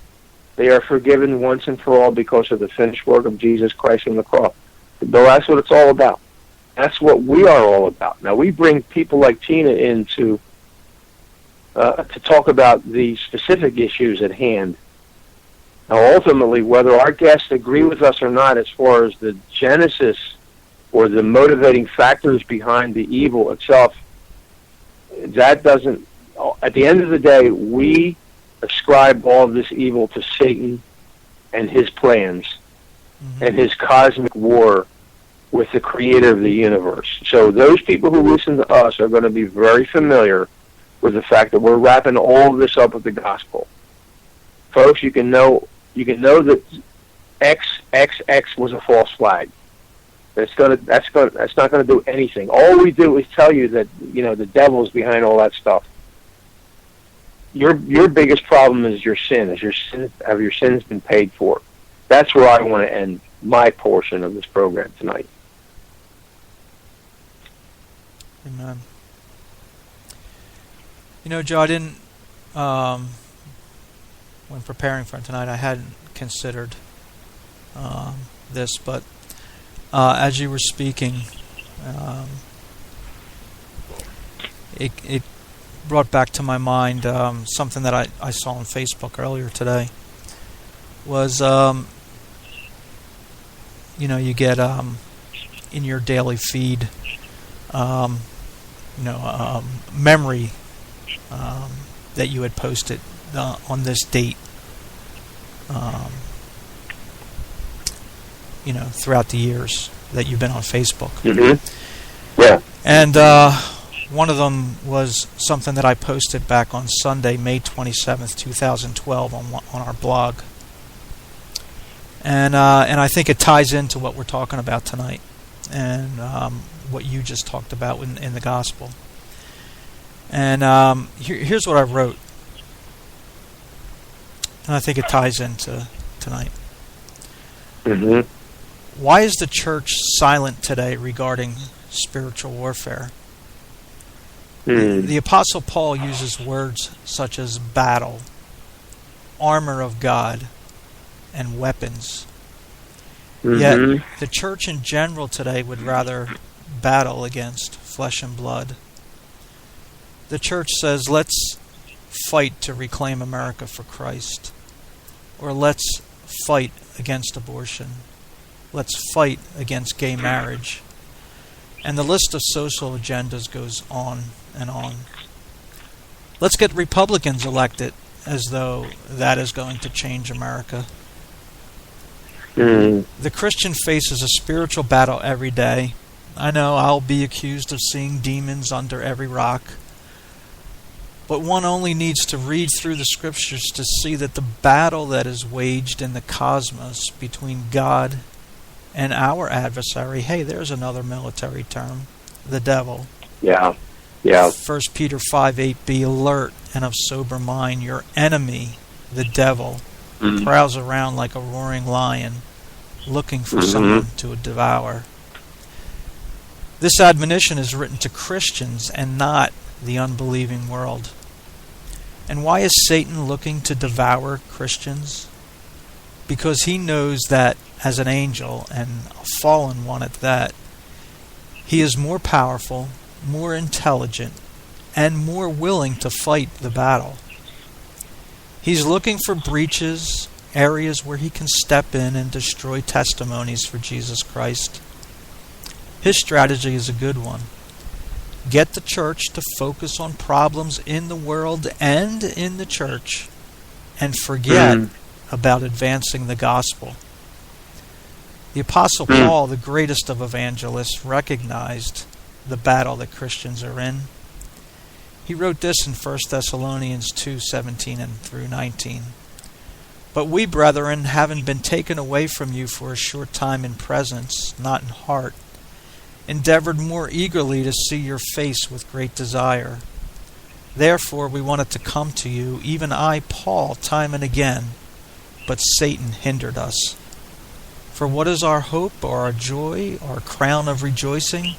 they are forgiven once and for all because of the finished work of Jesus Christ on the cross. Bill, that's what it's all about. That's what we are all about. Now, we bring people like Tina in to talk about the specific issues at hand. Now, ultimately, whether our guests agree with us or not as far as the genesis or the motivating factors behind the evil itself, that doesn't... At the end of the day, we ascribe all of this evil to Satan and his plans, mm-hmm. and his cosmic war with the creator of the universe. So those people who listen to us are going to be very familiar with the fact that we're wrapping all of this up with the gospel. Folks, you can know that XXX was a false flag. That's not going to do anything. All we do is tell you that the devil's behind all that stuff. Your biggest problem is your sin. Have your sins been paid for? That's where I want to end my portion of this program tonight. Amen. Joe, I didn't, when preparing for tonight, I hadn't considered this, but as you were speaking, It brought back to my mind something that I saw on Facebook earlier today. Was you get in your daily feed memory that you had posted on this date throughout the years that you've been on Facebook. Mm-hmm. Yeah. And one of them was something that I posted back on Sunday, May 27th, 2012 on our blog. And I think it ties into what we're talking about tonight and what you just talked about in the gospel. And here's what I wrote. And I think it ties into tonight. Mm-hmm. Why is the church silent today regarding spiritual warfare? The Apostle Paul uses words such as battle, armor of God, and weapons. Mm-hmm. Yet the church in general today would rather battle against flesh and blood. The church says, let's fight to reclaim America for Christ. Or let's fight against abortion. Let's fight against gay marriage. And the list of social agendas goes on and on. Let's get Republicans elected as though that is going to change America. The Christian faces a spiritual battle every day. I know I'll be accused of seeing demons under every rock. But one only needs to read through the scriptures to see that the battle that is waged in the cosmos between God and our adversary, hey, there's another military term, the devil. Yeah. 1 Peter 5:8, be alert and of sober mind. Your enemy, the devil, prowls around like a roaring lion, looking for someone to devour. This admonition is written to Christians and not the unbelieving world. And why is Satan looking to devour Christians? Because he knows that as an angel, and a fallen one at that, he is more powerful, more intelligent, and more willing to fight the battle. He's looking for breaches, areas where he can step in and destroy testimonies for Jesus Christ. His strategy is a good one. Get the church to focus on problems in the world and in the church, and forget about advancing the gospel. The Apostle Paul, the greatest of evangelists, recognized the battle that Christians are in. He wrote this in 1 Thessalonians 2:17 and through 19. But we, brethren, having been taken away from you for a short time in presence, not in heart, endeavored more eagerly to see your face with great desire. Therefore we wanted to come to you, even I, Paul, time and again, but Satan hindered us. For what is our hope or our joy, our crown of rejoicing?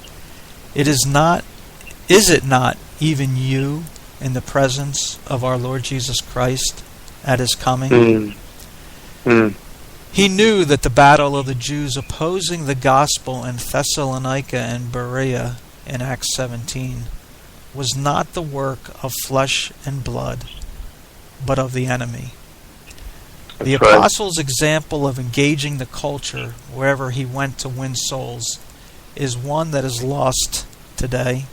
Is it not even you in the presence of our Lord Jesus Christ at his coming? He knew that the battle of the Jews opposing the gospel in Thessalonica and Berea in Acts 17 was not the work of flesh and blood, but of the enemy. The apostle's example of engaging the culture wherever he went to win souls is one that is lost today.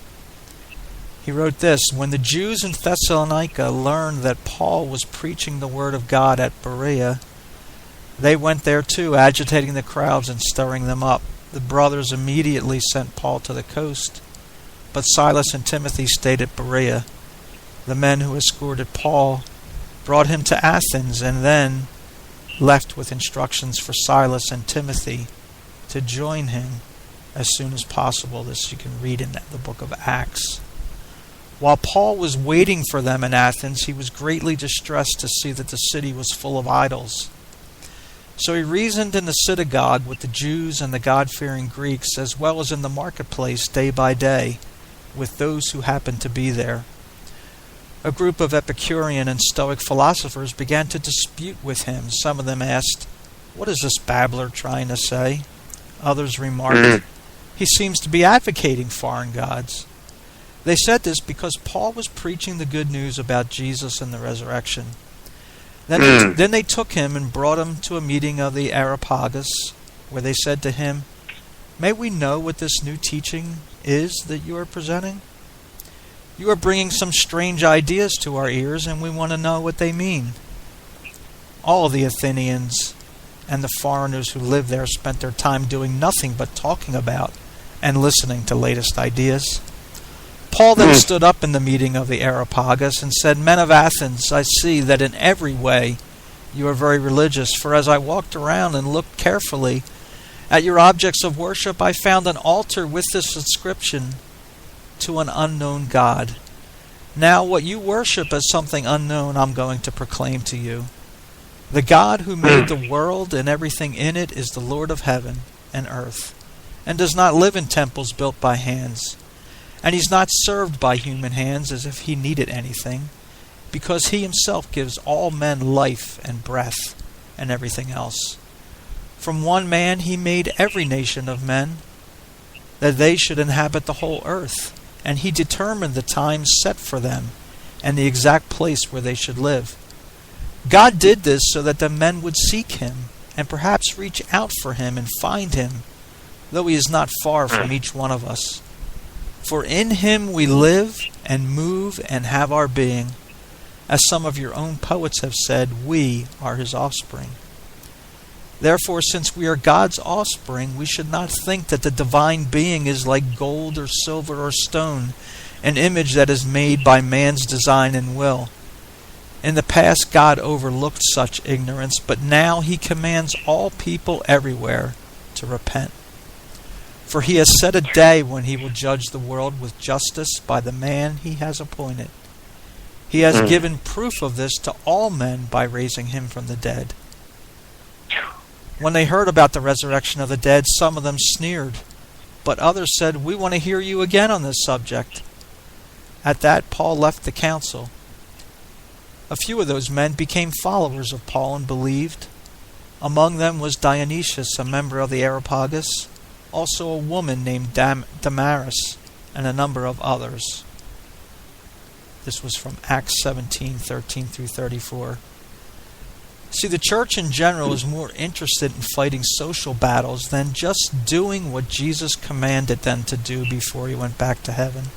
He wrote this, when the Jews in Thessalonica learned that Paul was preaching the word of God at Berea, they went there too, agitating the crowds and stirring them up. The brothers immediately sent Paul to the coast, but Silas and Timothy stayed at Berea. The men who escorted Paul brought him to Athens and then left with instructions for Silas and Timothy to join him as soon as possible. This you can read in the book of Acts. While Paul was waiting for them in Athens, he was greatly distressed to see that the city was full of idols. So he reasoned in the synagogue with the Jews and the God-fearing Greeks, as well as in the marketplace day by day, with those who happened to be there. A group of Epicurean and Stoic philosophers began to dispute with him. Some of them asked, "What is this babbler trying to say?" Others remarked, He seems to be advocating foreign gods. They said this because Paul was preaching the good news about Jesus and the resurrection. Then they took him and brought him to a meeting of the Areopagus, where they said to him, "May we know what this new teaching is that you are presenting? You are bringing some strange ideas to our ears, and we want to know what they mean." All of the Athenians and the foreigners who lived there spent their time doing nothing but talking about and listening to latest ideas. Paul then stood up in the meeting of the Areopagus and said, "Men of Athens, I see that in every way you are very religious, for as I walked around and looked carefully at your objects of worship, I found an altar with this inscription, 'To an unknown God.' Now what you worship as something unknown I'm going to proclaim to you. The God who made the world and everything in it is the Lord of heaven and earth, and does not live in temples built by hands. And he's not served by human hands as if he needed anything, because he himself gives all men life and breath and everything else. From one man he made every nation of men, that they should inhabit the whole earth, and he determined the time set for them and the exact place where they should live. God did this so that the men would seek him and perhaps reach out for him and find him, though he is not far from each one of us. For in him we live and move and have our being. As some of your own poets have said, we are his offspring. Therefore, since we are God's offspring, we should not think that the divine being is like gold or silver or stone, an image that is made by man's design and will. In the past, God overlooked such ignorance, but now he commands all people everywhere to repent. For he has set a day when he will judge the world with justice by the man he has appointed. He has given proof of this to all men by raising him from the dead. When they heard about the resurrection of the dead, some of them sneered, but others said, "We want to hear you again on this subject." At that, Paul left the council. A few of those men became followers of Paul and believed. Among them was Dionysius, a member of the Areopagus, also a woman named Damaris, and a number of others. This was from Acts 17:13 through 34. See, the church in general is more interested in fighting social battles than just doing what Jesus commanded them to do before he went back to heaven.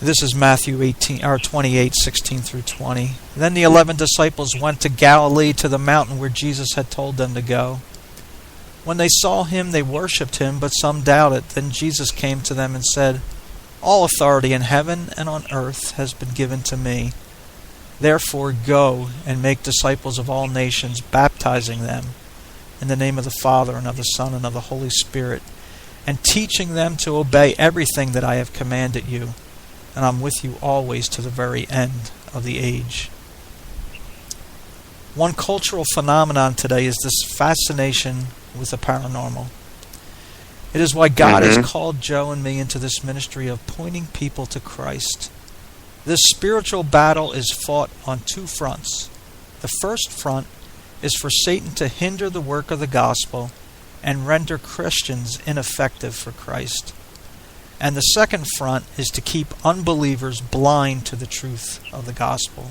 This is Matthew 28:16 through 20. Then the 11 disciples went to Galilee, to the mountain where Jesus had told them to go. When they saw him, they worshipped him, but some doubted. Then Jesus came to them and said, "All authority in heaven and on earth has been given to me. Therefore go and make disciples of all nations, baptizing them in the name of the Father and of the Son and of the Holy Spirit, and teaching them to obey everything that I have commanded you. And I'm with you always to the very end of the age." One cultural phenomenon today is this fascination with the paranormal. It is why God has called Joe and me into this ministry of pointing people to Christ. This spiritual battle is fought on two fronts. The first front is for Satan to hinder the work of the gospel and render Christians ineffective for Christ. And the second front is to keep unbelievers blind to the truth of the gospel.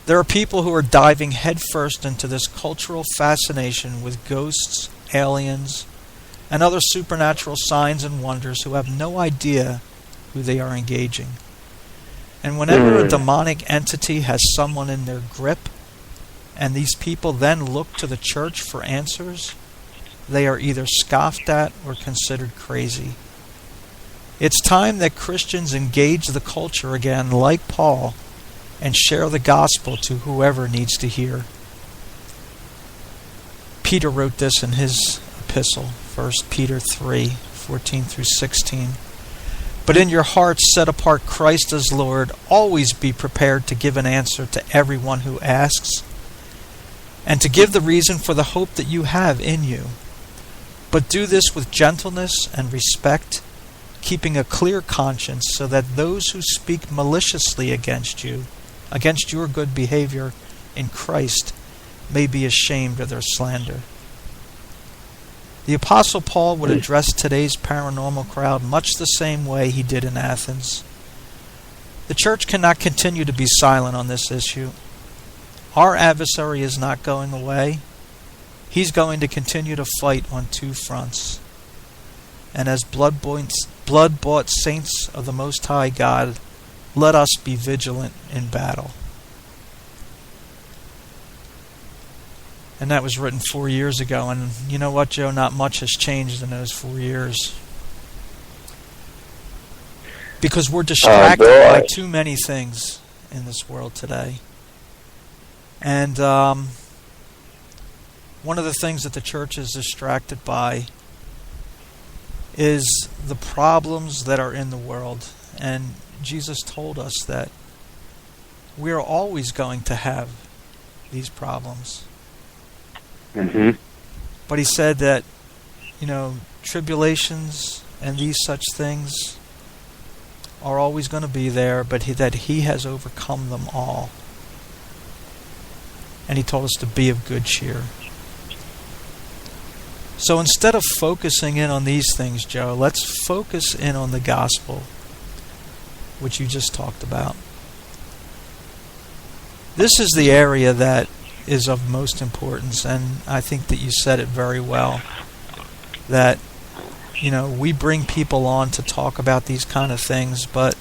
There are people who are diving headfirst into this cultural fascination with ghosts, aliens, and other supernatural signs and wonders who have no idea who they are engaging. And whenever a demonic entity has someone in their grip, and these people then look to the church for answers, they are either scoffed at or considered crazy. It's time that Christians engage the culture again, like Paul, and share the gospel to whoever needs to hear. Peter wrote this in his epistle, 1 Peter 3:14 through 16. "But in your hearts set apart Christ as Lord. Always be prepared to give an answer to everyone who asks, and to give the reason for the hope that you have in you. But do this with gentleness and respect, keeping a clear conscience, so that those who speak maliciously against you, against your good behavior in Christ, may be ashamed of their slander." The Apostle Paul would address today's paranormal crowd much the same way he did in Athens. The church cannot continue to be silent on this issue. Our adversary is not going away. He's going to continue to fight on two fronts. And as blood-bought saints of the Most High God, let us be vigilant in battle. And that was written 4 years ago. And you know what, Joe? Not much has changed in those 4 years. Because we're distracted by too many things in this world today. And one of the things that the church is distracted by is the problems that are in the world. And Jesus told us that we're always going to have these problems. Mm-hmm. But he said that, tribulations and these such things are always going to be there, but that he has overcome them all. And he told us to be of good cheer. So instead of focusing in on these things, Joe, let's focus in on the gospel, which you just talked about. This is the area that is of most importance, and I think that you said it very well, that we bring people on to talk about these kind of things, but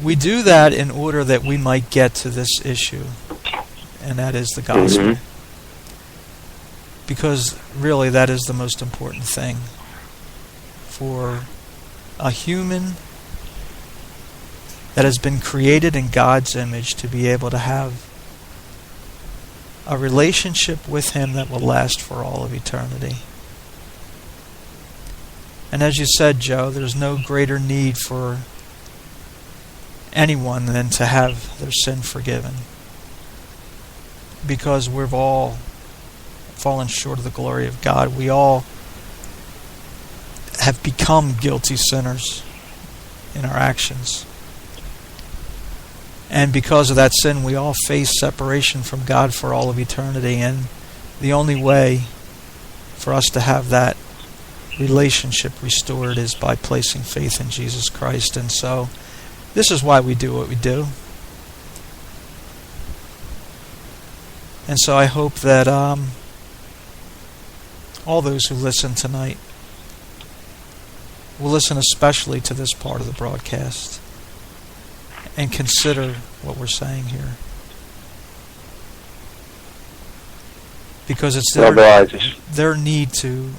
we do that in order that we might get to this issue, and that is the gospel. Mm-hmm. Because really that is the most important thing for a human that has been created in God's image to be able to have a relationship with him that will last for all of eternity. And as you said, Joe, there's no greater need for anyone than to have their sin forgiven. Because we've all fallen short of the glory of God. We all have become guilty sinners in our actions. And because of that sin, we all face separation from God for all of eternity. And the only way for us to have that relationship restored is by placing faith in Jesus Christ. And so, this is why we do what we do. And so I hope that all those who listen tonight will listen especially to this part of the broadcast and consider what we're saying here. Because it's their need to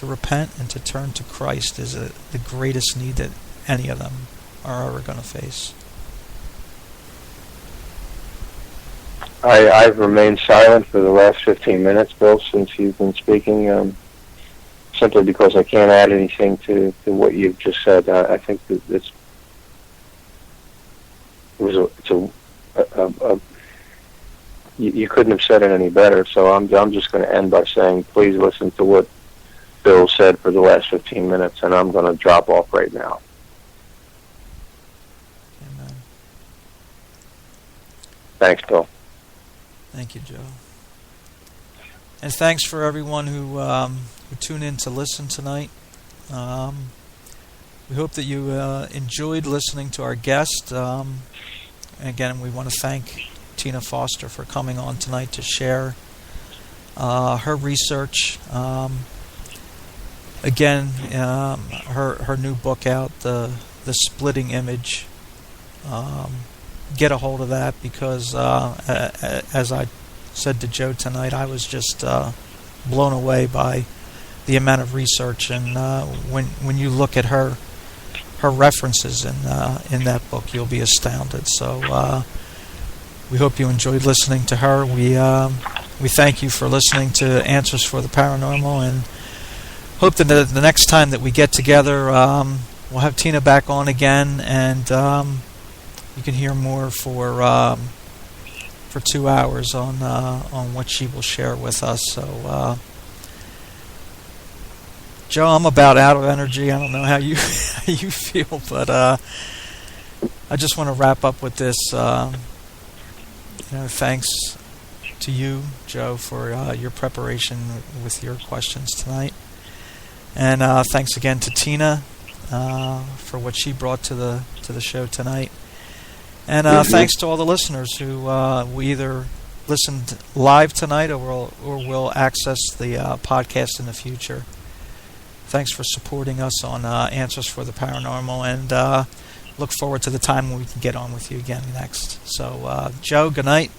repent and to turn to Christ is the greatest need that any of them are ever going to face. I've remained silent for the last 15 minutes, Bill, since you've been speaking, simply because I can't add anything to what you've just said. I think that you couldn't have said it any better. So I'm just going to end by saying, please listen to what Bill said for the last 15 minutes, and I'm going to drop off right now. Amen. Thanks, Bill. Thank you, Joe. And thanks for everyone who tuned in to listen tonight. We hope that you enjoyed listening to our guest. And again, we want to thank Tina Foster for coming on tonight to share her research. Again, her new book out, the Splitting Image. Get a hold of that, because as I said to Joe tonight, I was just blown away by the amount of research, and when you look at her references in that book, you'll be astounded. So we hope you enjoyed listening to her. We thank you for listening to Answers for the Paranormal, and hope that the next time that we get together, we'll have Tina back on again, and you can hear more for 2 hours on what she will share with us. So, Joe, I'm about out of energy. I don't know how you feel, but I just want to wrap up with this. Thanks to you, Joe, for your preparation with your questions tonight. And thanks again to Tina for what she brought to the show tonight. And thanks to all the listeners who either listened live tonight or will access the podcast in the future. Thanks for supporting us on Answers for the Paranormal, and look forward to the time when we can get on with you again next. So, Joe, good night,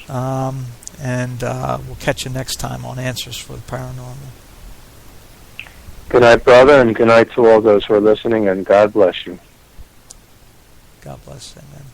and we'll catch you next time on Answers for the Paranormal. Good night, brother, and good night to all those who are listening, and God bless you. God bless. Amen.